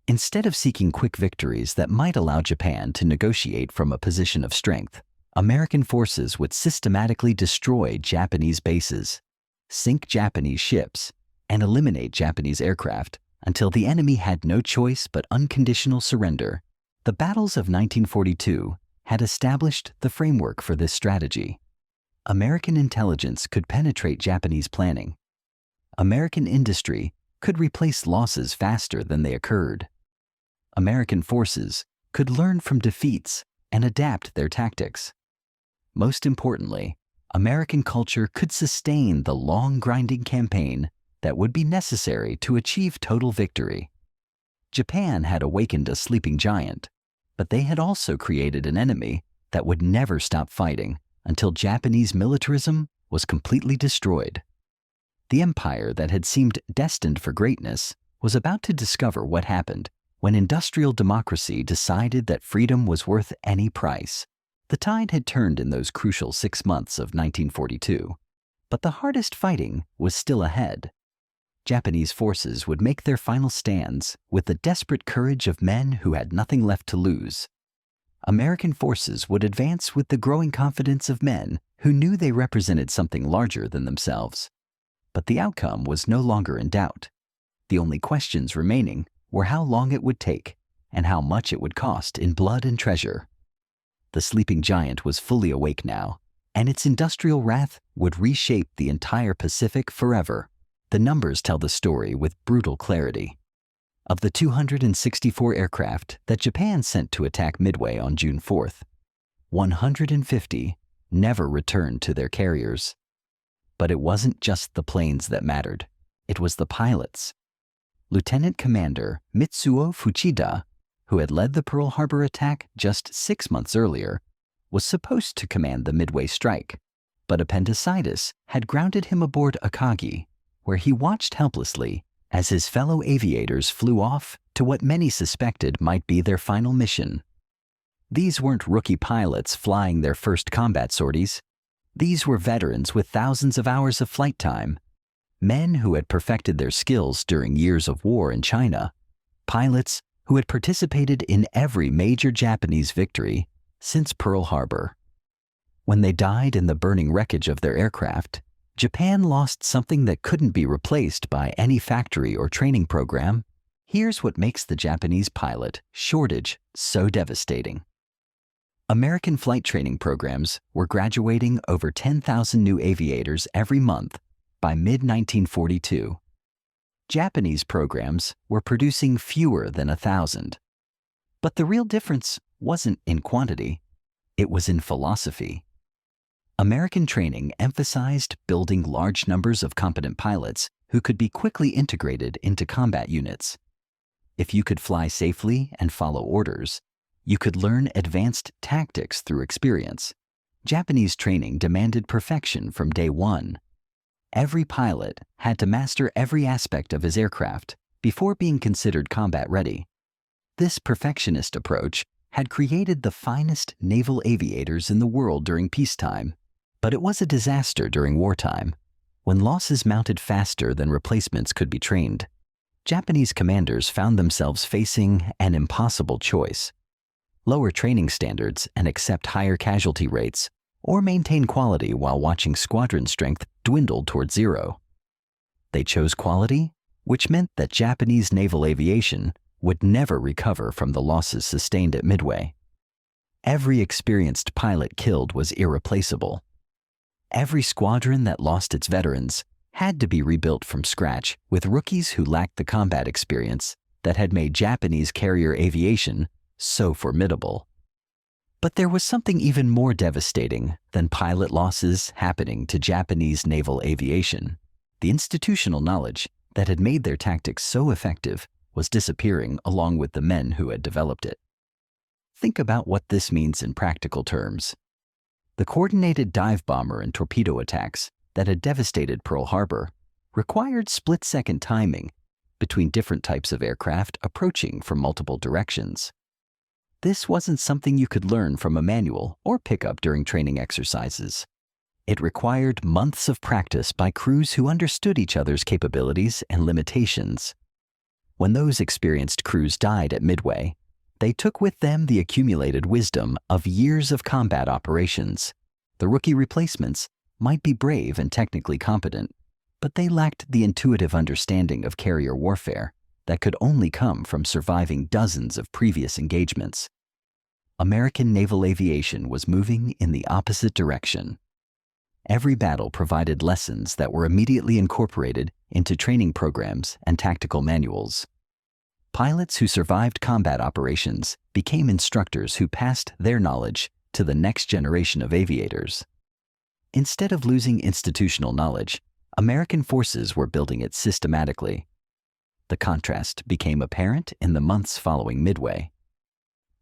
Instead of seeking quick victories that might allow Japan to negotiate from a position of strength, American forces would systematically destroy Japanese bases, sink Japanese ships, and eliminate Japanese aircraft until the enemy had no choice but unconditional surrender. The battles of 1942 had established the framework for this strategy. American intelligence could penetrate Japanese planning. American industry could replace losses faster than they occurred. American forces could learn from defeats and adapt their tactics. Most importantly, American culture could sustain the long grinding campaign that would be necessary to achieve total victory. Japan had awakened a sleeping giant, but they had also created an enemy that would never stop fighting until Japanese militarism was completely destroyed. The empire that had seemed destined for greatness was about to discover what happened when industrial democracy decided that freedom was worth any price. The tide had turned in those crucial 6 months of 1942, but the hardest fighting was still ahead. Japanese forces would make their final stands with the desperate courage of men who had nothing left to lose. American forces would advance with the growing confidence of men who knew they represented something larger than themselves. But the outcome was no longer in doubt. The only questions remaining were how long it would take and how much it would cost in blood and treasure. The sleeping giant was fully awake now, and its industrial wrath would reshape the entire Pacific forever. The numbers tell the story with brutal clarity. Of the 264 aircraft that Japan sent to attack Midway on June 4th, 150 never returned to their carriers. But it wasn't just the planes that mattered. It was the pilots. Lieutenant Commander Mitsuo Fuchida, who had led the Pearl Harbor attack just 6 months earlier, was supposed to command the Midway strike, but appendicitis had grounded him aboard Akagi, where he watched helplessly as his fellow aviators flew off to what many suspected might be their final mission. These weren't rookie pilots flying their first combat sorties. These were veterans with thousands of hours of flight time, men who had perfected their skills during years of war in China, pilots who had participated in every major Japanese victory since Pearl Harbor. When they died in the burning wreckage of their aircraft, Japan lost something that couldn't be replaced by any factory or training program. Here's what makes the Japanese pilot shortage so devastating. American flight training programs were graduating over 10,000 new aviators every month by mid-1942. Japanese programs were producing fewer than 1,000. But the real difference wasn't in quantity, it was in philosophy. American training emphasized building large numbers of competent pilots who could be quickly integrated into combat units. If you could fly safely and follow orders, you could learn advanced tactics through experience. Japanese training demanded perfection from day one. Every pilot had to master every aspect of his aircraft before being considered combat ready. This perfectionist approach had created the finest naval aviators in the world during peacetime, but it was a disaster during wartime, when losses mounted faster than replacements could be trained. Japanese commanders found themselves facing an impossible choice: lower training standards and accept higher casualty rates, or maintain quality while watching squadron strength dwindle toward zero. They chose quality, which meant that Japanese naval aviation would never recover from the losses sustained at Midway. Every experienced pilot killed was irreplaceable. Every squadron that lost its veterans had to be rebuilt from scratch with rookies who lacked the combat experience that had made Japanese carrier aviation so formidable. But there was something even more devastating than pilot losses happening to Japanese naval aviation. The institutional knowledge that had made their tactics so effective was disappearing along with the men who had developed it. Think about what this means in practical terms. The coordinated dive bomber and torpedo attacks that had devastated Pearl Harbor required split-second timing between different types of aircraft approaching from multiple directions. This wasn't something you could learn from a manual or pick up during training exercises. It required months of practice by crews who understood each other's capabilities and limitations. When those experienced crews died at Midway, they took with them the accumulated wisdom of years of combat operations. The rookie replacements might be brave and technically competent, but they lacked the intuitive understanding of carrier warfare that could only come from surviving dozens of previous engagements. American naval aviation was moving in the opposite direction. Every battle provided lessons that were immediately incorporated into training programs and tactical manuals. Pilots who survived combat operations became instructors who passed their knowledge to the next generation of aviators. Instead of losing institutional knowledge, American forces were building it systematically. The contrast became apparent in the months following Midway.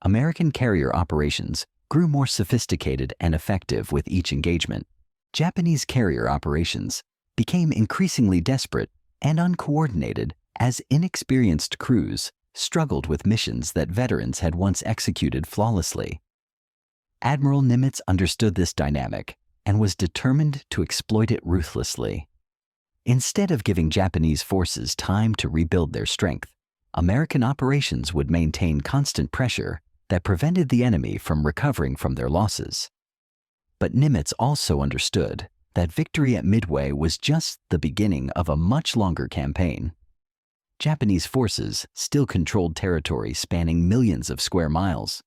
American carrier operations grew more sophisticated and effective with each engagement. Japanese carrier operations became increasingly desperate and uncoordinated as inexperienced crews struggled with missions that veterans had once executed flawlessly. Admiral Nimitz understood this dynamic and was determined to exploit it ruthlessly. Instead of giving Japanese forces time to rebuild their strength, American operations would maintain constant pressure that prevented the enemy from recovering from their losses. But Nimitz also understood that victory at Midway was just the beginning of a much longer campaign. Japanese forces still controlled territory spanning millions of square miles.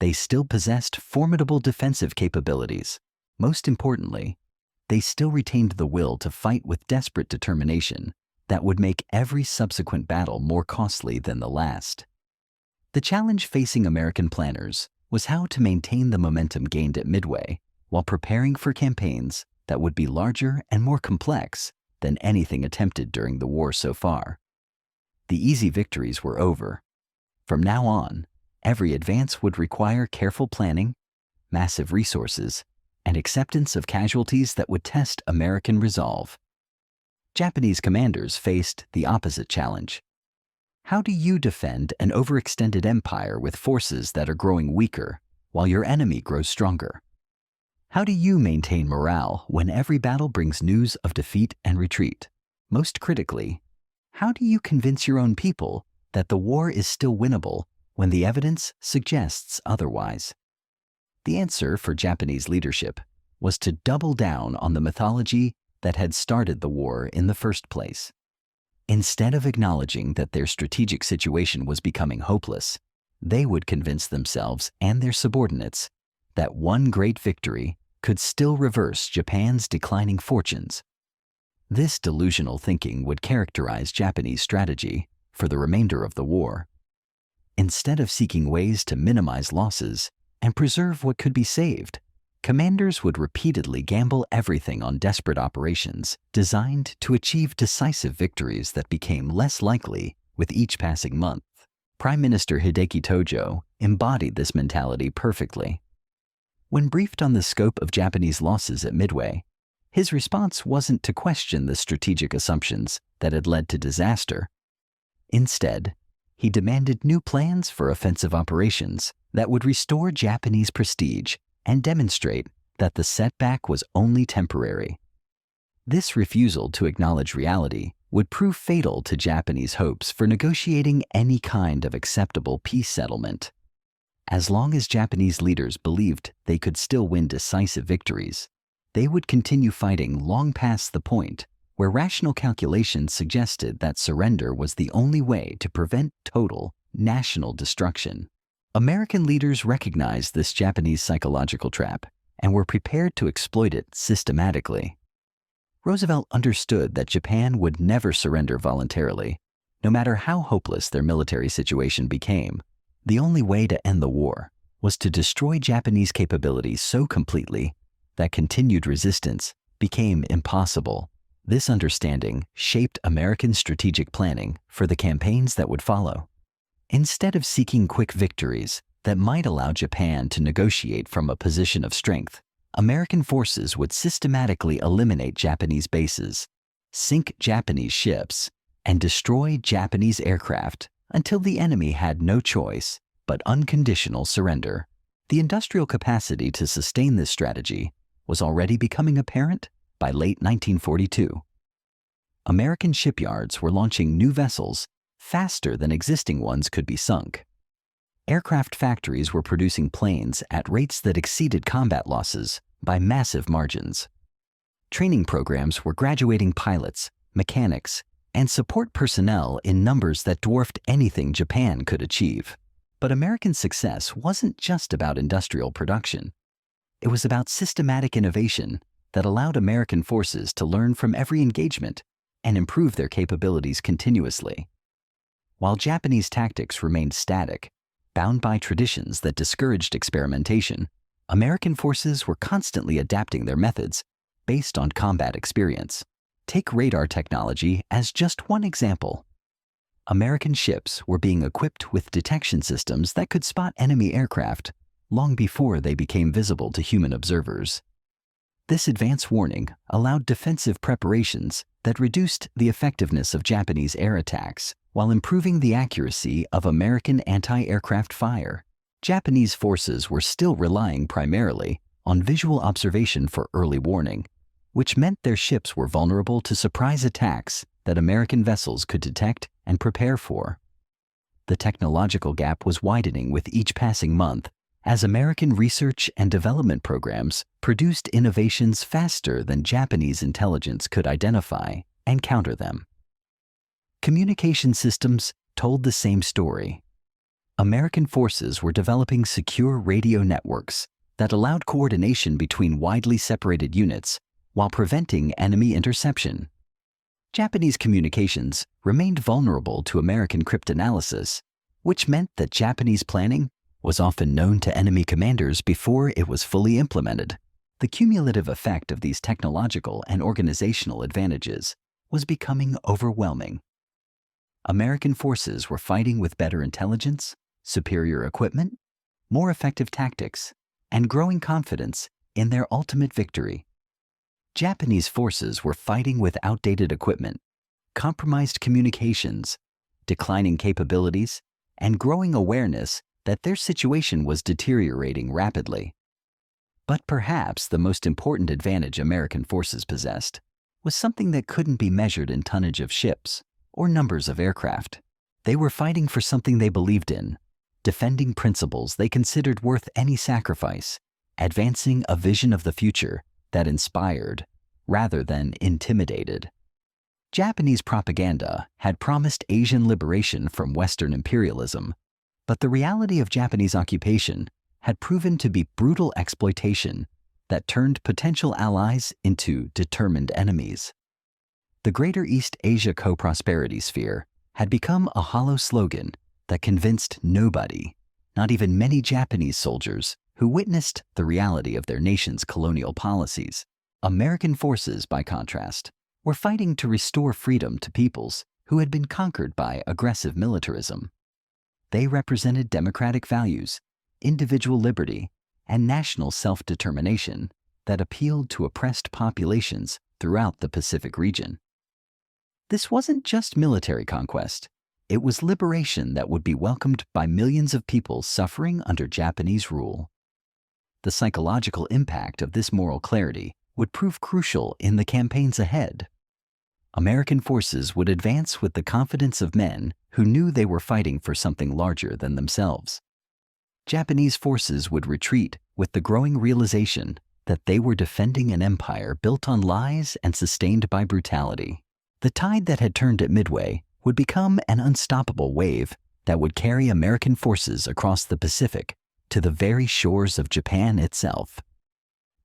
They still possessed formidable defensive capabilities. Most importantly, they still retained the will to fight with desperate determination that would make every subsequent battle more costly than the last. The challenge facing American planners was how to maintain the momentum gained at Midway while preparing for campaigns that would be larger and more complex than anything attempted during the war so far. The easy victories were over. From now on, every advance would require careful planning, massive resources, and acceptance of casualties that would test American resolve. Japanese commanders faced the opposite challenge. How do you defend an overextended empire with forces that are growing weaker while your enemy grows stronger? How do you maintain morale when every battle brings news of defeat and retreat? Most critically, how do you convince your own people that the war is still winnable when the evidence suggests otherwise? The answer for Japanese leadership was to double down on the mythology that had started the war in the first place. Instead of acknowledging that their strategic situation was becoming hopeless, they would convince themselves and their subordinates that one great victory could still reverse Japan's declining fortunes. This delusional thinking would characterize Japanese strategy for the remainder of the war. Instead of seeking ways to minimize losses and preserve what could be saved, commanders would repeatedly gamble everything on desperate operations designed to achieve decisive victories that became less likely with each passing month. Prime Minister Hideki Tojo embodied this mentality perfectly. When briefed on the scope of Japanese losses at Midway, his response wasn't to question the strategic assumptions that had led to disaster. Instead, he demanded new plans for offensive operations that would restore Japanese prestige and demonstrate that the setback was only temporary. This refusal to acknowledge reality would prove fatal to Japanese hopes for negotiating any kind of acceptable peace settlement. As long as Japanese leaders believed they could still win decisive victories, they would continue fighting long past the point where rational calculations suggested that surrender was the only way to prevent total national destruction. American leaders recognized this Japanese psychological trap and were prepared to exploit it systematically. Roosevelt understood that Japan would never surrender voluntarily, no matter how hopeless their military situation became. The only way to end the war was to destroy Japanese capabilities so completely that continued resistance became impossible. This understanding shaped American strategic planning for the campaigns that would follow. Instead of seeking quick victories that might allow Japan to negotiate from a position of strength, American forces would systematically eliminate Japanese bases, sink Japanese ships, and destroy Japanese aircraft until the enemy had no choice but unconditional surrender. The industrial capacity to sustain this strategy was already becoming apparent by late 1942. American shipyards were launching new vessels faster than existing ones could be sunk. Aircraft factories were producing planes at rates that exceeded combat losses by massive margins. Training programs were graduating pilots, mechanics, and support personnel in numbers that dwarfed anything Japan could achieve. But American success wasn't just about industrial production. It was about systematic innovation that allowed American forces to learn from every engagement and improve their capabilities continuously. While Japanese tactics remained static, bound by traditions that discouraged experimentation, American forces were constantly adapting their methods based on combat experience. Take radar technology as just one example. American ships were being equipped with detection systems that could spot enemy aircraft long before they became visible to human observers. This advance warning allowed defensive preparations that reduced the effectiveness of Japanese air attacks while improving the accuracy of American anti-aircraft fire. Japanese forces were still relying primarily on visual observation for early warning, which meant their ships were vulnerable to surprise attacks that American vessels could detect and prepare for. The technological gap was widening with each passing month as American research and development programs produced innovations faster than Japanese intelligence could identify and counter them. Communication systems told the same story. American forces were developing secure radio networks that allowed coordination between widely separated units while preventing enemy interception. Japanese communications remained vulnerable to American cryptanalysis, which meant that Japanese planning was often known to enemy commanders before it was fully implemented. The cumulative effect of these technological and organizational advantages was becoming overwhelming. American forces were fighting with better intelligence, superior equipment, more effective tactics, and growing confidence in their ultimate victory. Japanese forces were fighting with outdated equipment, compromised communications, declining capabilities, and growing awareness that their situation was deteriorating rapidly. But perhaps the most important advantage American forces possessed was something that couldn't be measured in tonnage of ships or numbers of aircraft. They were fighting for something they believed in, defending principles they considered worth any sacrifice, advancing a vision of the future that inspired rather than intimidated. Japanese propaganda had promised Asian liberation from Western imperialism, but the reality of Japanese occupation had proven to be brutal exploitation that turned potential allies into determined enemies. The Greater East Asia Co-Prosperity Sphere had become a hollow slogan that convinced nobody, not even many Japanese soldiers who witnessed the reality of their nation's colonial policies. American forces, by contrast, were fighting to restore freedom to peoples who had been conquered by aggressive militarism. They represented democratic values, individual liberty, and national self-determination that appealed to oppressed populations throughout the Pacific region. This wasn't just military conquest. It was liberation that would be welcomed by millions of people suffering under Japanese rule. The psychological impact of this moral clarity would prove crucial in the campaigns ahead. American forces would advance with the confidence of men who knew they were fighting for something larger than themselves. Japanese forces would retreat with the growing realization that they were defending an empire built on lies and sustained by brutality. The tide that had turned at Midway would become an unstoppable wave that would carry American forces across the Pacific to the very shores of Japan itself.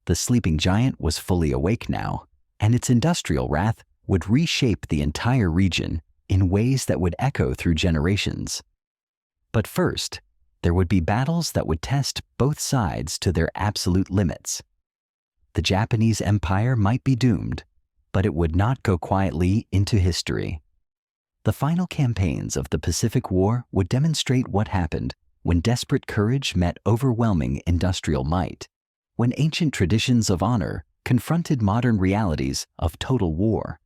The sleeping giant was fully awake now, and its industrial wrath would reshape the entire region in ways that would echo through generations. But first, there would be battles that would test both sides to their absolute limits. The Japanese Empire might be doomed, but it would not go quietly into history. The final campaigns of the Pacific War would demonstrate what happened when desperate courage met overwhelming industrial might, when ancient traditions of honor confronted modern realities of total war.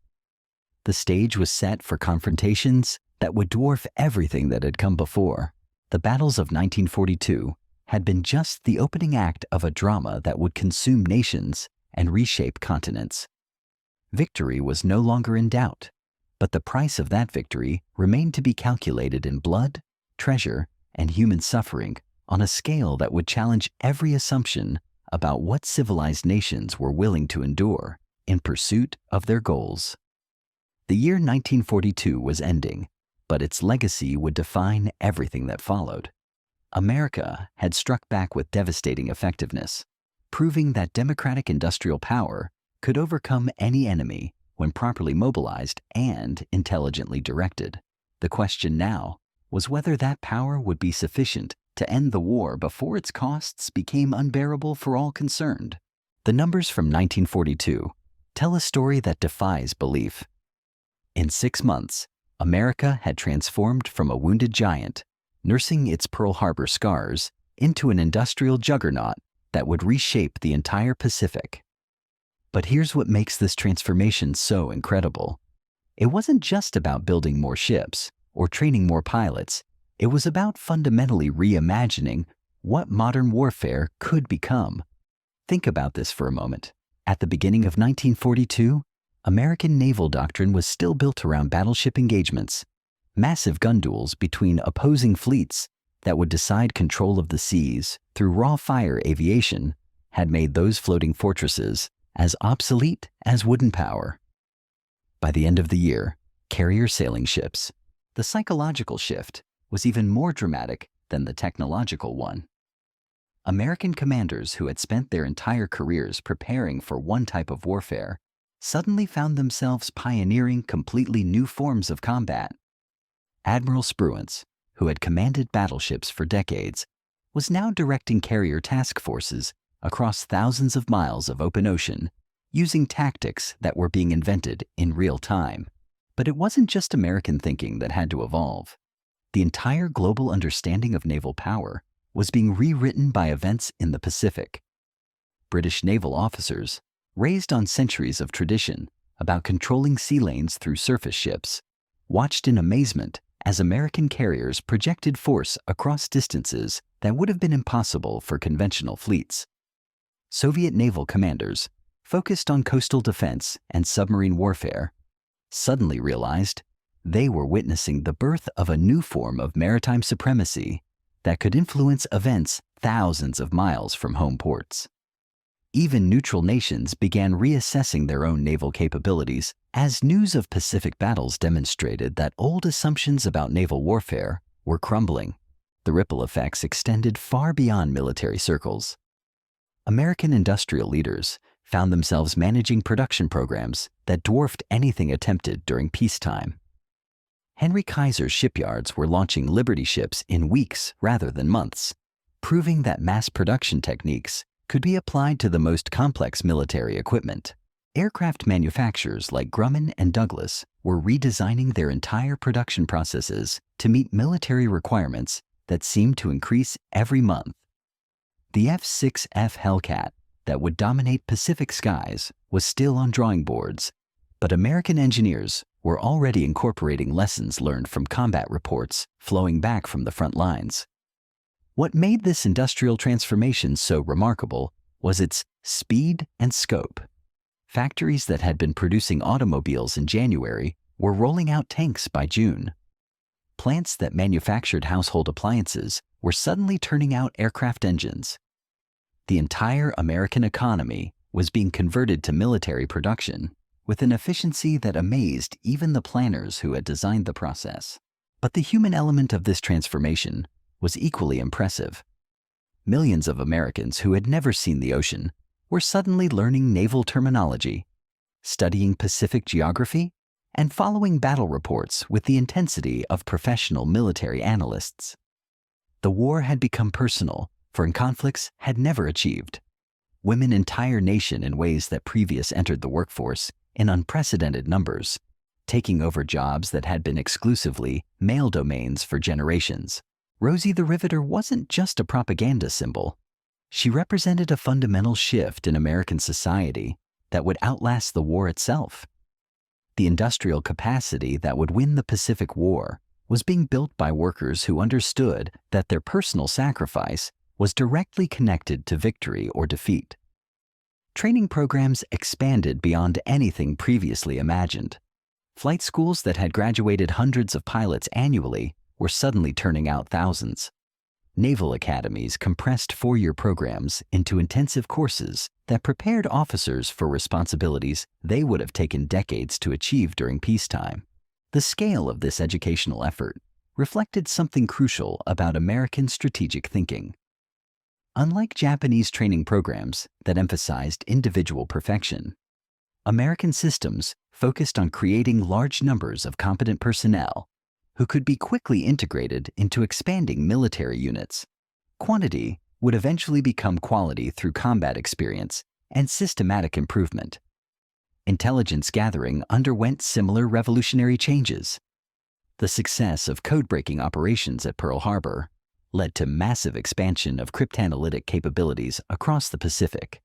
The stage was set for confrontations that would dwarf everything that had come before. The battles of 1942 had been just the opening act of a drama that would consume nations and reshape continents. Victory was no longer in doubt, but the price of that victory remained to be calculated in blood, treasure, and human suffering on a scale that would challenge every assumption about what civilized nations were willing to endure in pursuit of their goals. The year 1942 was ending, but its legacy would define everything that followed. America had struck back with devastating effectiveness, proving that democratic industrial power could overcome any enemy when properly mobilized and intelligently directed. The question now was whether that power would be sufficient to end the war before its costs became unbearable for all concerned. The numbers from 1942 tell a story that defies belief. In 6 months, America had transformed from a wounded giant, nursing its Pearl Harbor scars, into an industrial juggernaut that would reshape the entire Pacific. But here's what makes this transformation so incredible. It wasn't just about building more ships or training more pilots. It was about fundamentally reimagining what modern warfare could become. Think about this for a moment. At the beginning of 1942, American naval doctrine was still built around battleship engagements, massive gun duels between opposing fleets that would decide control of the seas through raw fire aviation had made those floating fortresses as obsolete as wooden power. By the end of the year, carrier sailing ships. The psychological shift was even more dramatic than the technological one. American commanders who had spent their entire careers preparing for one type of warfare suddenly found themselves pioneering completely new forms of combat. Admiral Spruance, who had commanded battleships for decades, was now directing carrier task forces across thousands of miles of open ocean, using tactics that were being invented in real time. But it wasn't just American thinking that had to evolve. The entire global understanding of naval power was being rewritten by events in the Pacific. British naval officers, raised on centuries of tradition about controlling sea lanes through surface ships, watched in amazement as American carriers projected force across distances that would have been impossible for conventional fleets. Soviet naval commanders, focused on coastal defense and submarine warfare, suddenly realized they were witnessing the birth of a new form of maritime supremacy that could influence events thousands of miles from home ports. Even neutral nations began reassessing their own naval capabilities as news of Pacific battles demonstrated that old assumptions about naval warfare were crumbling. The ripple effects extended far beyond military circles. American industrial leaders found themselves managing production programs that dwarfed anything attempted during peacetime. Henry Kaiser's shipyards were launching Liberty ships in weeks rather than months, proving that mass production techniques could be applied to the most complex military equipment. Aircraft manufacturers like Grumman and Douglas were redesigning their entire production processes to meet military requirements that seemed to increase every month. The F-6F Hellcat that would dominate Pacific skies was still on drawing boards, but American engineers were already incorporating lessons learned from combat reports flowing back from the front lines. What made this industrial transformation so remarkable was its speed and scope. Factories that had been producing automobiles in January were rolling out tanks by June. Plants that manufactured household appliances were suddenly turning out aircraft engines. The entire American economy was being converted to military production with an efficiency that amazed even the planners who had designed the process. But the human element of this transformation was equally impressive. Millions of Americans who had never seen the ocean were suddenly learning naval terminology, studying Pacific geography, and following battle reports with the intensity of professional military analysts. The war had become personal, foreign conflicts had never achieved. Women entire nation in ways that previous entered the workforce in unprecedented numbers, taking over jobs that had been exclusively male domains for generations. Rosie the Riveter wasn't just a propaganda symbol. She represented a fundamental shift in American society that would outlast the war itself. The industrial capacity that would win the Pacific War was being built by workers who understood that their personal sacrifice was directly connected to victory or defeat. Training programs expanded beyond anything previously imagined. Flight schools that had graduated hundreds of pilots annually were suddenly turning out thousands. Naval academies compressed four-year programs into intensive courses that prepared officers for responsibilities they would have taken decades to achieve during peacetime. The scale of this educational effort reflected something crucial about American strategic thinking. Unlike Japanese training programs that emphasized individual perfection, American systems focused on creating large numbers of competent personnel who could be quickly integrated into expanding military units. Quantity would eventually become quality through combat experience and systematic improvement. Intelligence gathering underwent similar revolutionary changes. The success of codebreaking operations at Pearl Harbor led to massive expansion of cryptanalytic capabilities across the Pacific.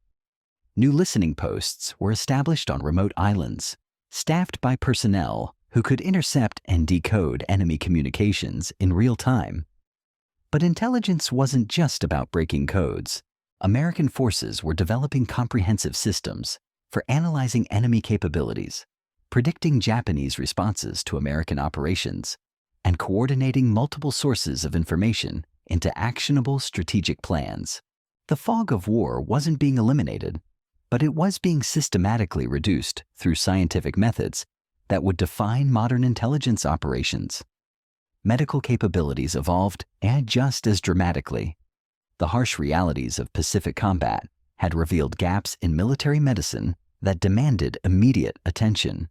New listening posts were established on remote islands, staffed by personnel who could intercept and decode enemy communications in real time. But intelligence wasn't just about breaking codes. American forces were developing comprehensive systems for analyzing enemy capabilities, predicting Japanese responses to American operations, and coordinating multiple sources of information into actionable strategic plans. The fog of war wasn't being eliminated, but it was being systematically reduced through scientific methods that would define modern intelligence operations. Medical capabilities evolved, and just as dramatically. The harsh realities of Pacific combat had revealed gaps in military medicine that demanded immediate attention.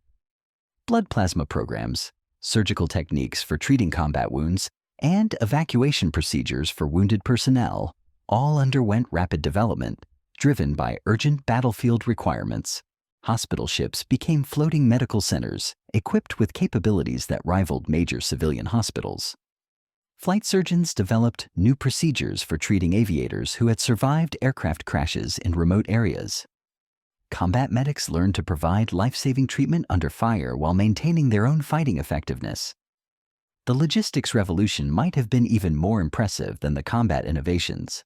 Blood plasma programs, surgical techniques for treating combat wounds, and evacuation procedures for wounded personnel all underwent rapid development, driven by urgent battlefield requirements. Hospital ships became floating medical centers equipped with capabilities that rivaled major civilian hospitals. Flight surgeons developed new procedures for treating aviators who had survived aircraft crashes in remote areas. Combat medics learned to provide life-saving treatment under fire while maintaining their own fighting effectiveness. The logistics revolution might have been even more impressive than the combat innovations.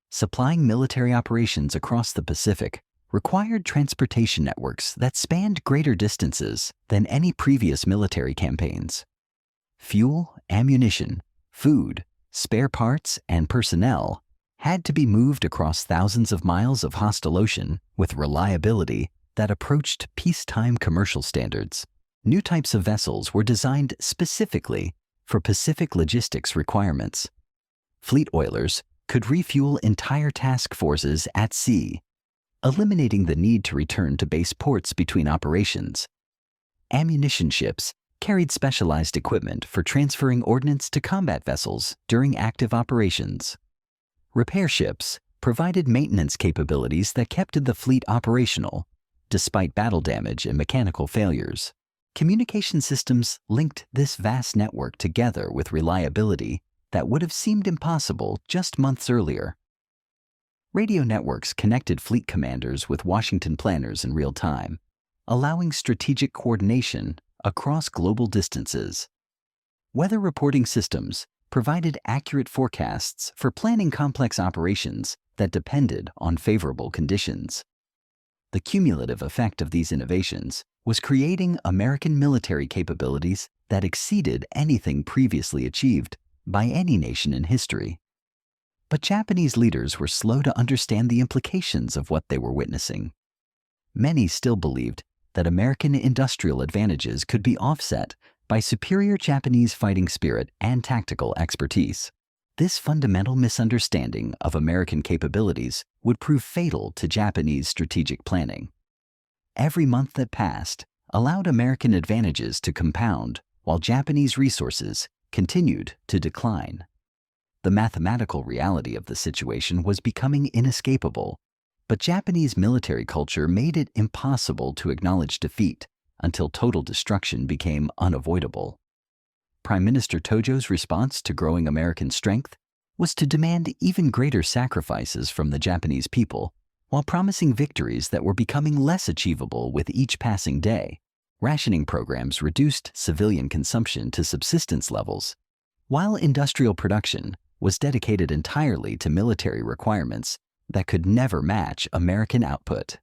Supplying military operations across the Pacific required transportation networks that spanned greater distances than any previous military campaigns. Fuel, ammunition, food, spare parts, and personnel had to be moved across thousands of miles of hostile ocean with reliability that approached peacetime commercial standards. New types of vessels were designed specifically for Pacific logistics requirements. Fleet oilers could refuel entire task forces at sea, eliminating the need to return to base ports between operations. Ammunition ships carried specialized equipment for transferring ordnance to combat vessels during active operations. Repair ships provided maintenance capabilities that kept the fleet operational, despite battle damage and mechanical failures. Communication systems linked this vast network together with reliability that would have seemed impossible just months earlier. Radio networks connected fleet commanders with Washington planners in real time, allowing strategic coordination across global distances. Weather reporting systems provided accurate forecasts for planning complex operations that depended on favorable conditions. The cumulative effect of these innovations was creating American military capabilities that exceeded anything previously achieved by any nation in history. But Japanese leaders were slow to understand the implications of what they were witnessing. Many still believed that American industrial advantages could be offset by superior Japanese fighting spirit and tactical expertise. This fundamental misunderstanding of American capabilities would prove fatal to Japanese strategic planning. Every month that passed allowed American advantages to compound while Japanese resources continued to decline. The mathematical reality of the situation was becoming inescapable, but Japanese military culture made it impossible to acknowledge defeat until total destruction became unavoidable. Prime Minister Tojo's response to growing American strength was to demand even greater sacrifices from the Japanese people, while promising victories that were becoming less achievable with each passing day. Rationing programs reduced civilian consumption to subsistence levels, while industrial production was dedicated entirely to military requirements that could never match American output.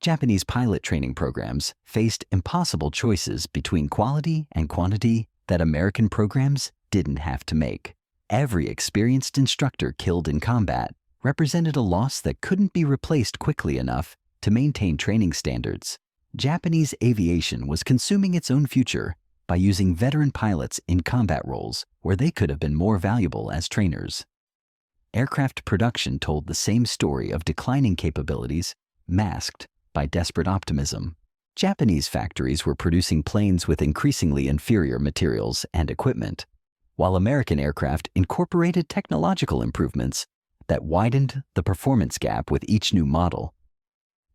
Japanese pilot training programs faced impossible choices between quality and quantity that American programs didn't have to make. Every experienced instructor killed in combat represented a loss that couldn't be replaced quickly enough to maintain training standards. Japanese aviation was consuming its own future by using veteran pilots in combat roles where they could have been more valuable as trainers. Aircraft production told the same story of declining capabilities, masked by desperate optimism. Japanese factories were producing planes with increasingly inferior materials and equipment, while American aircraft incorporated technological improvements that widened the performance gap with each new model.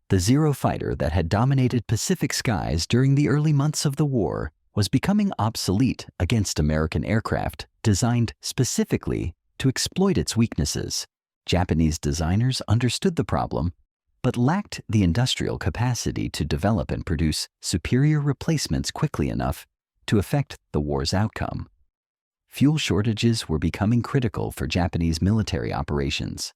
The Zero fighter that had dominated Pacific skies during the early months of the war was becoming obsolete against American aircraft designed specifically to exploit its weaknesses. Japanese designers understood the problem, but lacked the industrial capacity to develop and produce superior replacements quickly enough to affect the war's outcome. Fuel shortages were becoming critical for Japanese military operations.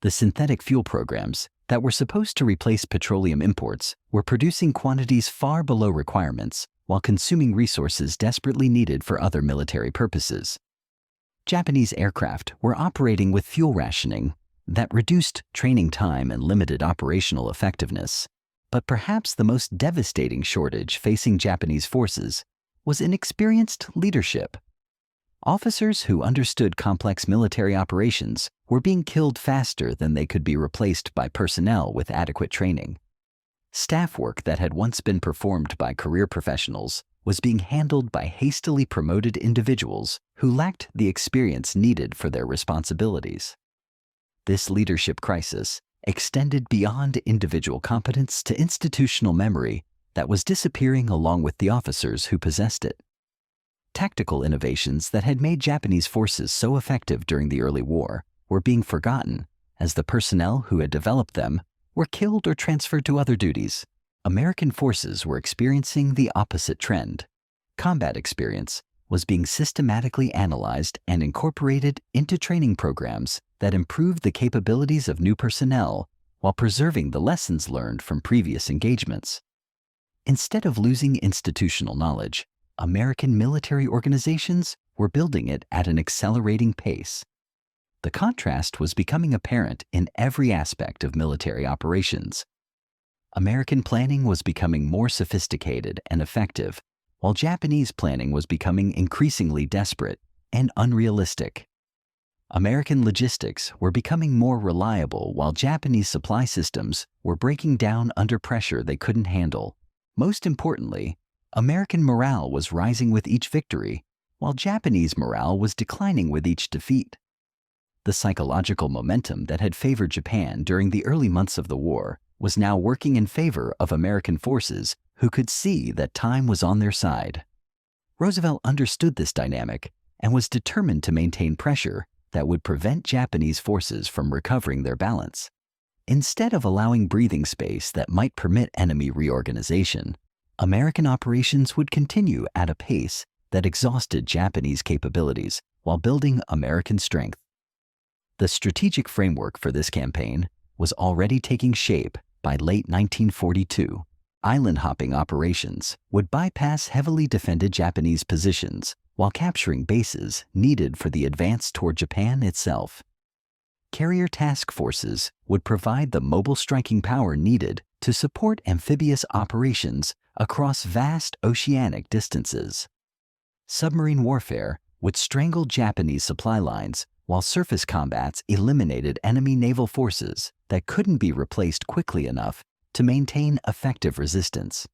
The synthetic fuel programs that were supposed to replace petroleum imports were producing quantities far below requirements while consuming resources desperately needed for other military purposes. Japanese aircraft were operating with fuel rationing that reduced training time and limited operational effectiveness. But perhaps the most devastating shortage facing Japanese forces was inexperienced leadership. Officers who understood complex military operations were being killed faster than they could be replaced by personnel with adequate training. Staff work that had once been performed by career professionals was being handled by hastily promoted individuals who lacked the experience needed for their responsibilities. This leadership crisis extended beyond individual competence to institutional memory that was disappearing along with the officers who possessed it. Tactical innovations that had made Japanese forces so effective during the early war were being forgotten as the personnel who had developed them were killed or transferred to other duties. American forces were experiencing the opposite trend. Combat experience was being systematically analyzed and incorporated into training programs that improved the capabilities of new personnel while preserving the lessons learned from previous engagements. Instead of losing institutional knowledge, American military organizations were building it at an accelerating pace. The contrast was becoming apparent in every aspect of military operations. American planning was becoming more sophisticated and effective, while Japanese planning was becoming increasingly desperate and unrealistic. American logistics were becoming more reliable, while Japanese supply systems were breaking down under pressure they couldn't handle. Most importantly, American morale was rising with each victory, while Japanese morale was declining with each defeat. The psychological momentum that had favored Japan during the early months of the war was now working in favor of American forces who could see that time was on their side. Roosevelt understood this dynamic and was determined to maintain pressure that would prevent Japanese forces from recovering their balance. Instead of allowing breathing space that might permit enemy reorganization, American operations would continue at a pace that exhausted Japanese capabilities while building American strength. The strategic framework for this campaign was already taking shape by late 1942. Island-hopping operations would bypass heavily defended Japanese positions while capturing bases needed for the advance toward Japan itself. Carrier task forces would provide the mobile striking power needed to support amphibious operations across vast oceanic distances. Submarine warfare would strangle Japanese supply lines, while surface combats eliminated enemy naval forces that couldn't be replaced quickly enough to maintain effective resistance.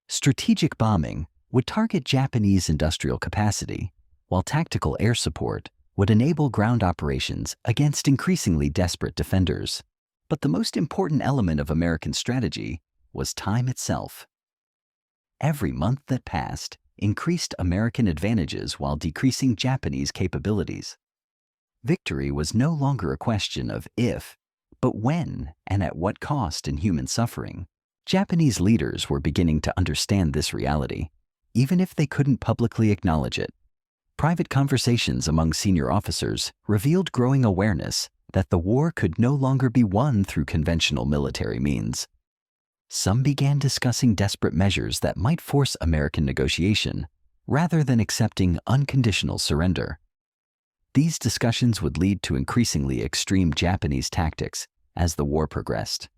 Strategic bombing would target Japanese industrial capacity, while tactical air support would enable ground operations against increasingly desperate defenders. But the most important element of American strategy was time itself. Every month that passed increased American advantages while decreasing Japanese capabilities. Victory was no longer a question of if, but when and at what cost in human suffering. Japanese leaders were beginning to understand this reality, even if they couldn't publicly acknowledge it. Private conversations among senior officers revealed growing awareness that the war could no longer be won through conventional military means. Some began discussing desperate measures that might force American negotiation, rather than accepting unconditional surrender. These discussions would lead to increasingly extreme Japanese tactics as the war progressed.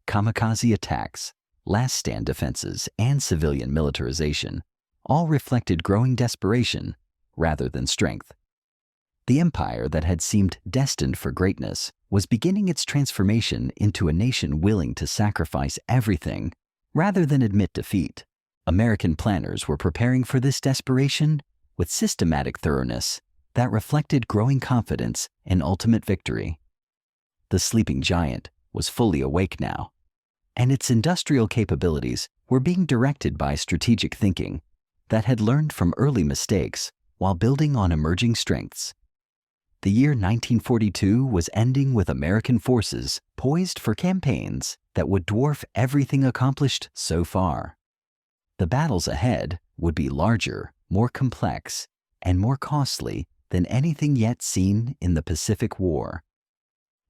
Kamikaze attacks, last-stand defenses, and civilian militarization all reflected growing desperation rather than strength. The empire that had seemed destined for greatness was beginning its transformation into a nation willing to sacrifice everything rather than admit defeat. American planners were preparing for this desperation with systematic thoroughness that reflected growing confidence in ultimate victory. The sleeping giant was fully awake now, and its industrial capabilities were being directed by strategic thinking that had learned from early mistakes while building on emerging strengths. The year 1942 was ending with American forces poised for campaigns that would dwarf everything accomplished so far. The battles ahead would be larger, more complex, and more costly than anything yet seen in the Pacific War.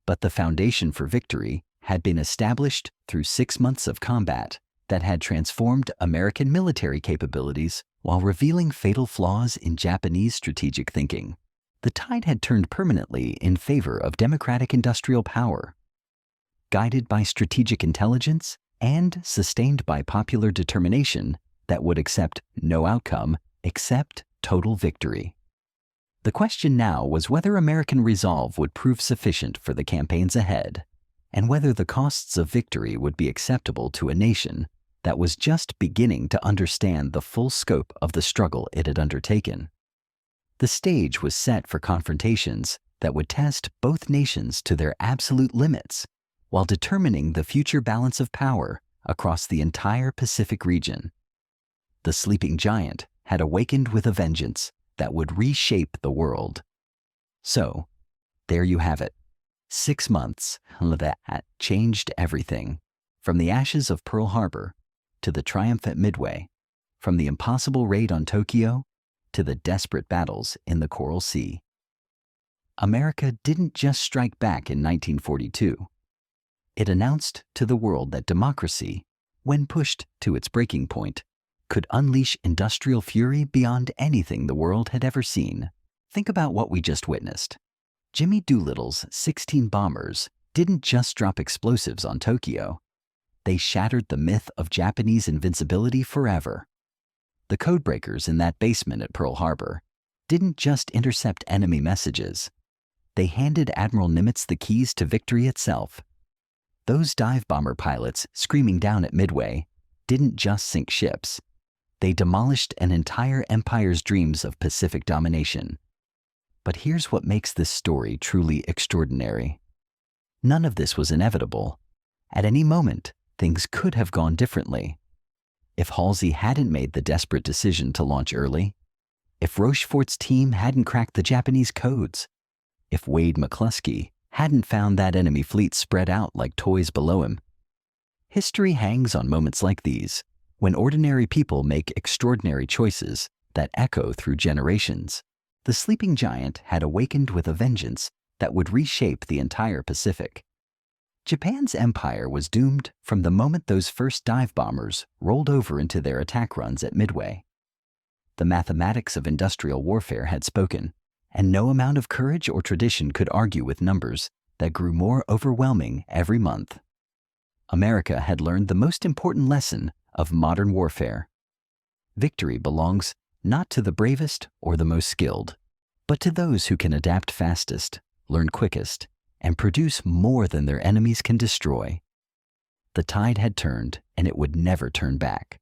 But the foundation for victory had been established through 6 months of combat that had transformed American military capabilities while revealing fatal flaws in Japanese strategic thinking. The tide had turned permanently in favor of democratic industrial power. Guided by strategic intelligence and sustained by popular determination that would accept no outcome except total victory. The question now was whether American resolve would prove sufficient for the campaigns ahead, and whether the costs of victory would be acceptable to a nation that was just beginning to understand the full scope of the struggle it had undertaken. The stage was set for confrontations that would test both nations to their absolute limits while determining the future balance of power across the entire Pacific region. The sleeping giant had awakened with a vengeance that would reshape the world. So, there you have it. 6 months that changed everything. From the ashes of Pearl Harbor to the triumph at Midway, from the impossible raid on Tokyo to the desperate battles in the Coral Sea. America didn't just strike back in 1942. It announced to the world that democracy, when pushed to its breaking point, could unleash industrial fury beyond anything the world had ever seen. Think about what we just witnessed. Jimmy Doolittle's 16 bombers didn't just drop explosives on Tokyo. They shattered the myth of Japanese invincibility forever. The codebreakers in that basement at Pearl Harbor didn't just intercept enemy messages. They handed Admiral Nimitz the keys to victory itself. Those dive bomber pilots screaming down at Midway didn't just sink ships. They demolished an entire empire's dreams of Pacific domination. But here's what makes this story truly extraordinary. None of this was inevitable. At any moment, things could have gone differently. If Halsey hadn't made the desperate decision to launch early, if Rochefort's team hadn't cracked the Japanese codes, if Wade McCluskey hadn't found that enemy fleet spread out like toys below him. History hangs on moments like these, when ordinary people make extraordinary choices that echo through generations. The sleeping giant had awakened with a vengeance that would reshape the entire Pacific. Japan's empire was doomed from the moment those first dive bombers rolled over into their attack runs at Midway. The mathematics of industrial warfare had spoken, and no amount of courage or tradition could argue with numbers that grew more overwhelming every month. America had learned the most important lesson of modern warfare. Victory belongs not to the bravest or the most skilled, but to those who can adapt fastest, learn quickest, and produce more than their enemies can destroy. The tide had turned, and it would never turn back.